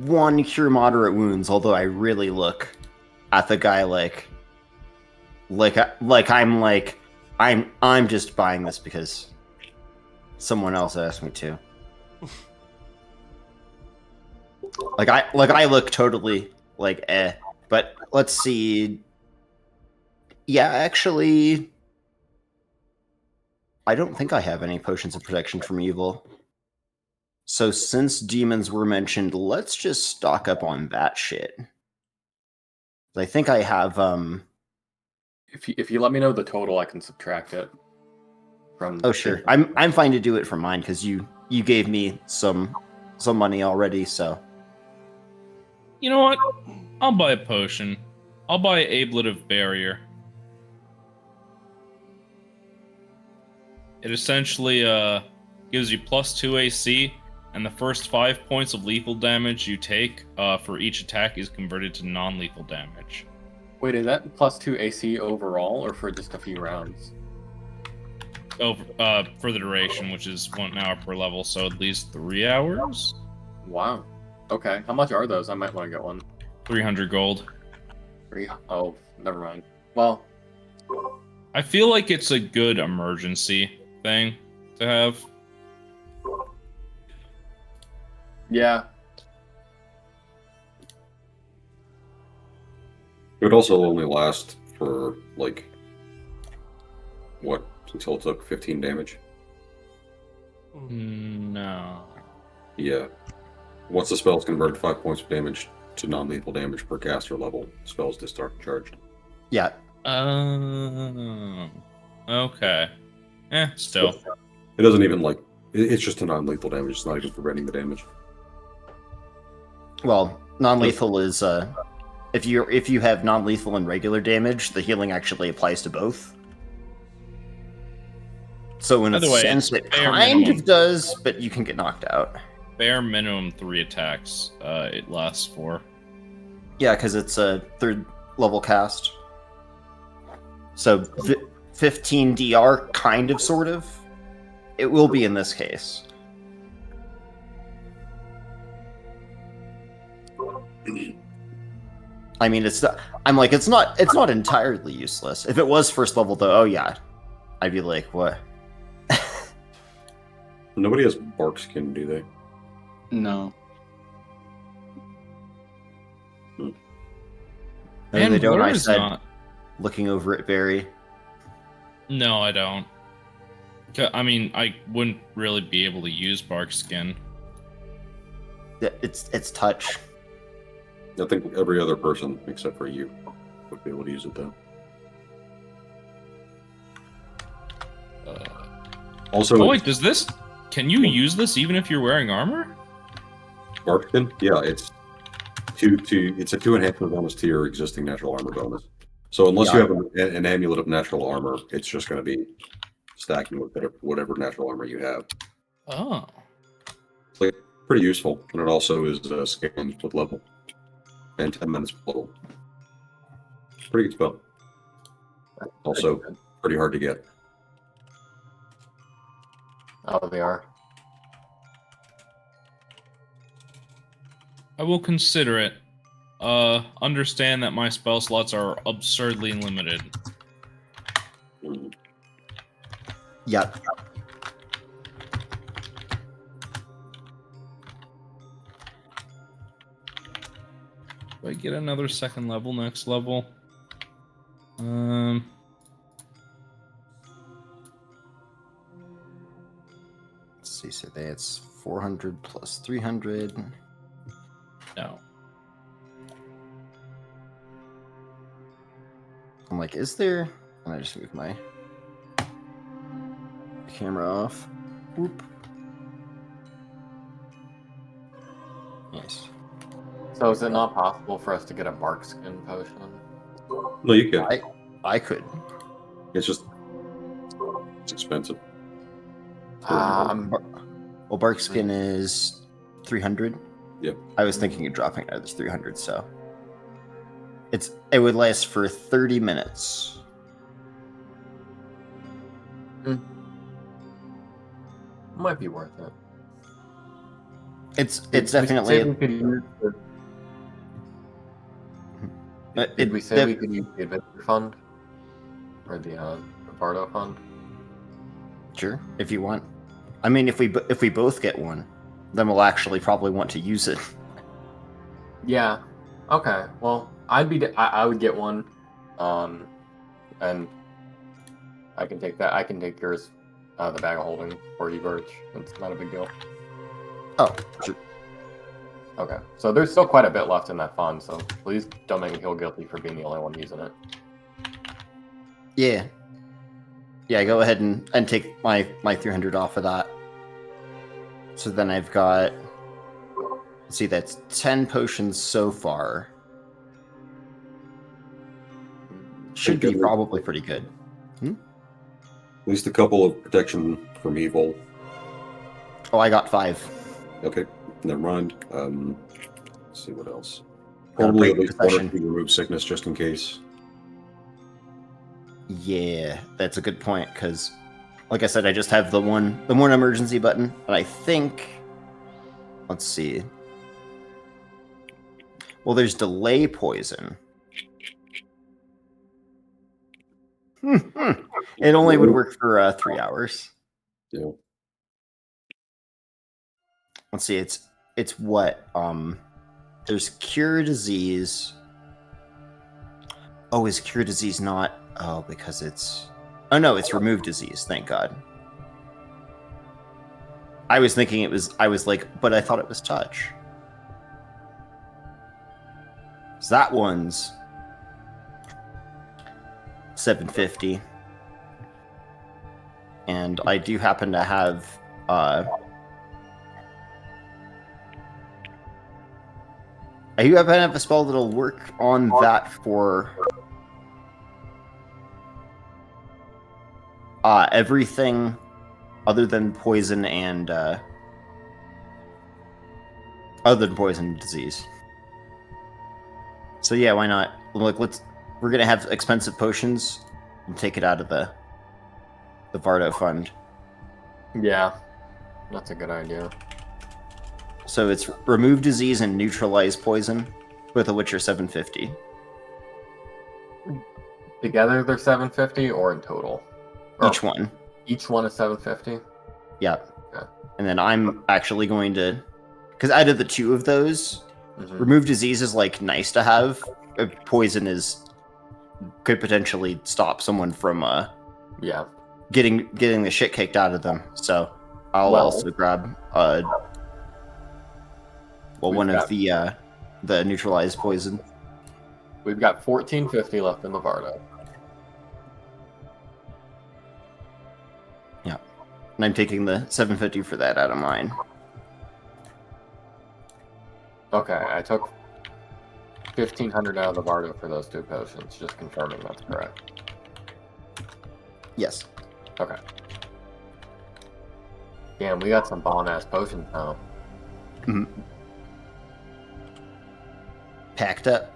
one Cure Moderate Wounds, although I really look at the guy I'm just buying this because someone else asked me to. I look totally like but let's see. Yeah, actually, I don't think I have any potions of protection from evil. So since demons were mentioned, let's just stock up on that shit. I think I have If you let me know the total, I can subtract it from. oh sure. I'm fine to do it from mine because you gave me some money already, so You know what? I'll buy a potion. I'll buy Ablative Barrier. It essentially gives you +2 AC, and the first 5 points of lethal damage you take for each attack is converted to non-lethal damage. Wait, is that +2 AC overall, or for just a few rounds? for the duration, which is 1 hour per level, so at least 3 hours. Wow. Okay. How much are those? I might want to get one. 300 gold. Oh, never mind. Well, I feel like it's a good emergency thing to have. yeah. It would also only last for, like, what, until it took 15 damage? No. Yeah. Once the spell's converted 5 points of damage to non-lethal damage per caster level, spells discharged. Yeah. Okay. Still. It doesn't even, like, it's just a non-lethal damage, it's not even preventing the damage. Well, non-lethal is if you have non-lethal and regular damage, the healing actually applies to both. So in a By the way, sense, it's it bare kind minimum. of does, but you can get knocked out. Bare minimum 3 attacks it lasts for. Yeah, because it's a 3rd level cast. So 15 DR, kind of, sort of. It will be in this case. I mean, it's not. I'm like, it's not entirely useless. If it was 1st level, though, oh yeah, I'd be like, what? Nobody has bark skin, do they? No. No, Man, they don't. Blur I is said, not. looking over at Barry. No, I don't. I mean, I wouldn't really be able to use bark skin. It's touch. I think every other person, except for you, would be able to use it, though. Also, Oh wait, does this? Can you use this even if you're wearing armor? bark skin? Yeah, it's it's a 2 enhancement bonus to your existing natural armor bonus. So unless you have an amulet of natural armor, it's just going to be stacking with whatever natural armor you have. Oh. It's like pretty useful, and it also is scaling with level and 10 minutes per level. Pretty good spell. Also, pretty hard to get. Oh, they are. I will consider it. Understand that my spell slots are absurdly limited. Yep. Do I get another 2nd level next level? Let's see. So that's 400 plus 300. No. I'm like, is there? And I just move my camera off. Whoop. Nice. So is it not possible for us to get a bark skin potion? No, you can. I could. It's just it's expensive. Well, bark skin is 300. Yep. I was thinking of dropping it as 300, so it would last for 30 minutes. Might be worth it. It's definitely. Did we say we could use the adventure fund or the Bardo fund? Sure, if you want. I mean, if we both get one, then we'll actually probably want to use it. Yeah. Okay. Well, I would get one, and I can take that. I can take yours, the bag of holding for you, Birch. It's not a big deal. Oh, sure. Okay. So there's still quite a bit left in that fund. So please don't make me feel guilty for being the only one using it. Yeah. Yeah, go ahead and take my 300 off of that. So then I've got, let's see, that's 10 potions so far. Should be probably pretty good. At least a couple of protection from evil. Oh, I got 5. Okay, never mind. Let's see what else. Gotta Probably at break least one or possession. 2 remove sickness just in case. Yeah, that's a good point, because like I said, I just have the one emergency button, and I think, let's see. Well, there's delay poison. It only would work for 3 hours. Yeah. Let's see. It's what? There's cure disease. Oh, is cure disease not? Oh, because it's. Oh no, it's remove disease. Thank God. I was thinking it was. I was like, but I thought it was touch. So that one's 750, and I do happen to have. I do happen to have a spell that'll work on that for everything other than poison and other than poison and disease. So yeah, why not? Look, we're gonna have expensive potions. We'll take it out of the Vardo fund. Yeah, that's a good idea. So it's remove disease and neutralize poison, both of which are 750. Together they're 750 or in total? Or Each one. Each one is 750? Yeah. Okay. And then I'm actually going to, because out of the two of those, Mhm. remove disease is like nice to have. Poison could potentially stop someone from Yeah. getting the shit kicked out of them. So I'll Well- also grab We've one got- of the neutralized poison. We've got 1450 left in the Vardo. Yeah. And I'm taking the 750 for that out of mine. Okay, I took 1500 out of the Vardo for those 2 potions, just confirming that's correct. Yes. Okay. Damn, we got some bomb-ass potions now. Packed up.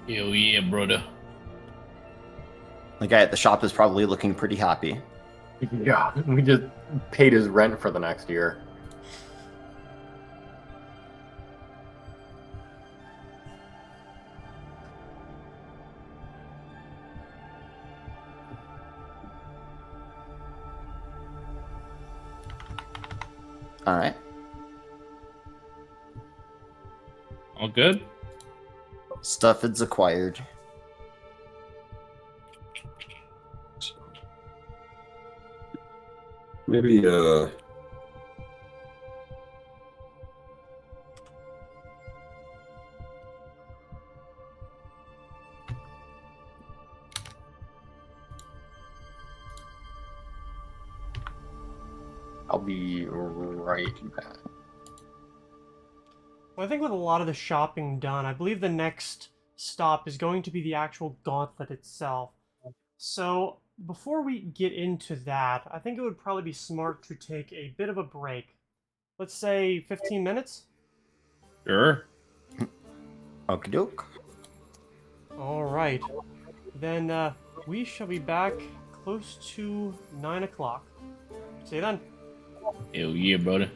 Hell yeah, brother. The guy at the shop is probably looking pretty happy. Yeah, we just paid his rent for the next year. All right. All good? Stuff is acquired. Maybe I'll be right back. Well, I think with a lot of the shopping done, I believe the next stop is going to be the actual Gauntlet itself. So, before we get into that, I think it would probably be smart to take a bit of a break. Let's say 15 minutes? Sure. Okie doke. Alright. Then, we shall be back close to 9 o'clock. See you then. Hell yeah, brother.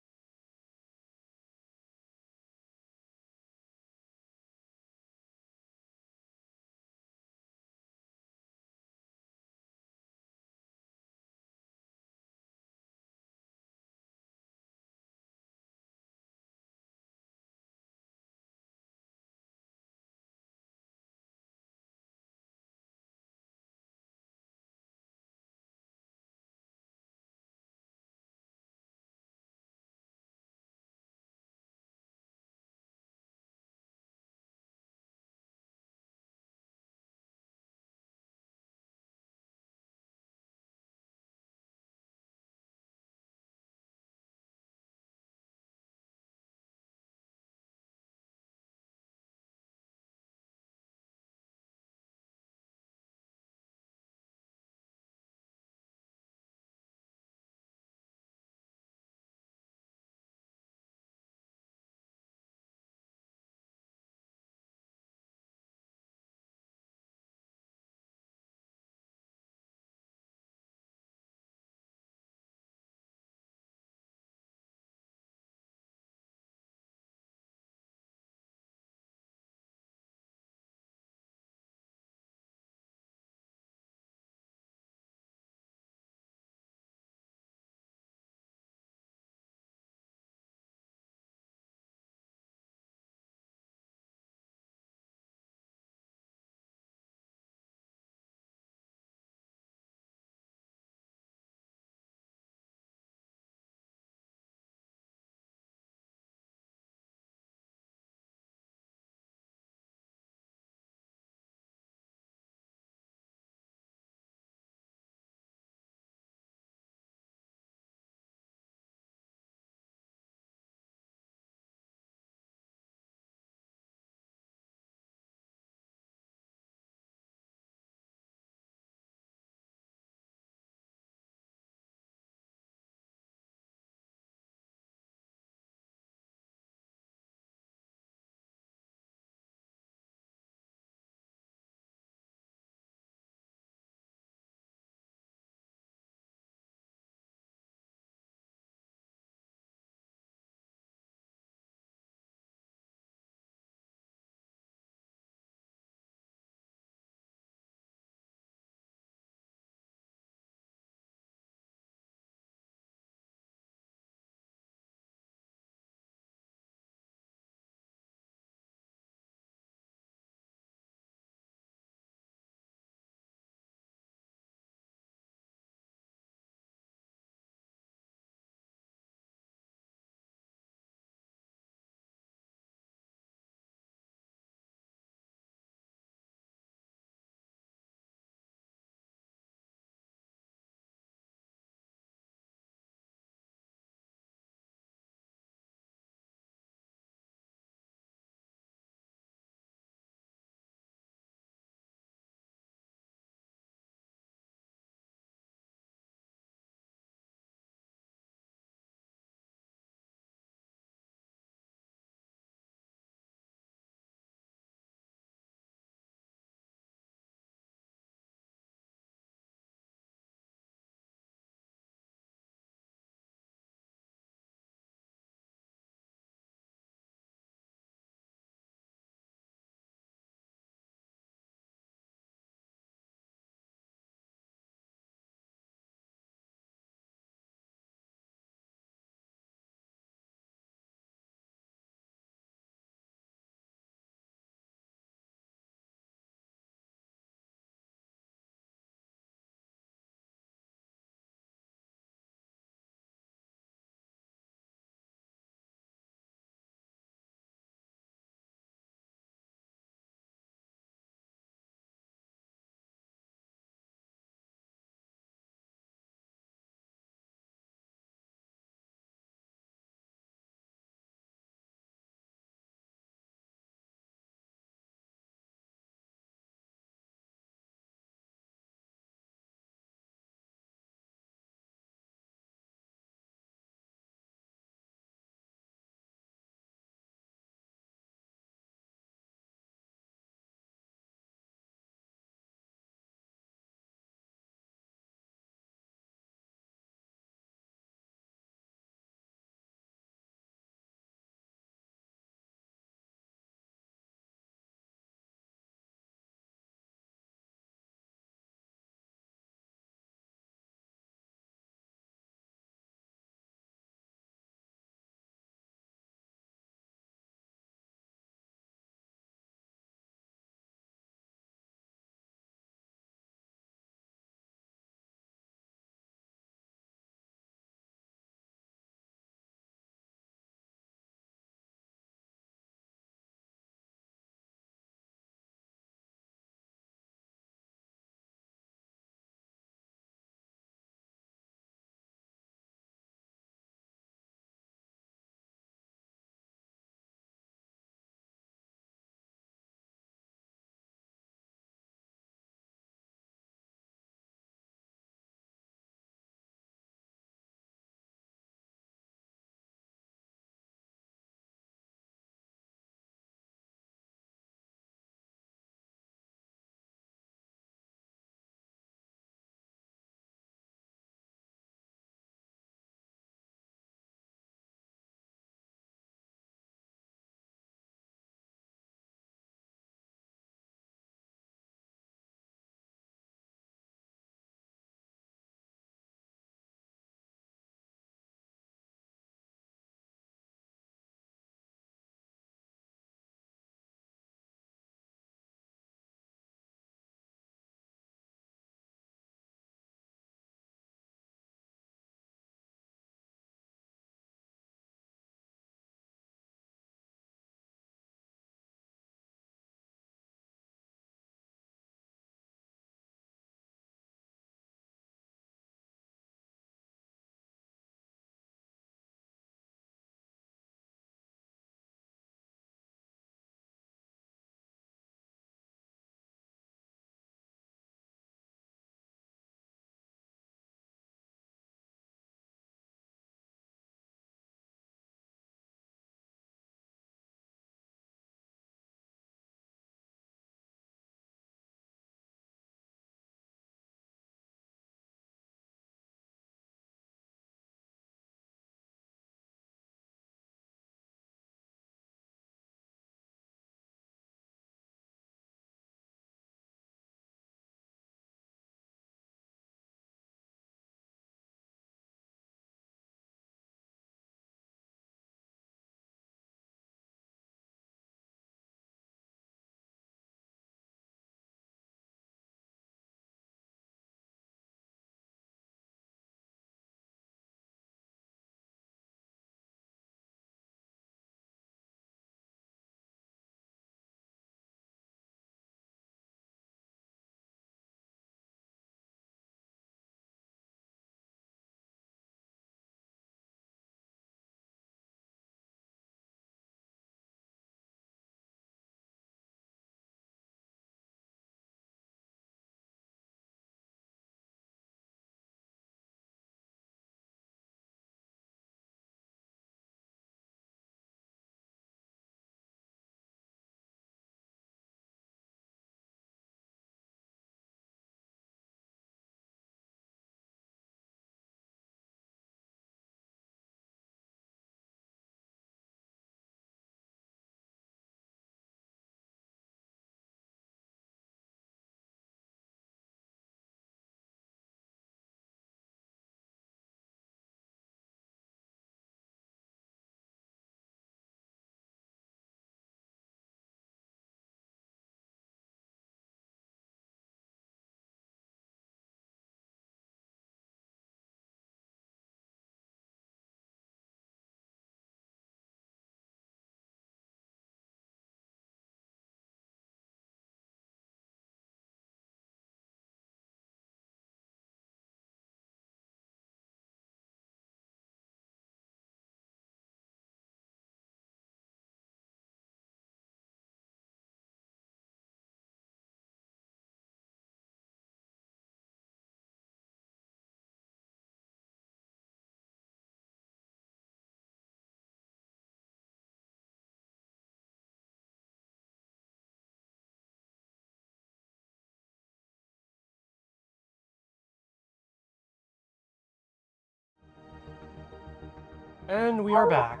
And we are back.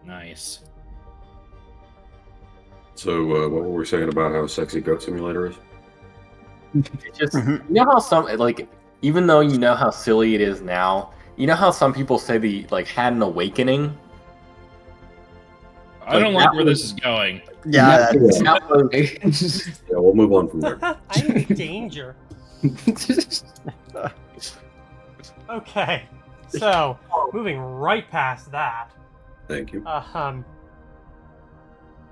Nice. So, what were we saying about how sexy Goat Simulator is? It's just you know how some like even though you know how silly it is now, you know how some people say they like had an awakening. I don't Like, like that where was- this is going. Yeah, that's, That was- Yeah, we'll move on from there. I'm in danger. Okay, so moving right past that. Thank you.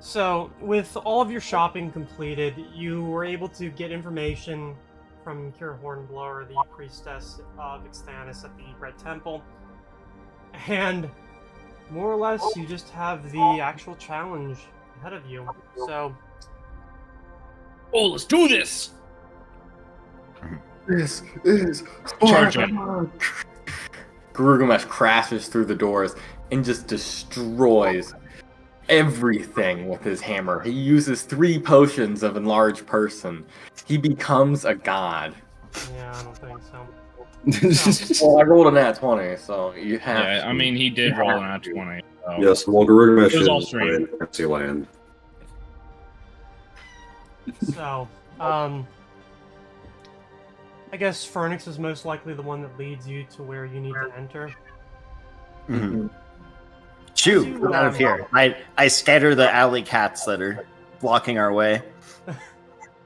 So with all of your shopping completed, you were able to get information from Kira Hornblower, the priestess of Vic'Talion at the Red Temple, and more or less you just have the actual challenge ahead of you. So Oh, let's do this! This is Charging. Gilgamesh crashes through the doors and just destroys everything with his hammer. He uses 3 potions of enlarged person. He becomes a god. yeah, I don't think so. Well, I rolled a nat 20, so you have. Yeah, I mean, he did roll an at 20. So. Yes, well, Gilgamesh It was all is straight. in fancy land. So, I guess Phoenix is most likely the one that leads you to where you need to enter. Shoo, get out of here. I scatter the alley cats that are blocking our way.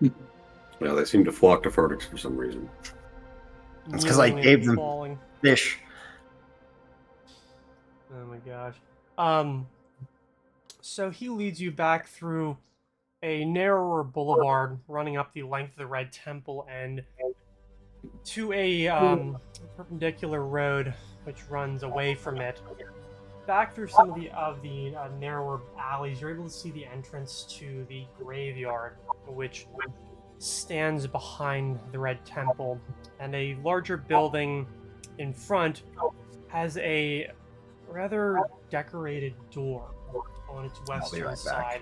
Yeah, they seem to flock to Furnax for some reason. That's 'cause I Kneeling gave and them- falling. Fish. Oh my gosh. So he leads you back through a narrower boulevard running up the length of the Red Temple and to a perpendicular road which runs away from it. Back through some of the narrower alleys, you're able to see the entrance to the graveyard, which stands behind the Red Temple, and a larger building in front has a rather decorated door on its western right side,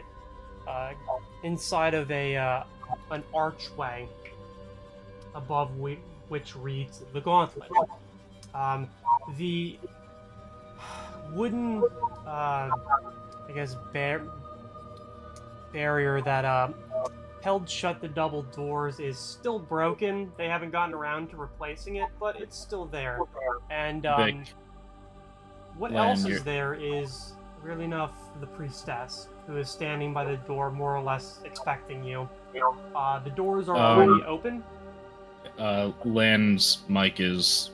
inside of an archway above which reads the Gauntlet. The wooden, I guess, barrier that held shut the double doors is still broken. They haven't gotten around to replacing it, but it's still there. And Vic, what Len, else you're- is there is, really enough, the priestess, who is standing by the door more or less expecting you. The doors are already open. Lan's mic is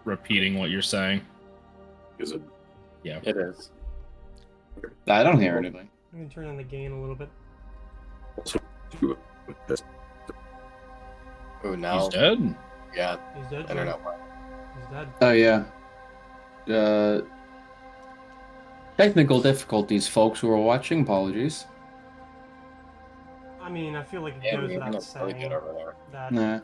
repeating what you're saying. Is it? Yeah. It is. I don't hear anything. I'm gonna turn on the gain a little bit. Oh, now. He's dead? Yeah, He's dead. Jim. internet. He's dead. Oh yeah. Technical difficulties, folks who are watching. Apologies. I mean, I feel like it Yeah, goes we're without gonna probably saying get over there. that Nah.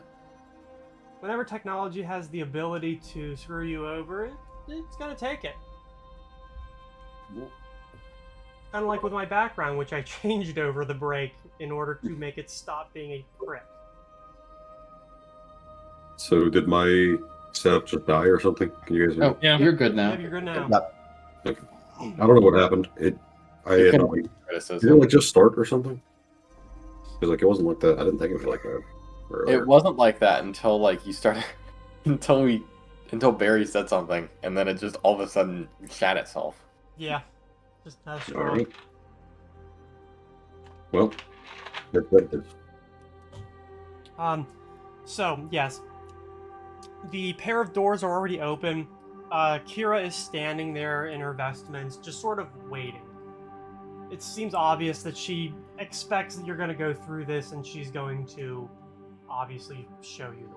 whenever technology has the ability to screw you over, it's gonna take it. Kind of like with my background, which I changed over the break in order to make it stop being a prick. So, did my setup just die or something? Can you guys? Oh, Yeah. you're good Yeah, now. you're good now. Yep. I don't know what happened. Did it Criticism. like just start or something? Because like it wasn't like that. I didn't think of it like that. It wasn't like that until like you started, until Barry said something, and then it just all of a sudden shat itself. Yeah. Just how All strong. right. Well, that's So, yes. The pair of doors are already open. Kira is standing there in her vestments, just sort of waiting. It seems obvious that she expects that you're going to go through this, and she's going to obviously show you the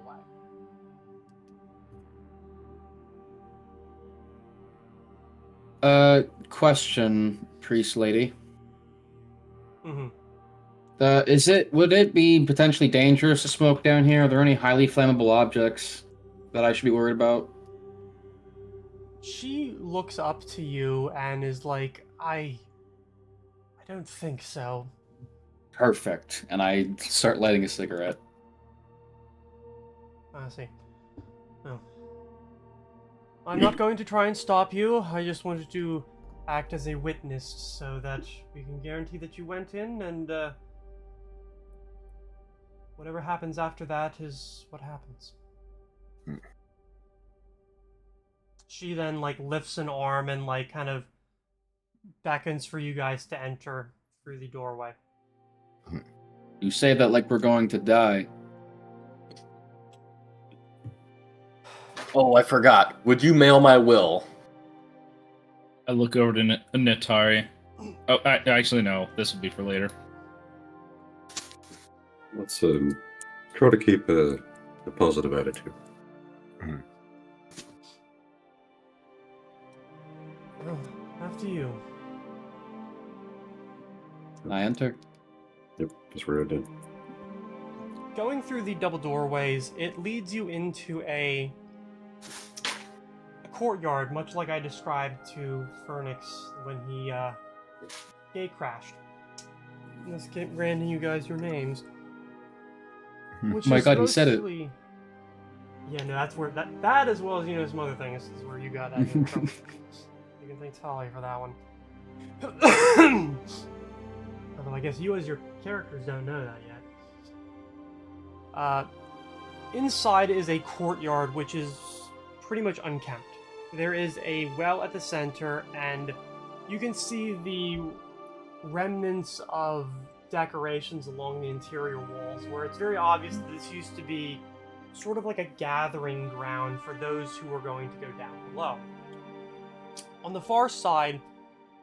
way. Question, priest lady. Mm-hmm. Would it be potentially dangerous to smoke down here? Are there any highly flammable objects that I should be worried about? She looks up to you and is like, I don't think so. Perfect. And I start lighting a cigarette. I see. Oh. I'm not going to try and stop you. I just wanted to act as a witness so that we can guarantee that you went in, and whatever happens after that is what happens. She then lifts an arm and kind of beckons for you guys to enter through the doorway. You say that like we're going to die. Oh, I forgot. Would you mail my will? I look over to Natari. Oh, actually, no. This will be for later. Let's try to keep a positive attitude. Oh, after you. I enter. Yep, just where I did. Going through the double doorways, it leads you into a courtyard, much like I described to Fernix when he gate crashed. Let's get granting you guys your names. Which My is God, he said it. mostly- Yeah, no, that's where that as well as some other things is where you got that from. You can thank Tali for that one. Although I guess you as your characters don't know that yet. Inside is a courtyard which is pretty much unkempt. There is a well at the center, and you can see the remnants of decorations along the interior walls, where it's very obvious that this used to be sort of like a gathering ground for those who were going to go down below. On the far side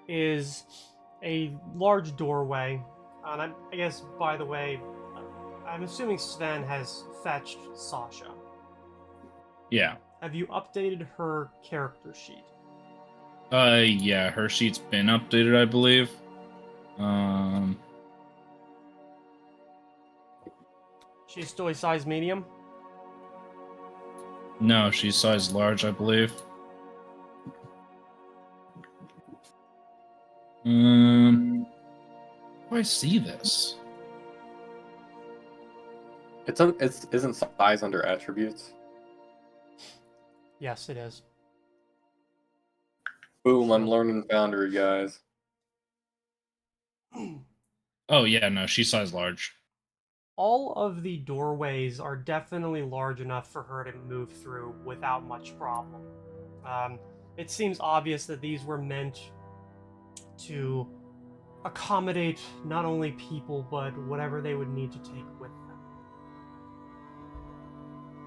is a large doorway, and I guess, by the way, I'm assuming Sven has fetched Sasha. Yeah. Have you updated her character sheet? Yeah, her sheet's been updated, I believe. She's still a size medium? No, she's size large, I believe. Do I see this? Isn't size under attributes? Yes, it is. Boom! I'm learning Foundry, guys. Oh yeah, no, she's size large. All of the doorways are definitely large enough for her to move through without much problem. It seems obvious that these were meant to accommodate not only people, but whatever they would need to take with them.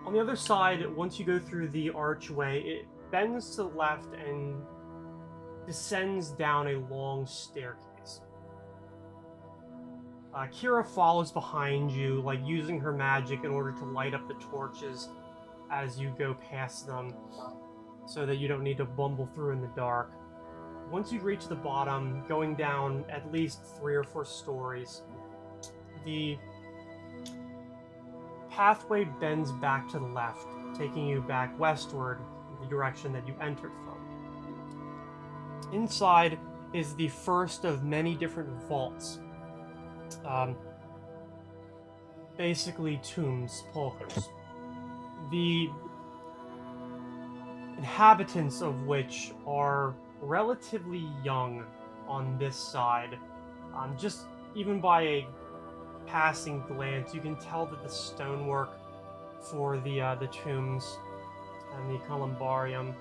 On the other side, once you go through the archway, it bends to the left and descends down a long staircase. Kira follows behind you, using her magic in order to light up the torches as you go past them, so that you don't need to bumble through in the dark. Once you reach the bottom, going down at least 3 or 4 stories, the pathway bends back to the left, taking you back westward in the direction that you entered from. Inside is the first of many different vaults. Basically tombs, sepulchres. The inhabitants of which are relatively young on this side. Just even by a passing glance, you can tell that the stonework for the tombs and the columbarium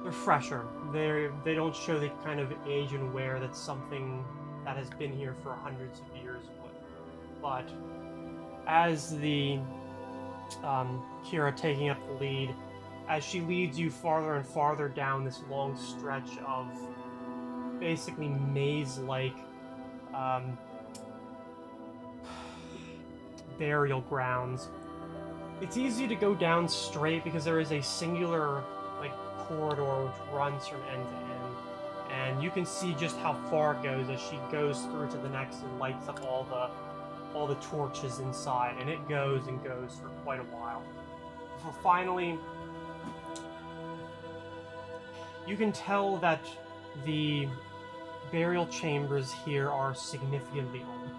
they're fresher. They don't show the kind of age and wear that something that has been here for hundreds of years would. But as the Kira taking up the lead, as she leads you farther and farther down this long stretch of basically maze-like burial grounds, it's easy to go down straight because there is a singular corridor which runs from end to end, and you can see just how far it goes as she goes through to the next and lights up all the torches inside, and it goes and goes for quite a while. Before finally, you can tell that the burial chambers here are significantly older.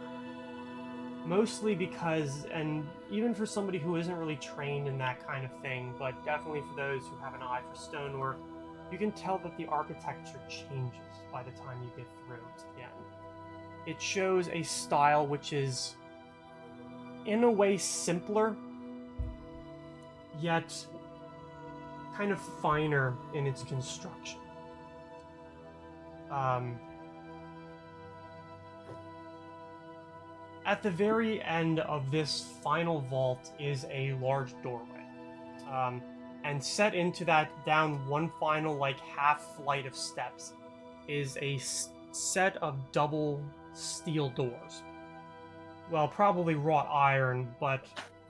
Mostly because, and even for somebody who isn't really trained in that kind of thing, but definitely for those who have an eye for stonework, you can tell that the architecture changes by the time you get through to the end. It shows a style which is, in a way, simpler, yet kind of finer in its construction. At the very end of this final vault is a large doorway. And set into that, down one final, like, half flight of steps, is a set of double steel doors. Well, probably wrought iron, but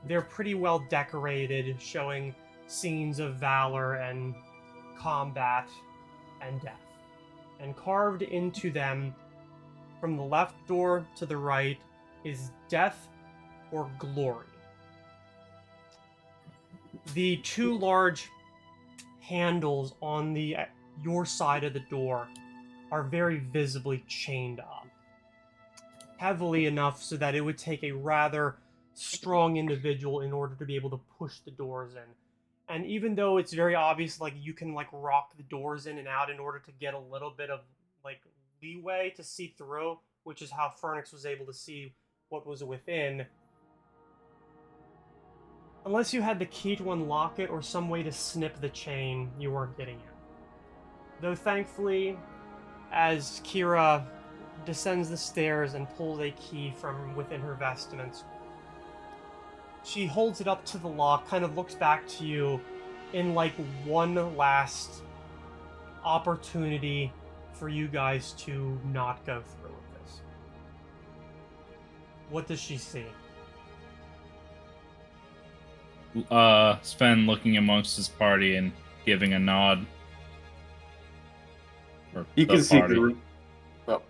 they're pretty well decorated, showing scenes of valor and combat and death. And carved into them, from the left door to the right, is death or glory. The two large handles on your side of the door are very visibly chained up. Heavily enough so that it would take a rather strong individual in order to be able to push the doors in. And even though it's very obvious, like, you can, like, rock the doors in and out in order to get a little bit of, like, leeway to see through, which is how Fernix was able to see what was within. Unless you had the key to unlock it or some way to snip the chain, you weren't getting in. Though thankfully, as Kira descends the stairs and pulls a key from within her vestments, she holds it up to the lock, kind of looks back to you in, like, one last opportunity for you guys to not go through with this. What does she see? Sven looking amongst his party and giving a nod. You can see the... Oh.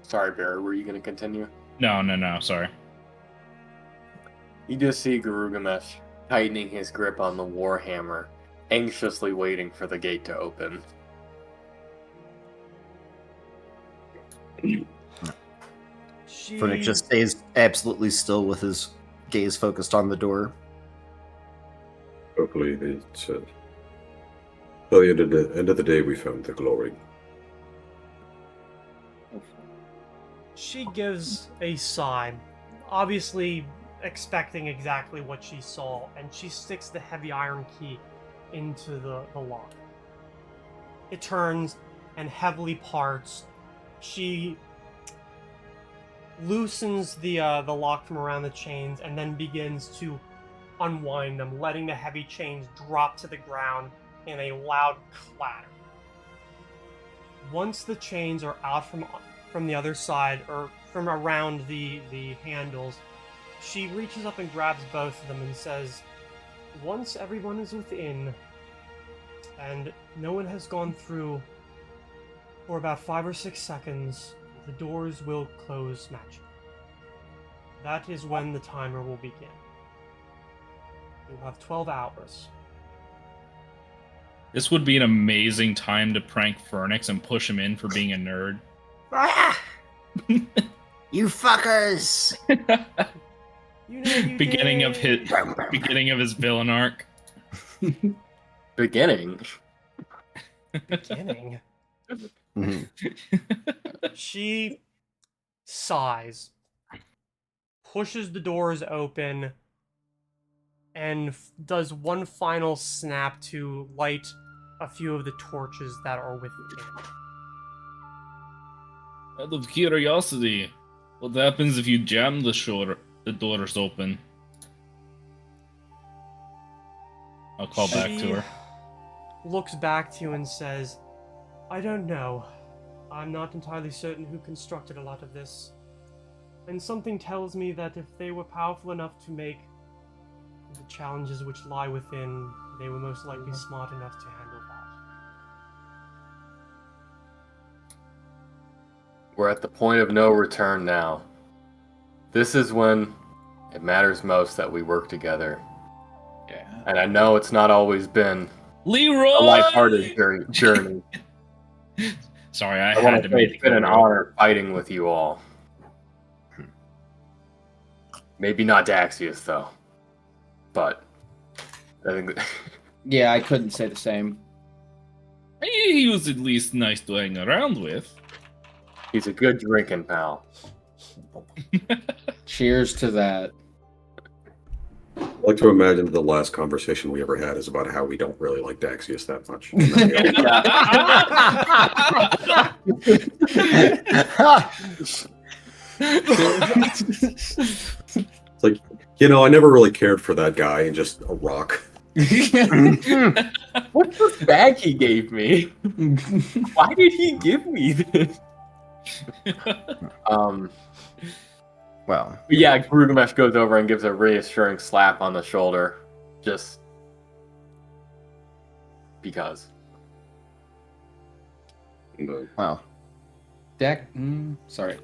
Sorry, Barry, were you going to continue? No, sorry. You just see Garugamesh tightening his grip on the warhammer, anxiously waiting for the gate to open. Fernix just stays absolutely still with his gaze focused on the door. Hopefully, it's by the end of the day, we found the glory. She gives a sigh, obviously expecting exactly what she saw, and she sticks the heavy iron key into the lock. It turns and heavily parts. She loosens the lock from around the chains and then begins to unwind them, letting the heavy chains drop to the ground in a loud clatter. Once the chains are out from the other side, or from around the handles, she reaches up and grabs both of them and says, "Once everyone is within, and no one has gone through for about 5 or 6 seconds, the doors will close magically. That is when the timer will begin. You have 12 hours. This would be an amazing time to prank Fernix and push him in for being a nerd. Ah! You fuckers! You know you beginning did. of his villain arc. Beginning? Beginning. She sighs, pushes the doors open, and does one final snap to light a few of the torches that are within. Out of curiosity, what happens if you jam the doors open? I'll call back to her. Looks back to you and says, "I don't know. I'm not entirely certain who constructed a lot of this. And something tells me that if they were powerful enough to make the challenges which lie within, they were most likely smart enough to handle that." We're at the point of no return now. This is when it matters most that we work together. Yeah. And I know it's not always been Leroy! a lighthearted journey. Sorry, I wanna had to say make it's been an honor fighting with you all. Maybe not Daxius, though. But I think Yeah, I couldn't say the same. He was at least nice to hang around with. he's a good drinking pal. Cheers to that. I like to imagine the last conversation we ever had is about how we don't really like Daxius that much. And then it's like, I never really cared for that guy and just a rock. What's this bag he gave me? Why did he give me this? Well, But yeah, Grugamesh goes over and gives a reassuring slap on the shoulder. Just because. well. Dak. Sorry.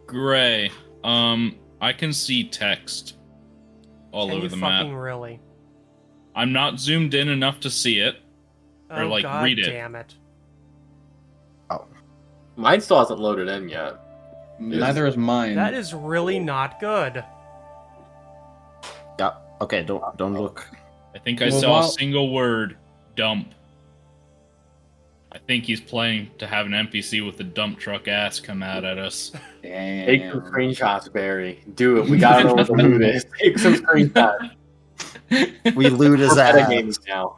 Gray. I can see text all Can over you the fucking map. really? I'm not zoomed in enough to see it. Or, Oh, like, God read it. damn it. Mine still hasn't loaded in yet. Neither is mine. That is really not good. Yeah. Okay. Don't look. I think I Well, saw a while- single word, dump. I think he's planning to have an NPC with a dump truck ass come out at us. Damn. Take some screenshots, Barry. Do it. We gotta know what the loot is. Take some screenshots. We loot his We're ass. metagaming now.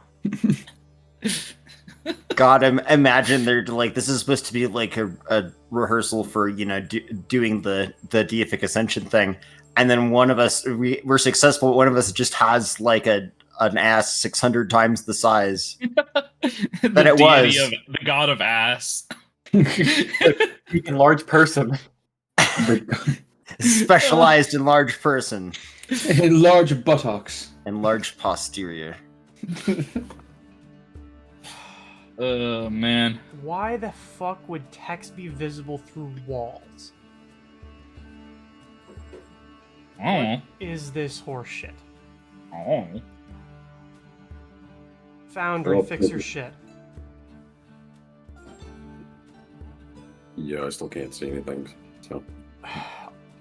God, imagine they're like, this is supposed to be like a rehearsal for doing the deific ascension thing, and then one of us we're successful. One of us just has like an ass 600 times the size that it was. Of the god of ass. Freaking large person. Specialized in large person Large buttocks. and large posterior. Man. Why the fuck would text be visible through walls? Oh. Is this horseshit? Oh. Foundry, Well, fix your shit. Yeah, I still can't see anything. So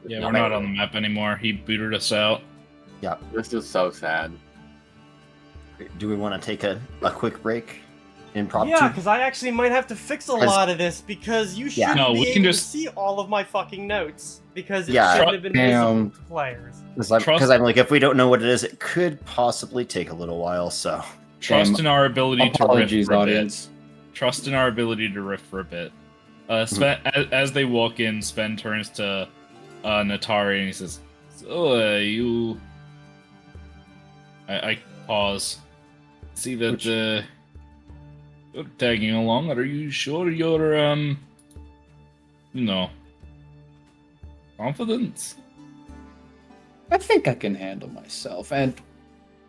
Yeah, we're not on the map anymore. He booted us out. This is so sad. Do we want to take a quick break? Impromptu? Yeah, because I actually might have to fix a lot of this because you shouldn't No, be we able can to just- see all of my fucking notes because it Yeah. shouldn't have been Damn. visible to players. Because I'm like, if we don't know what it is, it could possibly take a little while. So Trust in our ability to riff Apologies, for a bit. audience. Trust in our ability to riff for a bit. Sven, as they walk in, Sven turns to Natari and he says, "So, you..." I pause. See that you're tagging along. Are you sure you're confident? I think I can handle myself, and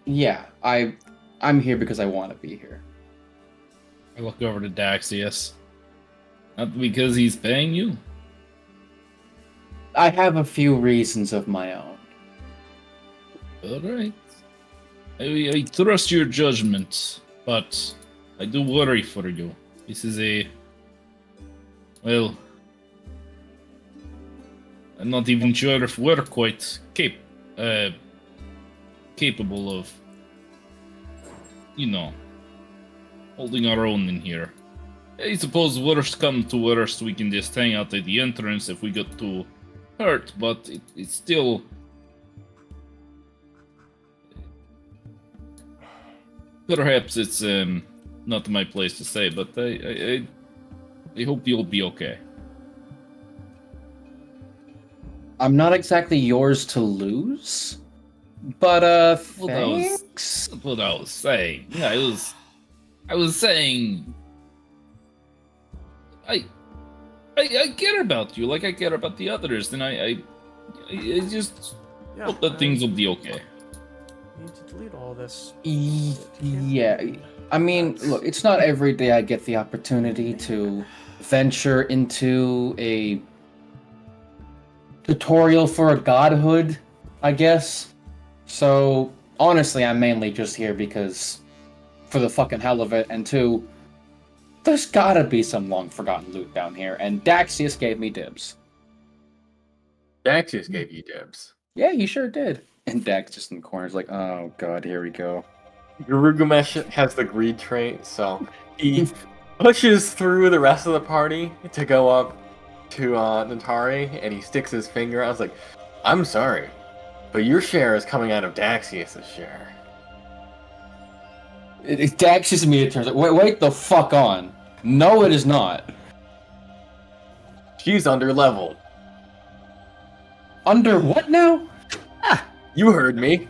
yeah, I'm here because I want to be here. I look over to Daxius. Not because he's paying you. I have a few reasons of my own. All right. I trust your judgment, but I do worry for you. This is I'm not even sure if we're quite capable of, holding our own in here. I suppose worst come to worst, we can just hang out at the entrance if we get too hurt, but it's still... Perhaps it's not my place to say, but I hope you'll be okay. I'm not exactly yours to lose, but Well, that was- thanks. That's what I was saying. Yeah, I was saying... I care about you like I care about the others, and I just Yeah, hope that things will be okay. need to delete all this. Yeah, I mean, look, it's not every day I get the opportunity to venture into a tutorial for a godhood, I guess. So, honestly, I'm mainly just here because for the fucking hell of it, and two, there's gotta be some long-forgotten loot down here, and Daxius gave me dibs. Daxius gave you dibs. Yeah, you sure did. And Dax just in the corner is like, oh god, here we go. Gurugamesh has the greed trait, so he pushes through the rest of the party to go up to Natari, and he sticks his finger out. I was like, I'm sorry, but your share is coming out of Daxius' share. Dax just immediately turns like, wait the fuck on. No, it is not. She's under-leveled. Under what now? You heard me.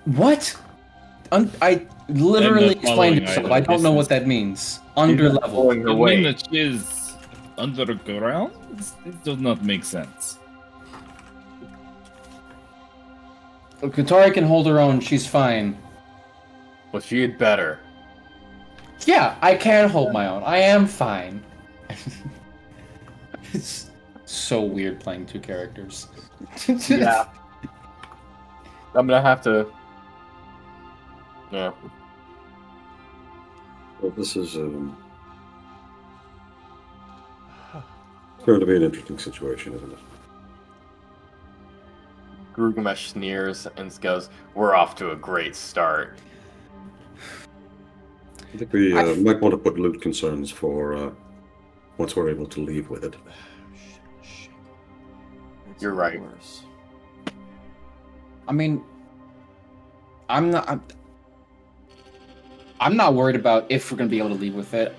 What? I literally I'm not explained following myself. either. I don't This know is- what that means. Under level. Pulling her You mean weight. that she is underground? It does not make sense. Katari can hold her own. She's fine. Well, she had better. Yeah, I can hold my own. I am fine. It's so weird playing two characters. Yeah. I'm gonna have to. Yeah. Well, this is going to be an interesting situation, isn't it? Gurugamesh sneers and goes, "We're off to a great start." I think we might want to put loot concerns for once we're able to leave with it. Shit. It's You're right. worse. I mean, I'm not worried about if we're gonna be able to leave with it.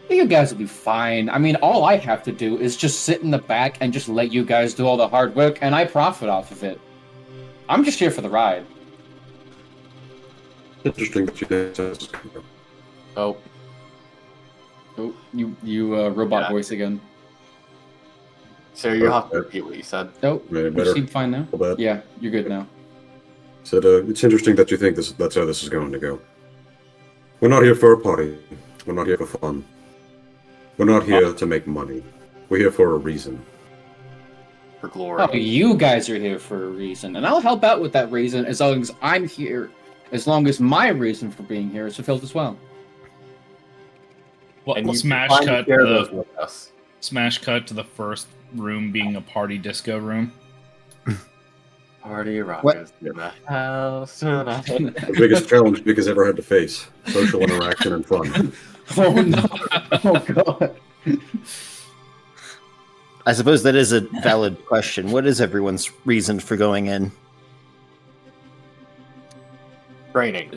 You guys will be fine. I mean, all I have to do is just sit in the back and just let you guys do all the hard work, and I profit off of it. I'm just here for the ride. Interesting that you think that's Oh, Oh, you robot Yeah. voice again. so you'll have to repeat what you said. Nope. maybe You better. seem fine now. A little bit. Yeah, you're good now. Said it's interesting that you think that's how this is going to go. We're not here for a party. We're not here for fun. We're not here to make money. We're here for a reason. For glory. Oh, you guys are here for a reason, and I'll help out with that reason as long as I'm here. As long as my reason for being here is fulfilled as well. Well, And you smash find cut share those the with us. smash cut to the first room being a party disco room. Party What? rockers in the house tonight. The biggest challenge because ever had to face: social interaction and fun. Oh no! Oh god! I suppose that is a valid question. What is everyone's reason for going in? Training.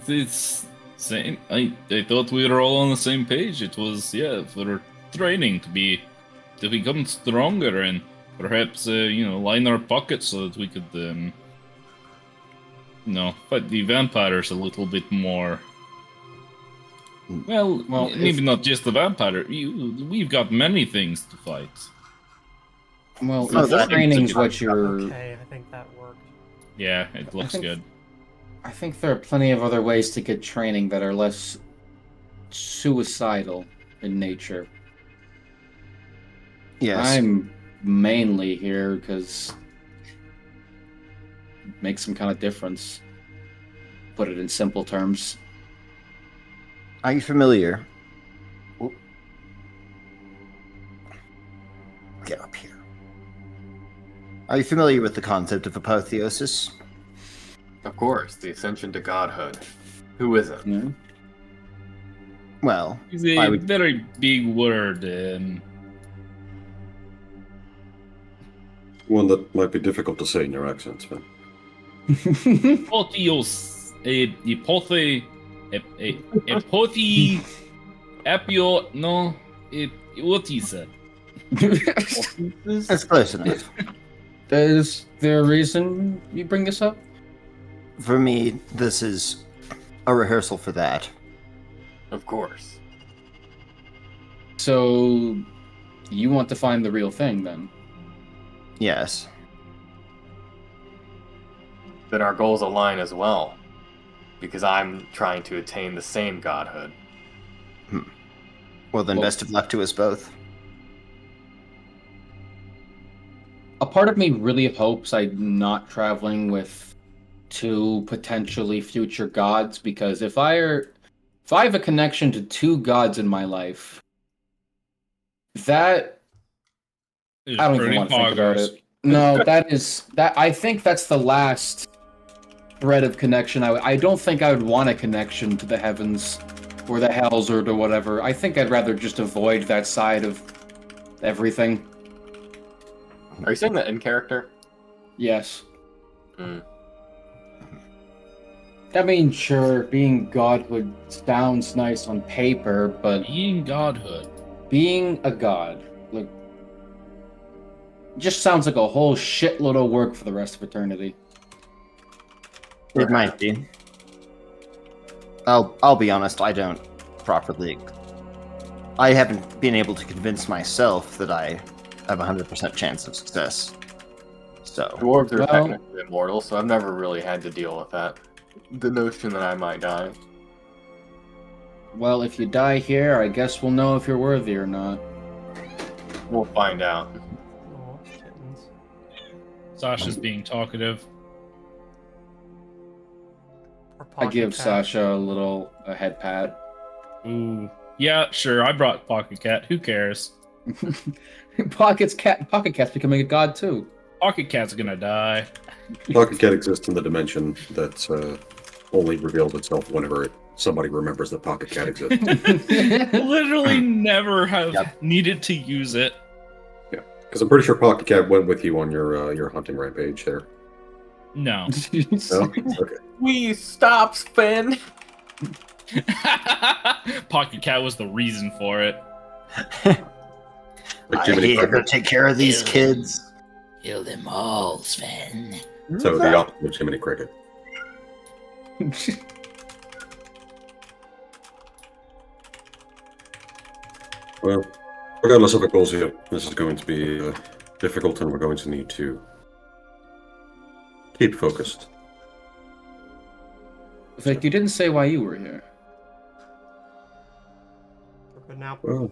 It's same. I thought we were all on the same page. It was for training to become stronger and perhaps line our pockets so that we could fight the vampires a little bit more. Well, maybe not just the vampire. We've got many things to fight. Well, Oh, if that- training's what you're. Okay, I think that worked. Yeah, it looks think- good. I think there are plenty of other ways to get training that are less suicidal in nature. Yes. I'm mainly here because it makes some kind of difference. Put it in simple terms. Are you familiar? Oop. Get up here. Are you familiar with the concept of apotheosis? Of course, the ascension to godhood. Who isn't? Yeah. Well, It's a I would- very big word. One that might be difficult to say in your accent, Sven. Apotheos, apio, no, what he said. that's close enough. Is there a reason you bring this up? For me, this is a rehearsal for that. Of course. So, you want to find the real thing then? Yes. Then our goals align as well. Because I'm trying to attain the same godhood. Well, then, Well- best of luck to us both. A part of me really hopes I'm not traveling with two potentially future gods, because if I have a connection to two gods in my life, that It's I don't even pretty want to think about poggers. it. No, that. I think that's the last thread of connection. I don't think I would want a connection to the heavens or the hells or to whatever. I think I'd rather just avoid that side of everything. Are you saying that in character? Yes. Hmm. I mean, sure, being godhood sounds nice on paper, but Being godhood. being a god, like, just sounds like a whole shitload of work for the rest of eternity. It might be. I'll be honest, I don't properly. I haven't been able to convince myself that I have a 100% chance of success. So, Dwarves are Well- technically immortal, so I've never really had to deal with that. The notion that I might die. Well, if you die here, I guess we'll know if you're worthy or not. We'll find out. Oh, kittens. Sasha's being talkative. Or I give pocket cat. Sasha a head pat. Ooh. Yeah, sure. I brought Pocket Cat. Who cares? Pocket Cat's becoming a god too. Pocket Cat's gonna die. Pocket Cat exists in the dimension that only reveals itself whenever somebody remembers that Pocket Cat exists. Literally never have Yep. needed to use it. Because I'm pretty sure Pocket Cat went with you on your hunting rampage there. No. No? Okay. We stop, Finn! Pocket Cat was the reason for it. Like Jiminy I go Cricket. take care of these kids. Kill them all, Sven. So the opposite of Jiminy Cricket. Well, regardless of the goals here, this is going to be difficult, and we're going to need to keep focused. Vic, you didn't say why you were here. But now, Well,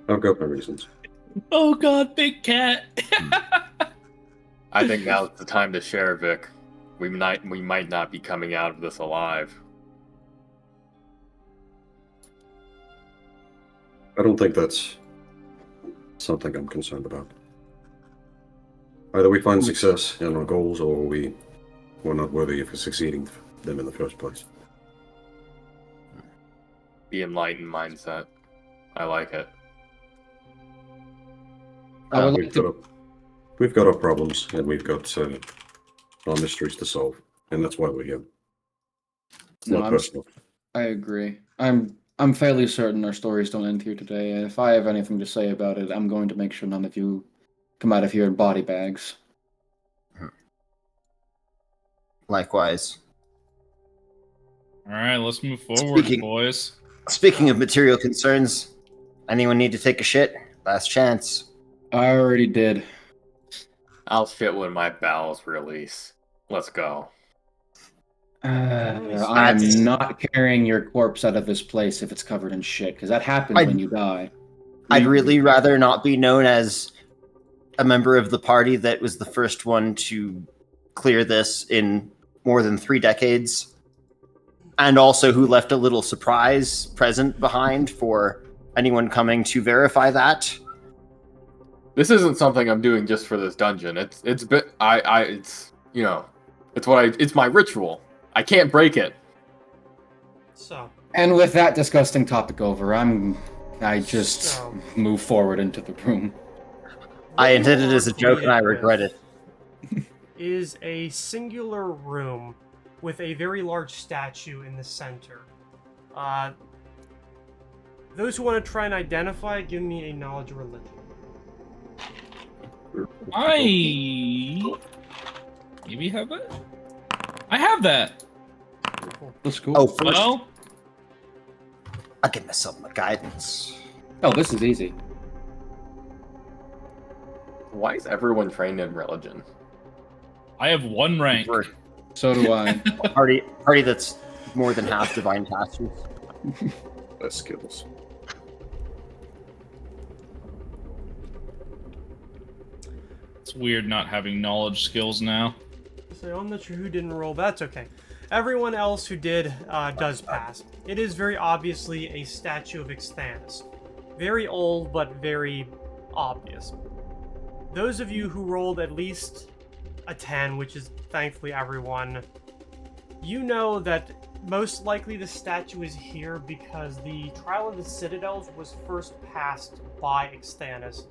I've got my reasons. Oh god, big cat. I think now's the time to share, Vic. We might not be coming out of this alive. I don't think that's something I'm concerned about. Either we find success in our goals, or we're not worthy of succeeding them in the first place. The enlightened mindset. I like it. I would like We've got our problems, and we've got our mysteries to solve, and that's why we're here. It's No, not personal. I agree. I'm fairly certain our stories don't end here today. If I have anything to say about it, I'm going to make sure none of you come out of here in body bags. Likewise. Alright, let's move forward, Speaking- boys. Speaking of material concerns, anyone need to take a shit? Last chance. I already did. I'll shit when my bowels release. Let's go. I am not carrying your corpse out of this place if it's covered in shit, because that happens I'd- when you die. I'd really rather not be known as a member of the party that was the first one to clear this in more than 3 decades, and also who left a little surprise present behind for anyone coming to verify that. This isn't something I'm doing just for this dungeon. It's it's my ritual. I can't break it. so And with that disgusting topic over, I just So- move forward into the room. I intended it as a joke and I regret it. is a singular room with a very large statue in the center. Those who want to try and identify, give me a knowledge or religion. I maybe have it. I have that. Cool. That's cool. Oh, first, Well, I'll give myself my guidance. Oh, this is easy. Why is everyone trained in religion? I have 1 rank. We're So do I. a party that's more than half divine casters. Less skills. It's weird not having knowledge skills now. So I'm not sure who didn't roll, but that's okay. Everyone else who did does pass. It is very obviously a statue of Ixthanis. Very old, but very obvious. Those of you who rolled at least a 10, which is thankfully everyone, you know that most likely the statue is here because the trial of the Citadels was first passed by Ixthanis,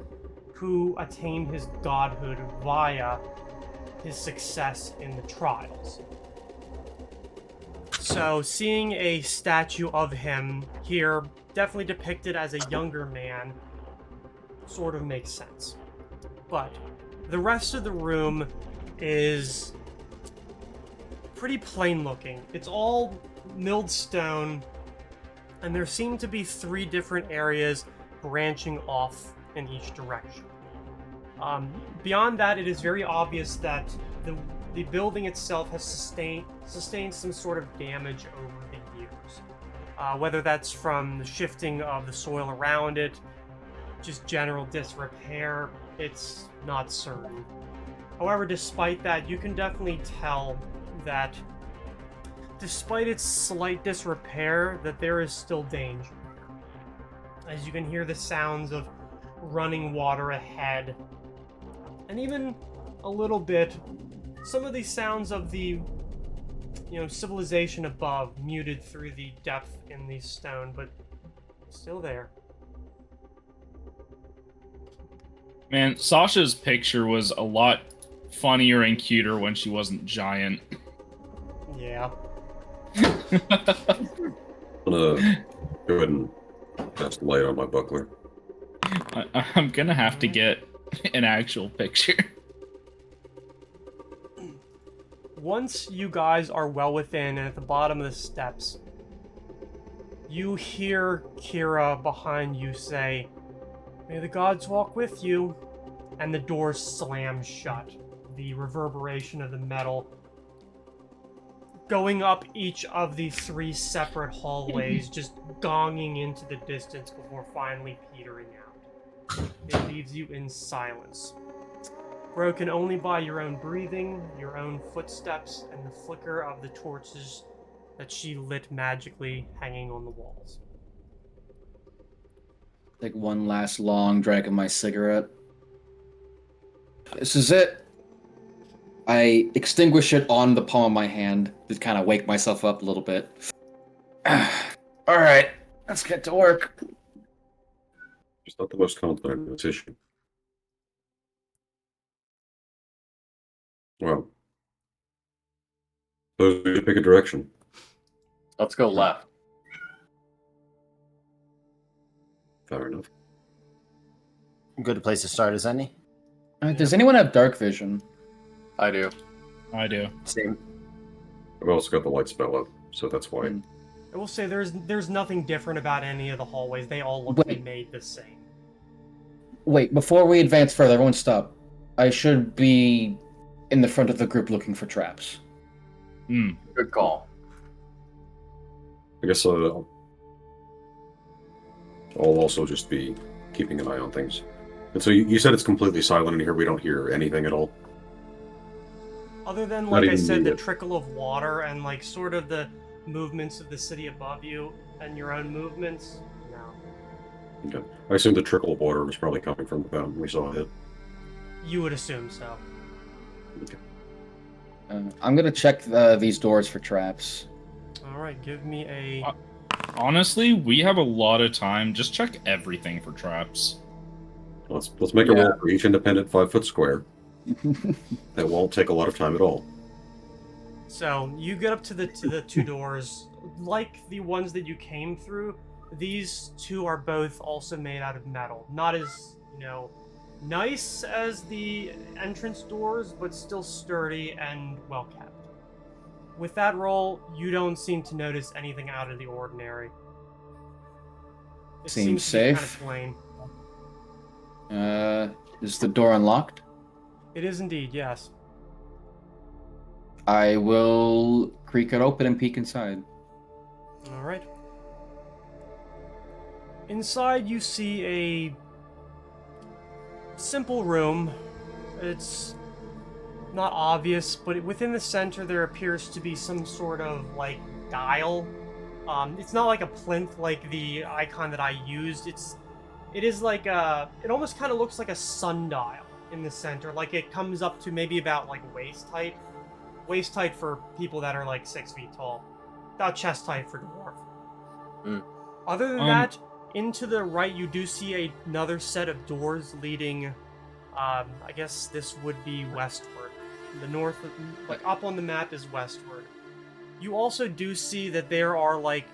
who attained his godhood via his success in the trials. So seeing a statue of him here, definitely depicted as a younger man, sort of makes sense. But the rest of the room is pretty plain looking. It's all milled stone, and there seem to be 3 different areas branching off in each direction. Beyond that, it is very obvious that the building itself has sustained some sort of damage over the years. Whether that's from the shifting of the soil around it, just general disrepair, it's not certain. However, despite that, you can definitely tell that despite its slight disrepair, that there is still danger. As you can hear the sounds of running water ahead, and even a little bit, some of the sounds of the, civilization above, muted through the depth in the stone, but still there. Man, Sasha's picture was a lot funnier and cuter when she wasn't giant. Yeah. I'm gonna go ahead and cast the light on my buckler. I'm gonna have to get an actual picture. Once you guys are well within and at the bottom of the steps, you hear Kira behind you say, "May the gods walk with you," and the door slams shut. The reverberation of the metal going up each of the 3 separate hallways, just gonging into the distance before finally petering out. It leaves you in silence, broken only by your own breathing, your own footsteps, and the flicker of the torches that she lit magically hanging on the walls. Take one last long drag of my cigarette. This is it. I extinguish it on the palm of my hand to kind of wake myself up a little bit. All right, let's get to work. Just not the most confident in this issue. Well, suppose we pick a direction. Let's go left. Fair enough. Good place to start as any. Does anyone have dark vision? I do. I do. Same. I've also got the light spell up, so that's why. I will say there's nothing different about any of the hallways. They all look to be Wait. made the same. Wait, before we advance further, everyone stop. I should be in the front of the group looking for traps. Good call. I guess I'll also just be keeping an eye on things. And so you said it's completely silent in here. We don't hear anything at all. Other than, Not like I even said, the needed. trickle of water and, like, sort of the movements of the city above you and your own movements, no. Okay. I assume the trickle of water was probably coming from the fountain we saw it. You would assume so. Okay. I'm gonna check these doors for traps. Alright, give me a... Honestly, we have a lot of time. Just check everything for traps. Let's make a roll for each independent 5-foot square. That won't take a lot of time at all. So, you get up to the 2 doors. Like the ones that you came through, these 2 are both also made out of metal. Not as, nice as the entrance doors, but still sturdy and well kept. With that roll, you don't seem to notice anything out of the ordinary. It Seems to be safe. kind of plain. Is the door unlocked? It is indeed, yes. I will creak it open and peek inside. Alright. Inside, you see a simple room. It's not obvious, but within the center there appears to be some sort of, like, dial. It's not like a plinth like the icon that I used. It's It is like it almost kind of looks like a sundial in the center. Like it comes up to maybe about like waist height. Waist height for people that are like 6 feet tall. About chest height for dwarf. Mm. Other than that, into the right you do see another set of doors leading, I guess this would be westward. The north, like up on the map is westward. You also do see that there are like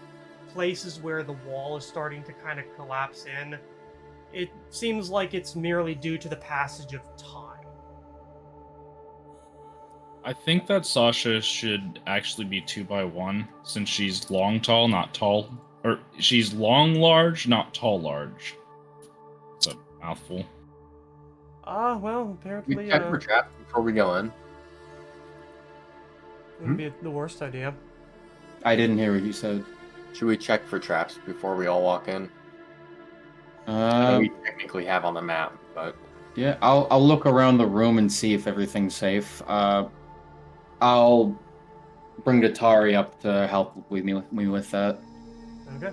places where the wall is starting to kind of collapse in. It seems like it's merely due to the passage of time. I think that Sasha should actually be 2x1 since she's long, tall, not tall. Or she's long, large, not tall, large. It's a mouthful. Well, We apparently, check for traps before we go in. wouldn't be the worst idea. I didn't hear what you said. Should we check for traps before we all walk in? I know we technically have on the map, but Yeah, I'll look around the room and see if everything's safe. I'll bring Datari up to help me with that. Okay.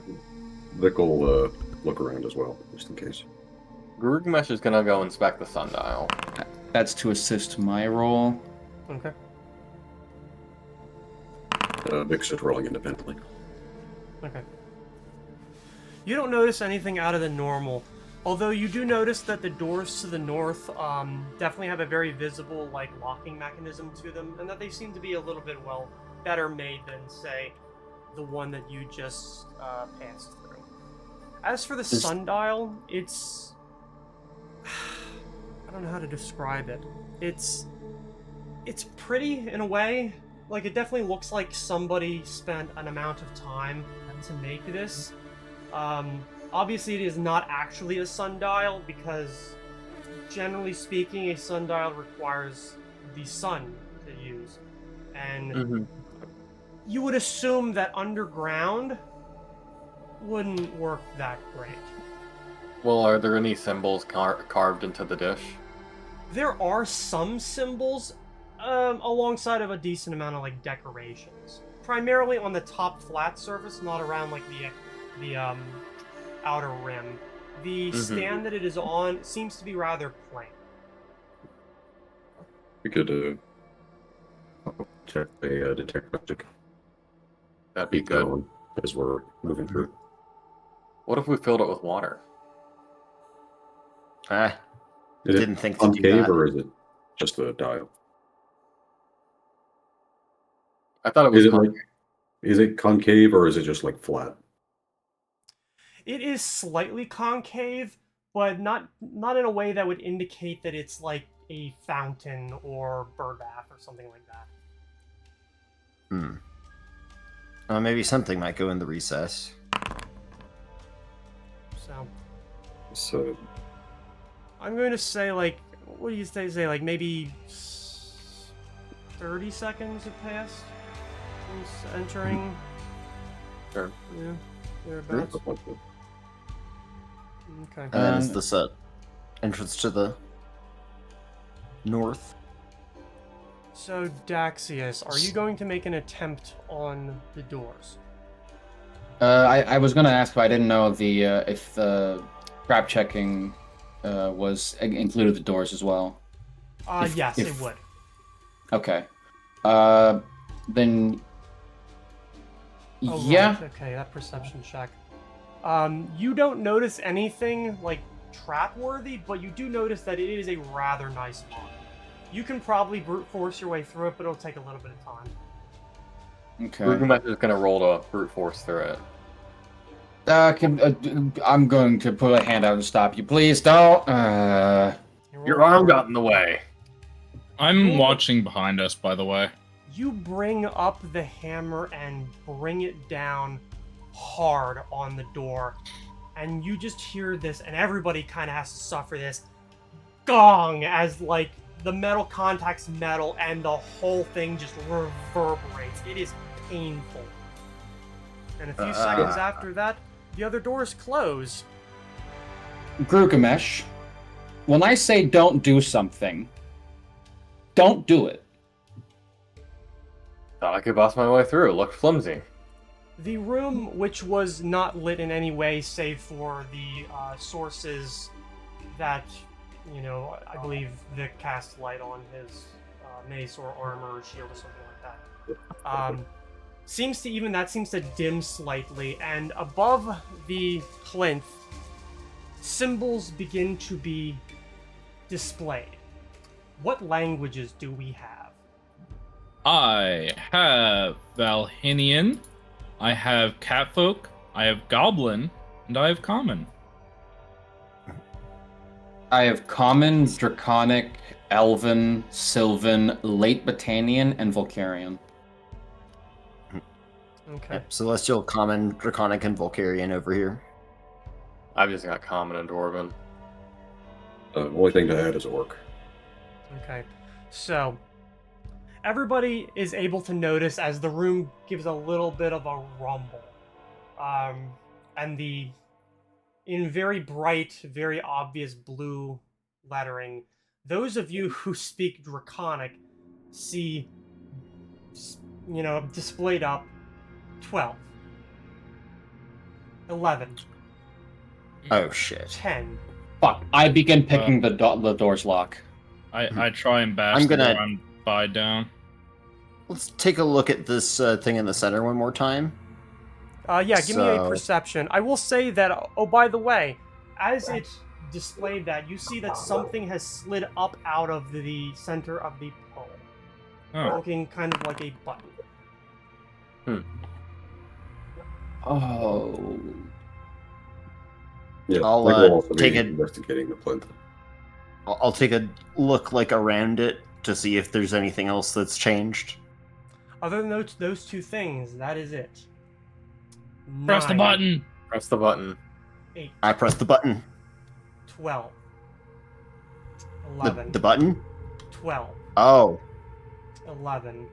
Vic will look around as well, just in case. Gurgmesh is gonna go inspect the sundial. That's to assist my role. Okay. Vic's just rolling independently. Okay. You don't notice anything out of the normal, although you do notice that the doors to the north definitely have a very visible like locking mechanism to them, and that they seem to be a little bit better made than say the one that you just passed through. As for the sundial, it's I don't know how to describe it. It's pretty in a way. Like, it definitely looks like somebody spent an amount of time to make this. Obviously, it is not actually a sundial, because, generally speaking, a sundial requires the sun to use. And you would assume that underground wouldn't work that great. Well, are there any symbols carved into the dish? There are some symbols, alongside of a decent amount of like decorations, primarily on the top flat surface, not around like the outer rim. The stand that it is on seems to be rather plain. We could check a detect magic. That'd be good. As we're moving through. What if we filled it with water? Is didn't think to do concave that. or is it just the dial? I thought it was Is it concave or is it just like flat? It is slightly concave, but not in a way that would indicate that it's like a fountain or bird bath or something like that. Maybe something might go in the recess. So I'm going to say, like, what do you say, like, maybe 30 seconds have passed since entering? Sure. Yeah, thereabouts. Okay. And then is this entrance to the north? So, Daxius, are you going to make an attempt on the doors? I was gonna ask, but I didn't know if the trap checking was included the doors as well. Yes, it would. Okay. Then. Oh, yeah. Right. Okay, that perception check. You don't notice anything like trap-worthy, but you do notice that it is a rather nice lock. You can probably brute force your way through it, but it'll take a little bit of time. Okay. Gurgmesh is gonna roll to brute force through it. I'm going to put a hand out and stop you. Please don't. Your arm got in the way. I'm watching behind us, by the way. You bring up the hammer and bring it down hard on the door, and you just hear this, and everybody kind of has to suffer this gong as like the metal contacts metal and the whole thing just reverberates. It is painful. And a few seconds after that, the other doors close. Gurgamesh, when I say don't do something, don't do it. Thought I could boss my way through. It looked flimsy. The room, which was not lit in any way save for the sources that, you know, I believe Vic cast light on his mace or armor or shield or something like that. Seems to dim slightly, and above the plinth, symbols begin to be displayed. What languages do we have? I have Valhinian, I have Catfolk, I have Goblin, and I have Common. I have Common, Draconic, Elven, Sylvan, Late Botanian, and Vulcarian. Okay. Yep, Celestial, Common, Draconic, and Vulcarian over here. I've just got common and dwarven. Only thing to add is orc. Okay. So, everybody is able to notice as the room gives a little bit of a rumble. And in very bright, very obvious blue lettering, those of you who speak Draconic see, you know, displayed up 12, 11, Oh shit. 10. Fuck, I begin picking the door's lock. I try and bash I'm the gonna- door and bide down. Let's take a look at this thing in the center one more time. Yeah, give me a So- perception. I will say that, oh, by the way, as it displayed that, you see that something has slid up out of the center of the pole, Oh, looking kind of like a button. Oh. Yeah, I'll, I think we'll also take be it- investigating the plinth. I'll take a look like around it to see if there's anything else that's changed. Other than those two things, that is it. press the 9, button. Press the button. 8, I press the button. 12, The, 11, the button? 12, Oh, 11.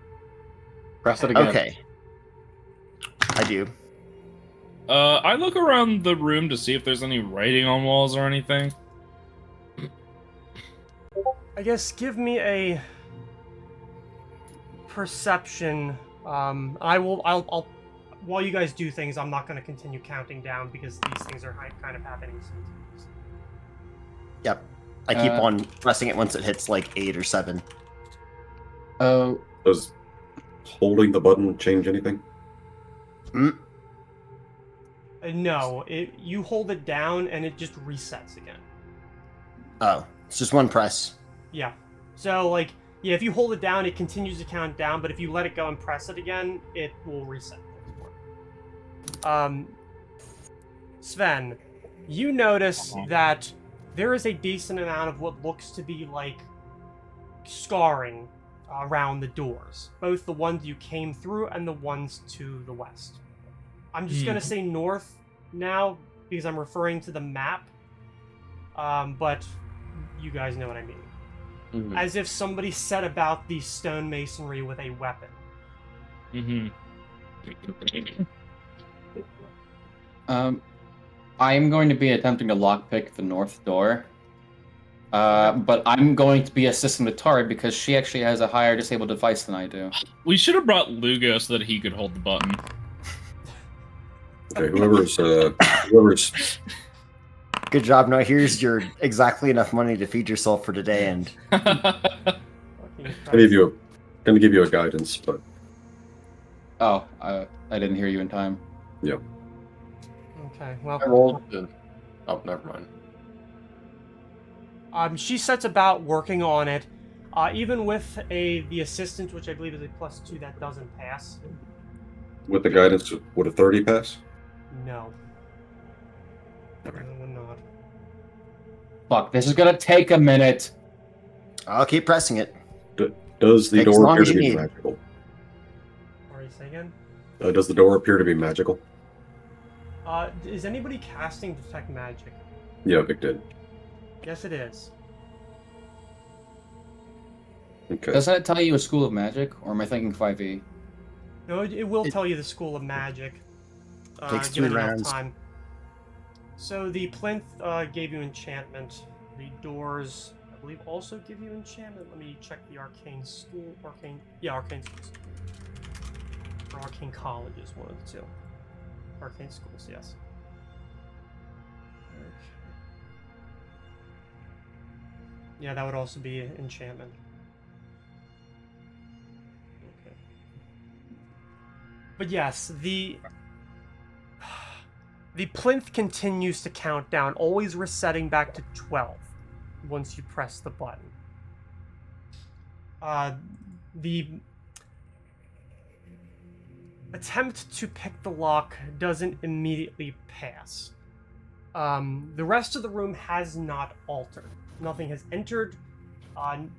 Press it again. okay. I do. I look around the room to see if there's any writing on walls or anything. I guess give me a perception. I'll while you guys do things, I'm not going to continue counting down because these things are kind of happening simultaneously. Yep. I keep Uh, on pressing it once it hits like 8 or 7. Oh, Does holding the button change anything? No, you hold it down and it just resets again. Oh, it's just one press. Yeah. So like, yeah, if you hold it down, it continues to count down, but if you let it go and press it again, it will reset. Sven, you notice that there is a decent amount of what looks to be like scarring around the doors, both the ones you came through and the ones to the west. I'm just gonna say north now because I'm referring to the map, but you guys know what I mean. Mhm. As if somebody set about the stonemasonry with a weapon. Mm-hmm. I'm going to be attempting to lockpick the north door. But I'm going to be assisting the Tari because she actually has a higher disabled device than I do. We should have brought Lugo so that he could hold the button. Okay, whoever's Good job. Now here's your exactly enough money to feed yourself for today, and Fucking gonna give you a guidance, but Oh, I didn't hear you in time. yeah. Okay, well, I rolled the... Oh, never mind. she sets about working on it. Even with the assistance, which I believe is a +2, that doesn't pass. With the guidance, would a 30 pass? No. Okay. It would not. Fuck, this is gonna take a minute. I'll keep pressing it. Does the Take as door long appear as to you be need. magical? Sorry, say again? Does the door appear to be magical? Is anybody casting Detect Magic? Yeah, Vic did. Yes, it is. Okay. Doesn't it tell you a school of magic, or am I thinking 5e? No, it will tell you the School of Magic. Takes given 3 enough rounds. time. So the plinth gave you enchantment. The doors, I believe, also give you enchantment. Let me check the arcane school. Arcane schools. Or arcane colleges, one of the two. Arcane schools, yes. Okay. Yeah, that would also be enchantment. Okay. But yes, the plinth continues to count down, always resetting back to 12 once you press the button. The attempt to pick the lock doesn't immediately pass. The rest of the room has not altered. Nothing has entered.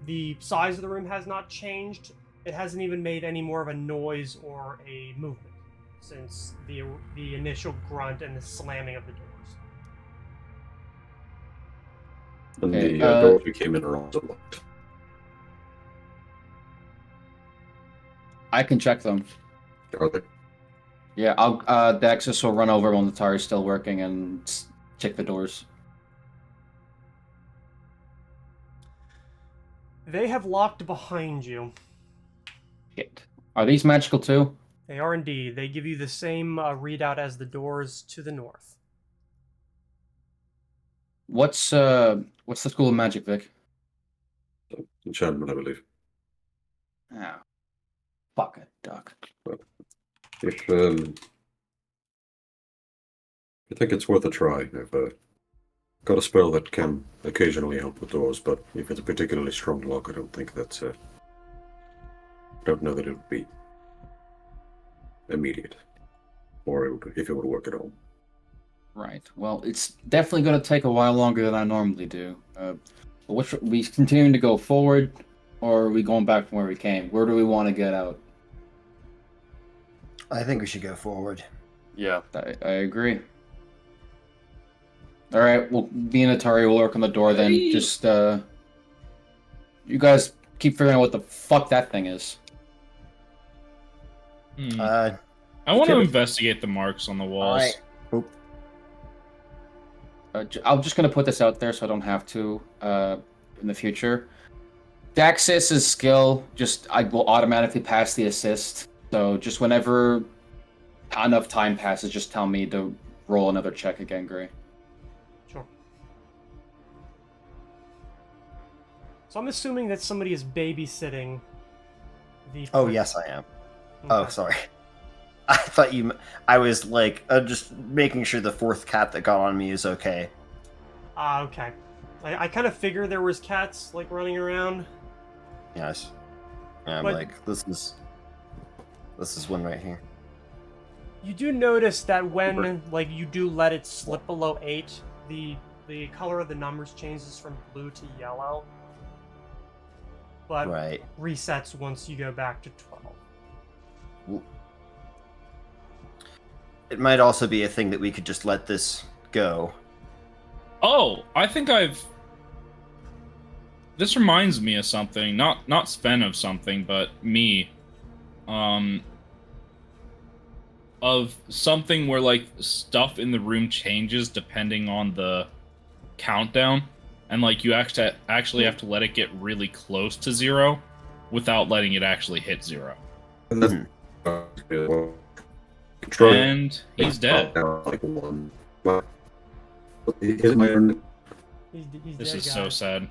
The size of the room has not changed. It hasn't even made any more of a noise or a movement since the initial grunt and the slamming of the doors. And Okay, the doors we came in are also locked. I can check them. Are they? Yeah, I'll Daxus will run over when the tower is still working and check the doors. They have locked behind you. Shit. Are these magical too? They are indeed. They give you the same readout as the doors to the north. What's the school of magic, Vic? Enchantment, I believe. Ah, fuck it, duck. If you think it's worth a try, I've got a spell that can occasionally help with doors, but if it's a particularly strong lock, I don't think that's. I don't know that it would be immediate, or if it would work at all. Right. Well, it's definitely going to take a while longer than I normally do. Which we continuing to go forward, or are we going back from where we came? Where do we want to get out? I think we should go forward. Yeah. I agree. All right. Well, me and Atari will work on the door then. Just you guys keep figuring out what the fuck that thing is. I want to investigate the marks on the walls. Alright. Oop. I'm just going to put this out there so I don't have to in the future. Daxis's skill, I will automatically pass the assist. So just whenever enough time passes, just tell me to roll another check again, Gray. Sure. So I'm assuming that somebody is babysitting the... Oh, yes, I am. Okay. Oh, sorry. I thought I was like, just making sure the fourth cat that got on me is okay. Okay. I kind of figured there was cats, like, running around. Yes. And I'm But- like, this is one right here. You do notice that when, like, you do let it slip below 8, the color of the numbers changes from blue to yellow. But Right. resets once you go back to 12. It might also be a thing that we could just let this go. Oh, I think this reminds me of something. Not Sven of something, but me. Of something where, like, stuff in the room changes depending on the countdown. And, like, you actually have to let it get really close to 0 without letting it actually hit 0. And he's dead. Like one. But is my He's This dead, is so guys. sad.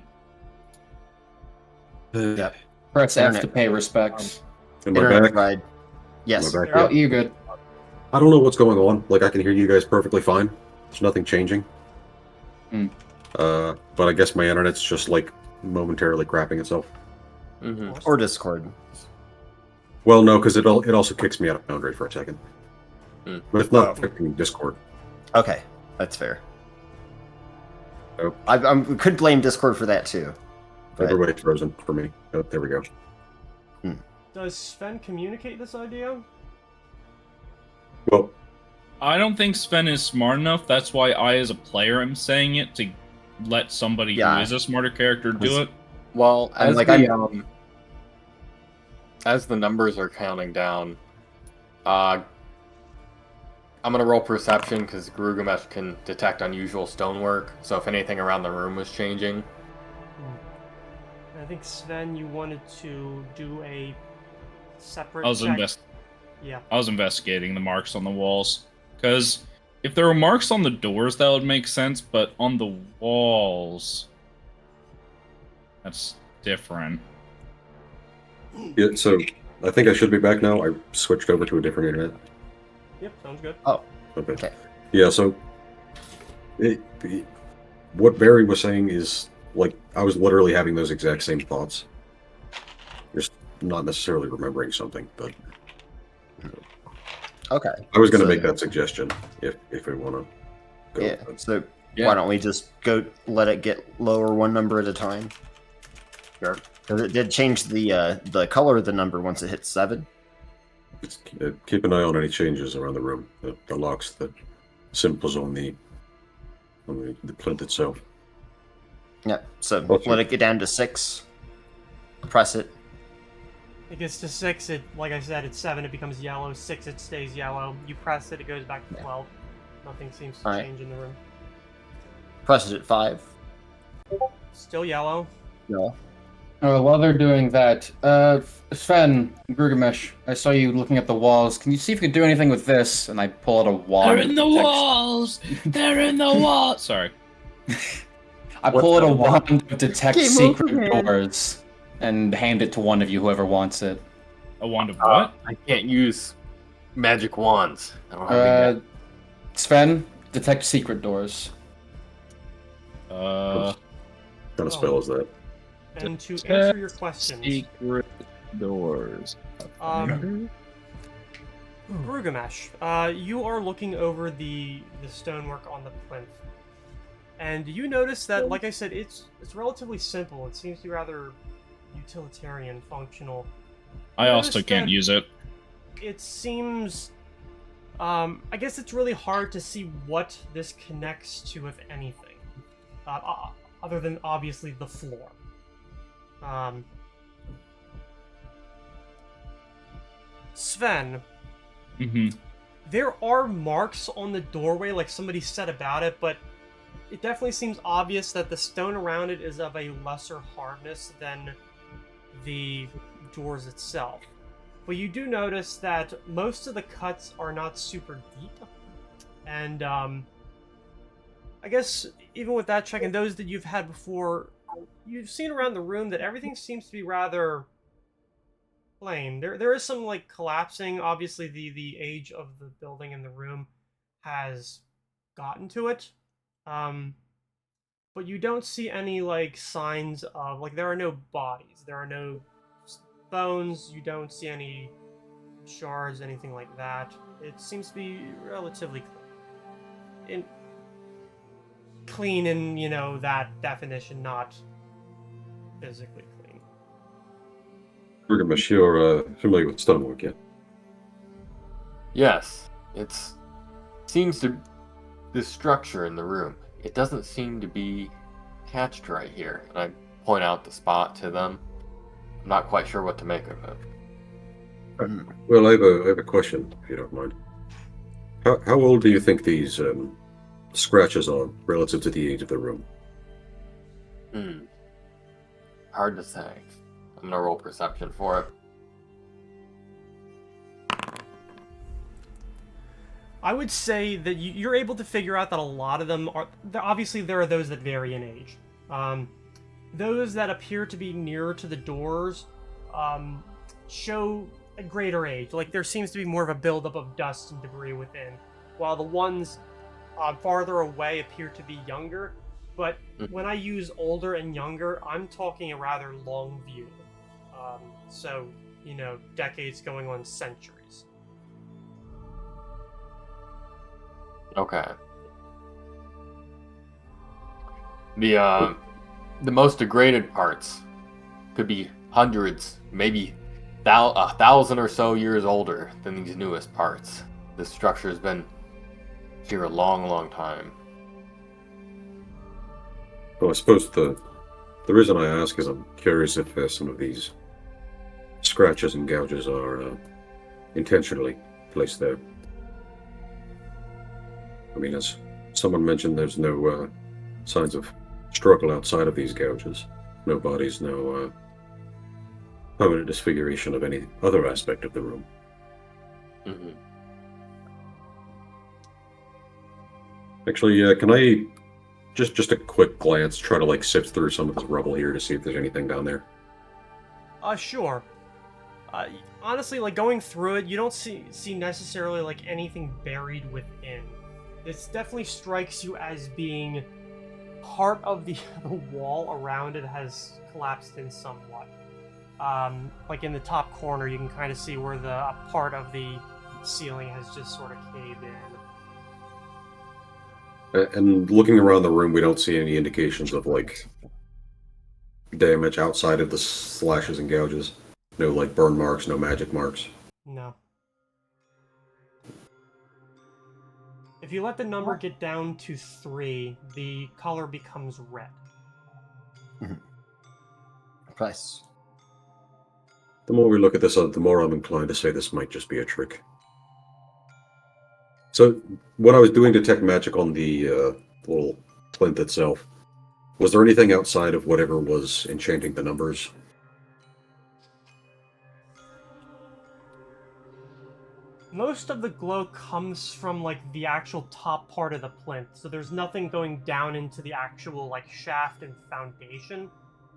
Yep. Press F to Internet. pay respects. Am I Internet back? fried. Yes. Am I back Oh, yet? you're good. I don't know what's going on. Like, I can hear you guys perfectly fine. There's nothing changing. But I guess my internet's just, like, momentarily crapping itself. Mm-hmm. Or Discord. Well, no, because it also kicks me out of Foundry for a second. But it's not Oh. affecting Discord. Okay, that's fair. Oh. I could blame Discord for that too. But Everybody's frozen for me. Oh, there we go. Does Sven communicate this idea? Well, I don't think Sven is smart enough. That's why I, as a player, am saying it to let somebody Yeah. who is a smarter character do it. Well, I'm as the numbers are counting down, I'm gonna roll perception because Gurugamesh can detect unusual stonework. So if anything around the room was changing, I think, Sven, you wanted to do a separate I was check. invest Yeah. I was investigating the marks on the walls Because if there were marks on the doors, that would make sense, but on the walls, that's different. Yeah, so I think I should be back now. I switched over to a different internet. Yep, sounds good. Okay. Yeah, so what Barry was saying is, like, I was literally having those exact same thoughts. Just not necessarily remembering something, but Okay. I was going to So- make that suggestion if we want to go. Yeah. So Yeah. why don't we just go let it get lower one number at a time? Sure. Because it did change the color of the number once it hit 7. Just keep an eye on any changes around the room. The locks, the symbols on the plinth itself. Yeah. So Okay. let it get down to 6. Press it. It gets to 6, it, like I said, it's 7, it becomes yellow. 6, it stays yellow. You press it, it goes back to 12. Nothing seems to Alright. change in the room. Press it at 5. Still yellow. No. While they're doing that, Sven, Grugamesh, I saw you looking at the walls. Can you see if you can do anything with this? And I pull out a wand. They're in the walls! They're in the walls! Sorry. I pull out a wand to detect Game secret over, man. doors and hand it to one of you, whoever wants it. A wand of what? I can't use magic wands. I don't have any. Sven, detect secret doors. What kind of spell is that? And to answer your questions, Secret doors. Grugamesh, you are looking over the stonework on the plinth, and you notice that, like I said, it's relatively simple. It seems to be rather utilitarian, functional. I You also notice can't that use it. It seems, I guess it's really hard to see what this connects to, if anything, other than obviously the floor. Sven, Mm-hmm. there are marks on the doorway, like somebody said about it, but it definitely seems obvious that the stone around it is of a lesser hardness than the doors itself. But you do notice that most of the cuts are not super deep, and I guess even with that check and those that you've had before, you've seen around the room that everything seems to be rather plain. There is some like collapsing. Obviously, the age of the building and the room has gotten to it, but you don't see any like signs of like there are no bodies, there are no bones. You don't see any shards, anything like that. It seems to be relatively clean in, you know, that definition, not physically clean. Gilgamesh, you're familiar with stonework, yeah? Yes, it's seems to this structure in the room. It doesn't seem to be hatched right here, and I point out the spot to them. I'm not quite sure what to make of it. Well, I have a question, if you don't mind. How old do you think these scratches are relative to the age of the room? Hard to say. I'm gonna roll perception for it. I would say that you're able to figure out that a lot of them are... Obviously, there are those that vary in age. Those that appear to be nearer to the doors show a greater age. Like, there seems to be more of a buildup of dust and debris within, while the ones farther away appear to be younger. But when I use older and younger, I'm talking a rather long view. So, you know, decades going on centuries. Okay. The most degraded parts could be hundreds, maybe 1,000 or so years older than these newest parts. This structure has been here a long, long time. Well, I suppose the reason I ask is I'm curious if some of these scratches and gouges are intentionally placed there. I mean, as someone mentioned, there's no signs of struggle outside of these gouges. No bodies, no permanent disfiguration of any other aspect of the room. Actually, can I just a quick glance try to like sift through some of this rubble here to see if there's anything down there? Sure. Honestly, like going through it, you don't see necessarily like anything buried within. This definitely strikes you as being part of the wall around it has collapsed in somewhat. Like in the top corner, you can kind of see where a part of the ceiling has just sort of caved in. And looking around the room, we don't see any indications of like damage outside of the slashes and gouges. No like burn marks, no magic marks. No. If you let the number get down to 3, the color becomes red. Price. The more we look at this, the more I'm inclined to say this might just be a trick. So, when I was doing detect magic on the little plinth itself, was there anything outside of whatever was enchanting the numbers? Most of the glow comes from like the actual top part of the plinth, so there's nothing going down into the actual like shaft and foundation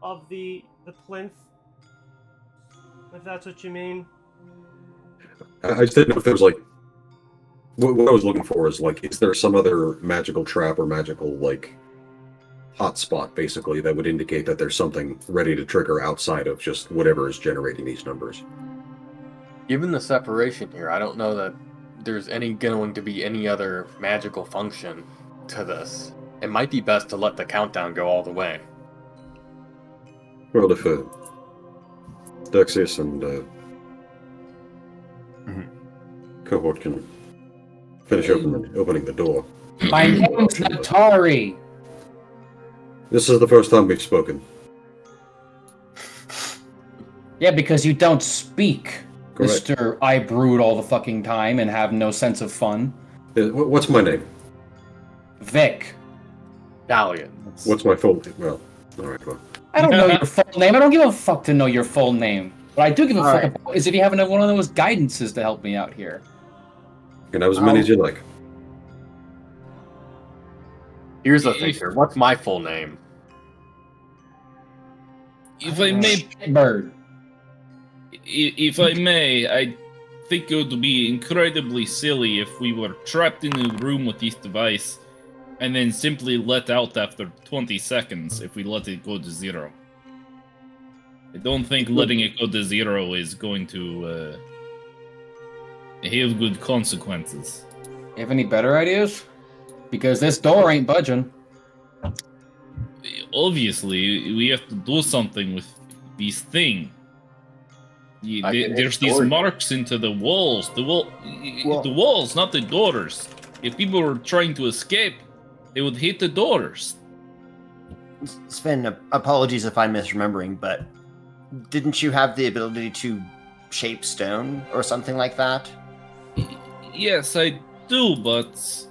of the plinth. If that's what you mean. I just didn't know if there was like what I was looking for is like, is there some other magical trap or magical like hotspot basically that would indicate that there's something ready to trigger outside of just whatever is generating these numbers? Given the separation here, I don't know that there's going to be any other magical function to this. It might be best to let the countdown go all the way. Well, if Dexius and cohort can finish opening the door. My name's Natari. This is the first time we've spoken. Yeah, because you don't speak, Correct. Mr. I brood all the fucking time and have no sense of fun. What's my name? Vic. Vic'Talion. What's my full name? Well, alright, well. I don't know your full name. I don't give a fuck to know your full name. What I do give a fuck about is if you have one of those guidances to help me out here. You can have as many as you like. Here's the thing here. What's my full name? If I may, Bird. if I may, I think it would be incredibly silly if we were trapped in a room with this device and then simply let out after 20 seconds if we let it go to 0. I don't think letting it go to 0 is going to have good consequences. You have any better ideas? Because this door ain't budging. Obviously, we have to do something with this thing. There's these door. marks into the walls. The walls, not the doors. If people were trying to escape, they would hit the doors. Sven, apologies if I'm misremembering, but didn't you have the ability to shape stone or something like that? Yes, I do, but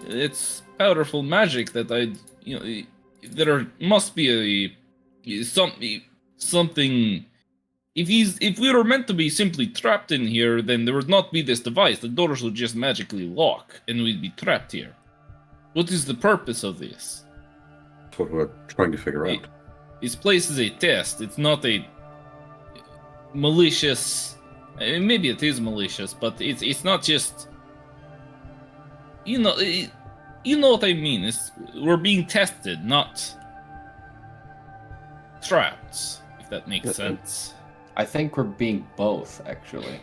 it's powerful magic that there must be something. If we were meant to be simply trapped in here, then there would not be this device. The doors would just magically lock, and we'd be trapped here. What is the purpose of this? That's what we're trying to figure out. This place is a test. It's not a malicious. Maybe it is malicious, but it's not just. You know what I mean. We're being tested, not trapped. If that makes sense. I think we're being both, actually.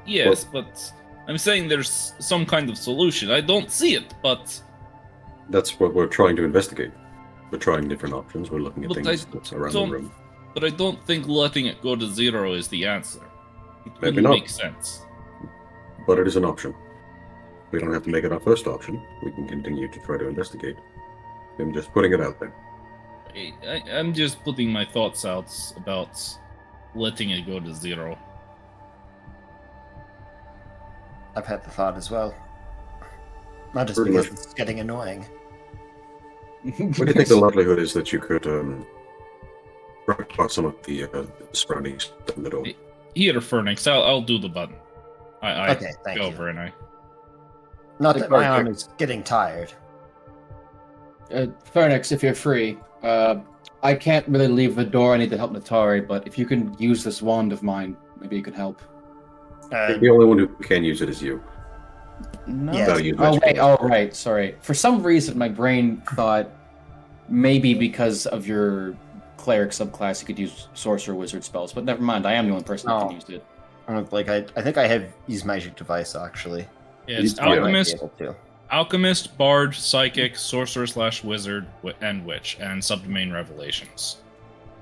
Yes, but I'm saying there's some kind of solution. I don't see it, but That's what we're trying to investigate. We're trying different options. We're looking at things that's around the room. But I don't think letting it go to 0 is the answer. It Maybe wouldn't not. make sense. But it is an option. We don't have to make it our first option. We can continue to try to investigate. I'm just putting it out there. I'm just putting my thoughts out about letting it go to 0. I've had the thought as well. Not just Pretty because much. it's getting annoying. What do you think the likelihood is that you could break out some of the surroundings in the door? Here, Fernix, I'll do the button. I Okay, thank go you. over and I. Not that my arm is getting tired. Phoenix, if you're free, I can't really leave the door. I need to help Natari, but if you can use this wand of mine, maybe you can help. The only one who can use it is you. No. Yeah. Gotta use Oh magic wait. items. Oh right. Sorry. For some reason, my brain thought maybe because of your cleric subclass, you could use sorcerer wizard spells. But never mind. I am the only person who Oh. can use it. Like I think I have used magic device actually. Yeah, it's Yeah. I might be alchemist, able to. alchemist, bard, psychic, sorcerer/wizard, and witch, and subdomain revelations.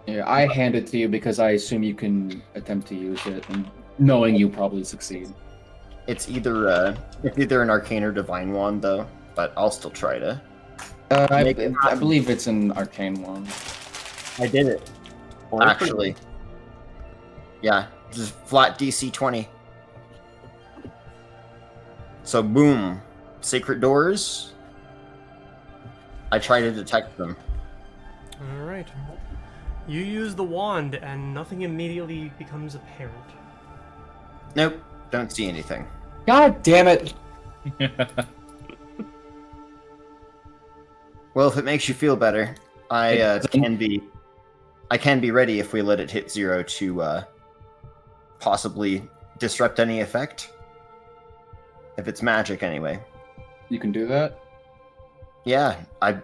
Yeah, I hand it to you because I assume you can attempt to use it, and knowing you probably succeed. It's either an arcane or divine wand though, but I'll still try to. I Make it happen. believe it's an arcane one. I did it. Actually. Yeah, just flat DC 20. So boom, sacred doors. I try to detect them. All right. You use the wand, and nothing immediately becomes apparent. Nope, don't see anything. God damn it! Well, if it makes you feel better, I can be ready if we let it hit 0 to possibly disrupt any effect. If it's magic, anyway. You can do that? Yeah, I've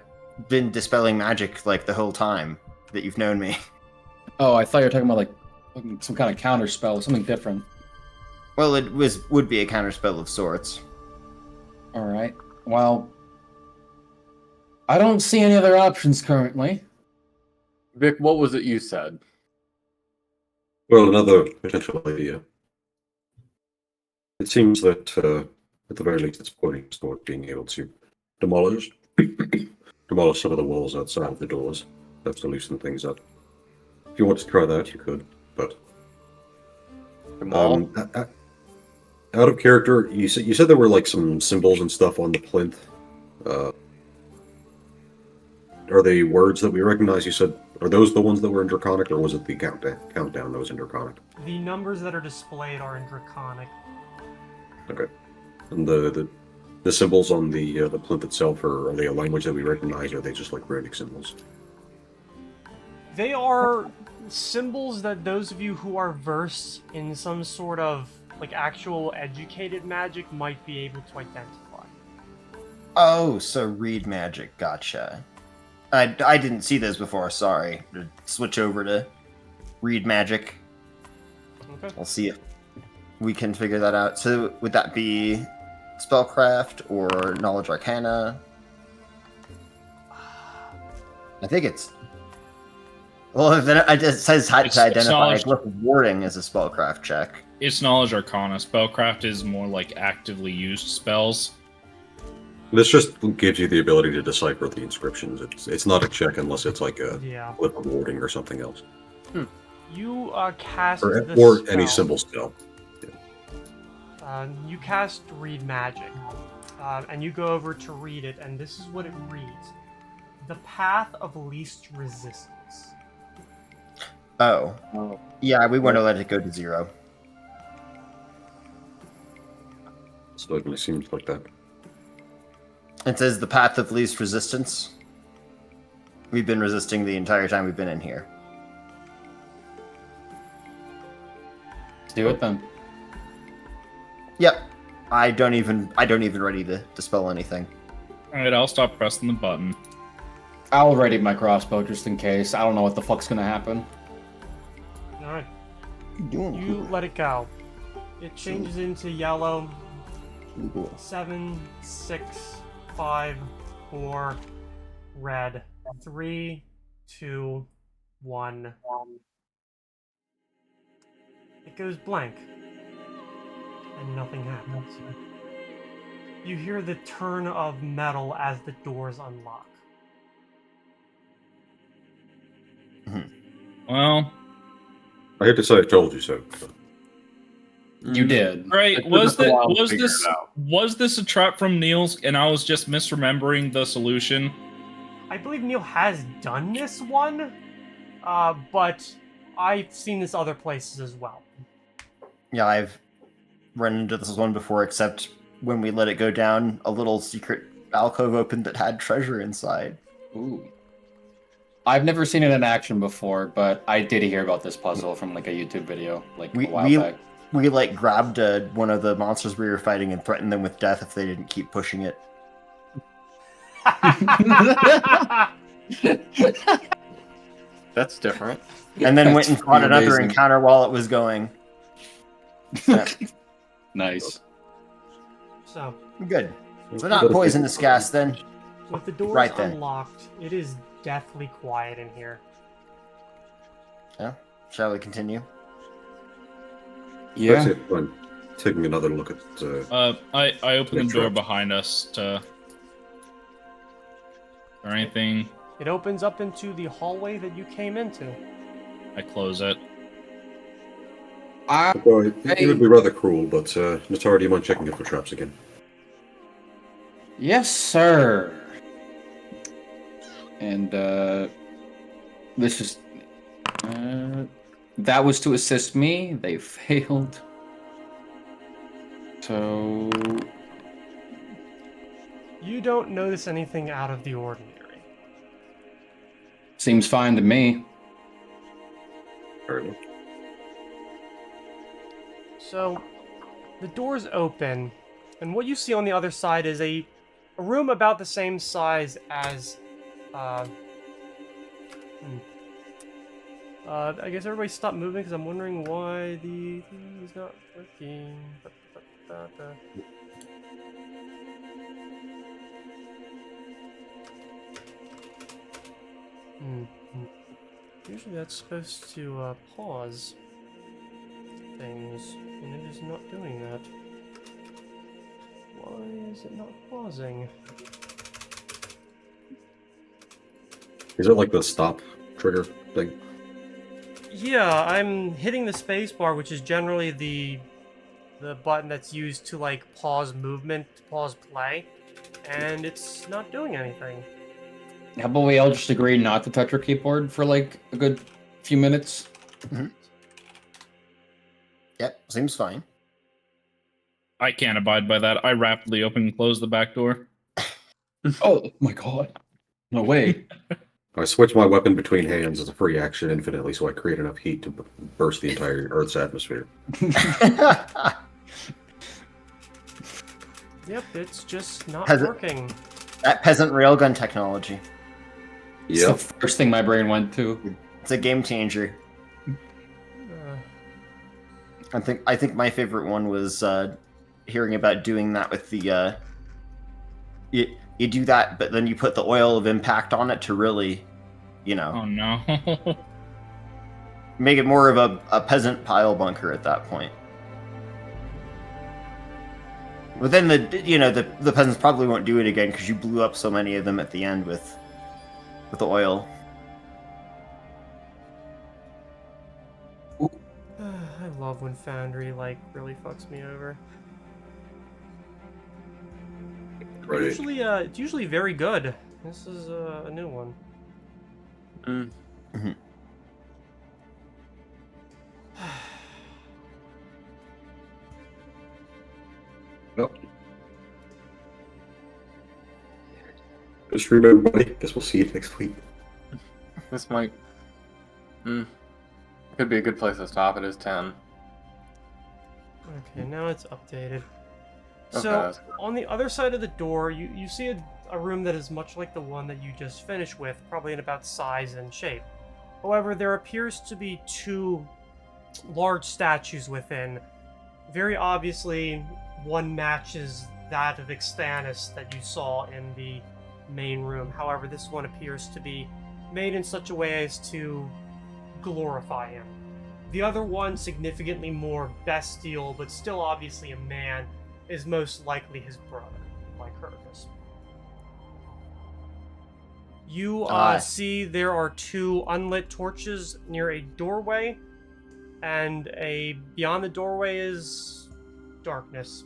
been dispelling magic like the whole time that you've known me. Oh, I thought you were talking about like some kind of counter spell, something different. Well, it would be a counterspell of sorts. All right. Well, I don't see any other options currently. Vic, what was it you said? Well, another potential idea. It seems that, at the very least, it's pointing toward being able to demolish some of the walls outside of the doors. That's to loosen things up. If you want to try that, you could. But out of character, you said there were like some symbols and stuff on the plinth. Are they words that we recognize? You said, are those the ones that were in Draconic, or was it the countdown that was in Draconic? The numbers that are displayed are in Draconic. Okay. And the symbols on the plinth itself, are they a language that we recognize, or are they just like runic symbols? They are symbols that those of you who are versed in some sort of like actual educated magic might be able to identify. Oh, so read magic, gotcha. I didn't see those before, sorry. Switch over to read magic. Okay. We'll see if we can figure that out. So would that be spellcraft or knowledge arcana? I think it's... Well, then it just says how It's to identify knowledge. glyph of warding as a spellcraft check. It's knowledge arcana. Spellcraft is more like actively used spells. This just gives you the ability to decipher the inscriptions. It's not a check unless it's like a Yeah. flip of warding or something else, You cast or the any spell. symbol spell. You cast Read Magic, and you go over to read it, and this is what it reads. The path of least resistance. Oh. Yeah, we want to let it go to 0. Certainly seems like that. It says the path of least resistance. We've been resisting the entire time we've been in here. Let's do it then. Yep. I don't even ready to dispel anything. Alright, I'll stop pressing the button. I'll ready my crossbow just in case. I don't know what the fuck's gonna happen. Alright. You let it go. It changes into yellow. 7, 6, 5, 4, red. 3, 2, 1. It goes blank. And nothing happens. You hear the turn of metal as the doors unlock. Well, I hate to say I told you so. But You did. right, It took was us a while to was figure this it out. was this a trap from Niels and I was just misremembering the solution? I believe Neil has done this one, but I've seen this other places as well. Yeah, I've run into this one before, except when we let it go down, a little secret alcove opened that had treasure inside. Ooh. I've never seen it in action before, but I did hear about this puzzle from like a YouTube video like a while back. We like grabbed one of the monsters we were fighting and threatened them with death if they didn't keep pushing it. That's different. And then went That's and fought pretty another amazing. encounter while it was going. Nice. So, Good. So not poisonous gas then. with the doors Right then. unlocked, it is deathly quiet in here. Shall we continue? Yeah. That's it. I'm taking another look at. I open the Make door sure. behind us to. Or anything. It opens up into the hallway that you came into. I close it. Well, it would be rather cruel, but Natar, do you mind checking it for traps again? Yes, sir. And this is that was to assist me. They failed. So You don't notice anything out of the ordinary. seems fine to me. Fair enough. So, the doors open, and what you see on the other side is a room about the same size as, I guess everybody stop moving because I'm wondering why the thing is not working. Usually that's supposed to pause things, and it is not doing that. Why is it not pausing? Is it like the stop trigger thing? Yeah, I'm hitting the space bar, which is generally the button that's used to like pause movement, pause play, and it's not doing anything. How about we all just agree not to touch our keyboard for like a good few minutes? Yep, seems fine. I can't abide by that. I rapidly open and close the back door. Oh my god. No way. I switch my weapon between hands as a free action infinitely, so I create enough heat to burst the entire Earth's atmosphere. Yep, it's just not Has it- working. That peasant railgun technology. It's the first thing my brain went to. It's a game changer. I think my favorite one was hearing about doing that with the you do that, but then you put the oil of impact on it to really, Oh no. make it more of a peasant pile bunker at that point. But then the peasants probably won't do it again because you blew up so many of them at the end with the oil. I love when Foundry like really fucks me over. Right. Usually, it's usually very good. This is a new one. Well, good stream, everybody. Guess we'll see you next week. This might. Could be a good place to stop. It is 10. Okay, now it's updated. Okay, So, that's good. on the other side of the door, you see a room that is much like the one that you just finished with, probably in about size and shape. However, there appears to be two large statues within. Very obviously, one matches that of Ixtanis that you saw in the main room. However, this one appears to be made in such a way as to glorify him. The other one, significantly more bestial, but still obviously a man, is most likely his brother, Lycurgus. You see there are two unlit torches near a doorway, and beyond the doorway is darkness.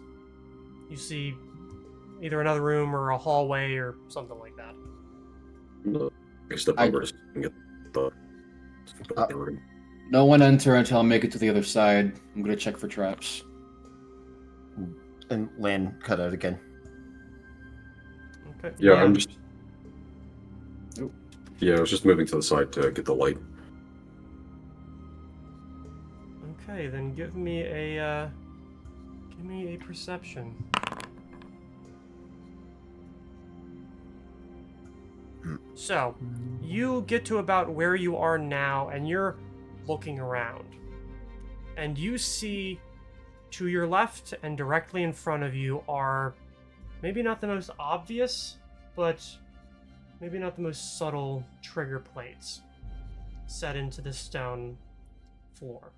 You see either another room or a hallway or something like that. I step over to get the. No one enter until I make it to the other side. I'm gonna check for traps. And Lan cut out again. Okay. Yeah, I'm just. Yeah, I was just moving to the side to get the light. Okay, then give me a perception. So, you get to about where you are now, and you're looking around. And you see to your left and directly in front of you are maybe not the most obvious, but maybe not the most subtle trigger plates set into the stone floor.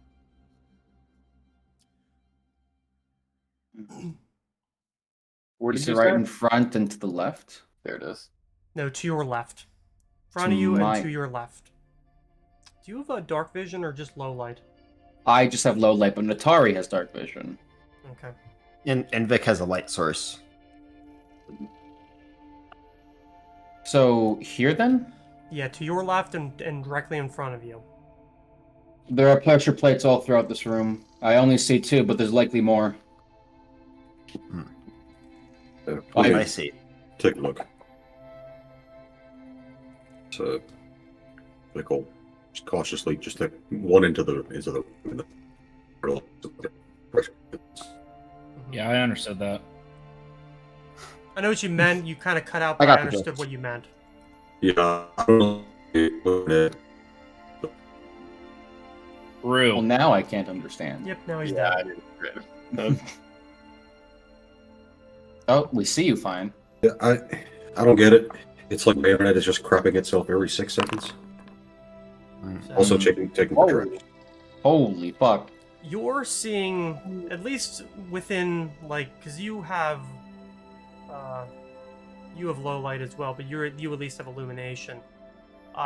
Where You did see you right say? in front and to the left. There it is. No, to your left. In front To of you my- and to your left. Do you have a dark vision or just low light? I just have low light, but Natari has dark vision. Okay. And Vic has a light source. So here then, Yeah, to your left and directly in front of you. there are pressure plates all throughout this room. I only see 2, but there's likely more. Yeah, I- I see. take a look. So, like, I'll just cautiously just take one into the Yeah, I understood that. I know what you meant. You kind of cut out, I but got I the understood drift. what you meant. Yeah, I don't know. Real. Well, now I can't understand. Yep, now he's Yeah, I dead. did. Oh, we see you fine. Yeah, I don't get it. It's like my internet is just crapping itself every 6 seconds. So, Also taking Oh. control. Holy fuck. you're seeing, at least within, like, because you have low light as well, but you at least have illumination.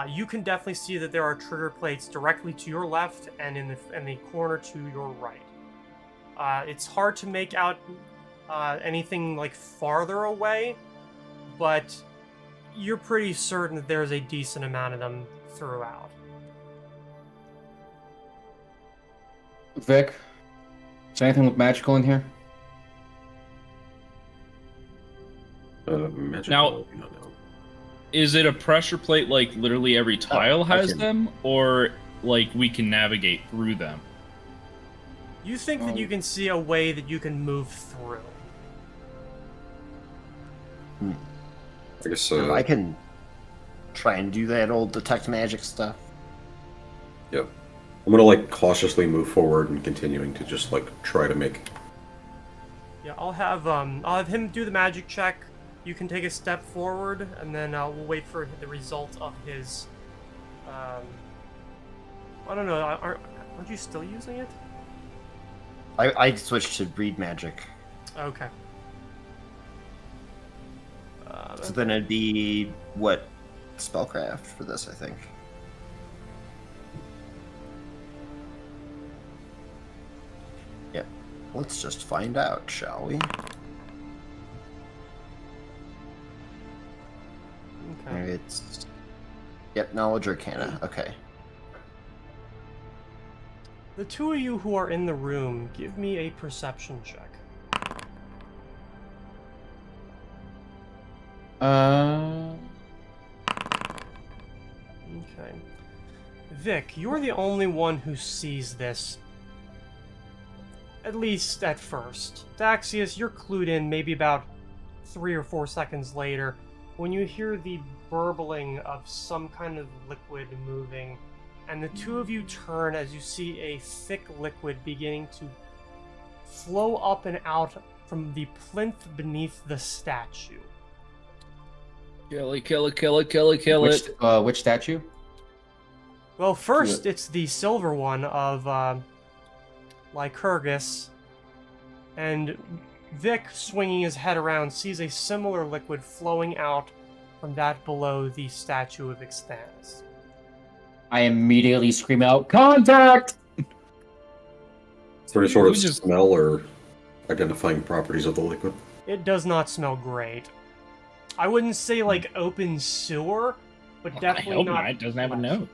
You can definitely see that there are trigger plates directly to your left and in the corner to your right. It's hard to make out anything like farther away, but you're pretty certain that there's a decent amount of them throughout. Vic, is there anything look magical in here? Magical, Now- no. Is it a pressure plate like literally every tile I has can- them, or like we can navigate through them? You think that you can see a way that you can move through. I guess I can try and do that old detect magic stuff. yeah. I'm gonna like cautiously move forward and continuing to just like try to make. Yeah, I'll have him do the magic check. You can take a step forward, and then we'll wait for the result of his. I don't know. Aren't you still using it? I switched to read magic. Okay. So then it'd be what spellcraft for this, I think. Yeah. Let's just find out, shall we? Okay. It's yep, knowledge arcana. Okay. The two of you who are in the room, give me a perception check. Okay. Vic, you're the only one who sees this. At least at first. Daxius, you're clued in maybe about 3 or 4 seconds later when you hear the burbling of some kind of liquid moving, and the two of you turn as you see a thick liquid beginning to flow up and out from the plinth beneath the statue. Kill it, kill it, kill it, kill it, kill it. Which statue? Well, first it's the silver one of Lycurgus, and Vic, swinging his head around, sees a similar liquid flowing out from that below the statue of Exthanus. I immediately scream out, "Contact!" Is there any sort of We just- smell or identifying properties of the liquid? It does not smell great. I wouldn't say like open sewer, but I definitely hope not. not. It doesn't have a flesh. nose.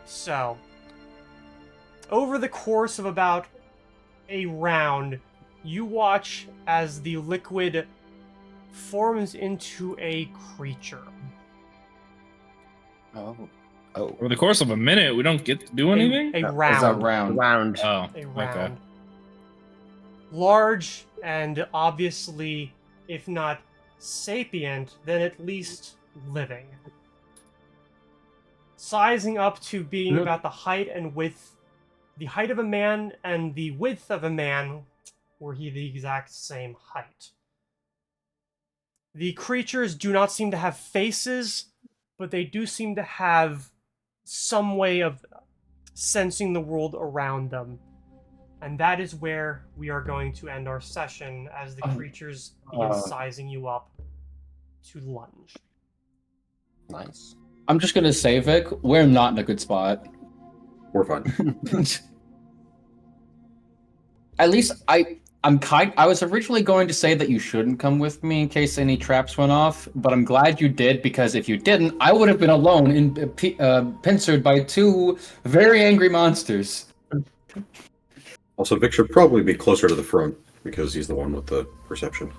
So, over the course of about a round, you watch as the liquid forms into a creature. Oh. Oh, Over the course of a minute, we don't get to do anything? A It's a round. round. round. Oh, A okay. round. Large and obviously, if not sapient, then at least living. Sizing up to being about the height and width, the height of a man and the width of a man, were he the exact same height. The creatures do not seem to have faces, but they do seem to have some way of sensing the world around them. And that is where we are going to end our session as the creatures begin sizing you up to lunge. Nice. I'm just gonna say, Vic, we're not in a good spot. We're fine. At least I was originally going to say that you shouldn't come with me in case any traps went off, but I'm glad you did, because if you didn't, I would have been alone in pincered by two very angry monsters. Also, Vic should probably be closer to the front because he's the one with the perception.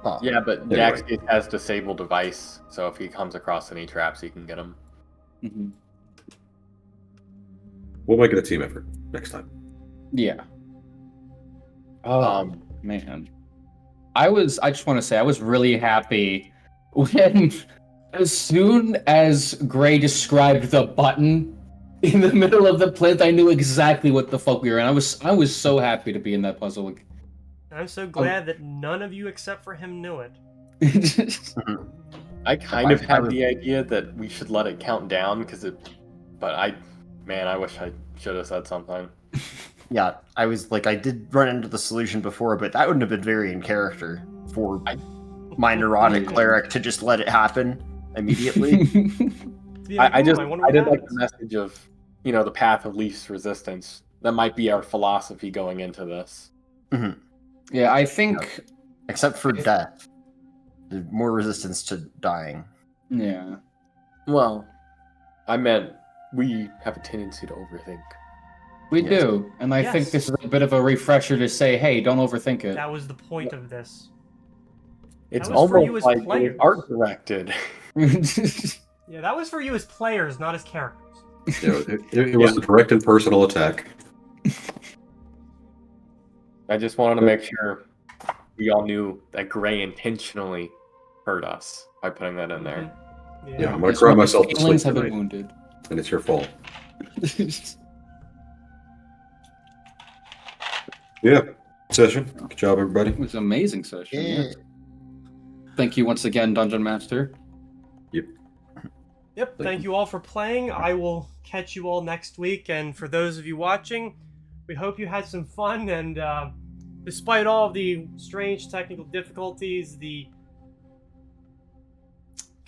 Oh, Yeah, but Anyway. Jax has disabled device, so if he comes across any traps, he can get them. Mm-hmm. We'll make it a team effort next time. Yeah. Oh man, I just want to say I was really happy when, as soon as Gray described the button in the middle of the plinth, I knew exactly what the fuck we were in. I was so happy to be in that puzzle. I'm so glad that none of you except for him knew it. I kind of had the idea that we should let it count down but I wish I should have said something. Yeah, I was like, I did run into the solution before, but that wouldn't have been very in character for my neurotic cleric to just let it happen immediately. I did wonder what like the happens. message of, the path of least resistance. That might be our philosophy going into this. Mhm. Yeah, I think. Except for death. There's more resistance to dying. Yeah. Well, I meant we have a tendency to overthink. We Yes. do, and I think Yes. this is a bit of a refresher to say, hey, don't overthink it. That was the point of this. It's That was for you almost as like players. being art directed. Yeah, that was for you as players, not as characters. It was a direct and personal attack. I just wanted to make sure we all knew that Gray intentionally hurt us by putting that in there. Yeah, I'm gonna cry myself to sleep Feelings have been tonight, wounded. and it's your fault. Yeah, session. Good job, everybody. It was an amazing session. Yeah. Thank you once again, Dungeon Master. Yep, thank you all for playing. I will catch you all next week, and for those of you watching, we hope you had some fun, and despite all of the strange technical difficulties, the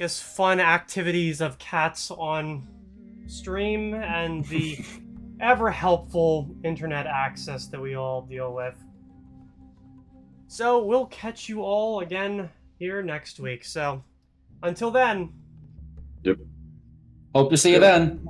fun activities of cats on stream, and the ever helpful internet access that we all deal with. So we'll catch you all again here next week. So until then. Yep. Hope to see you then.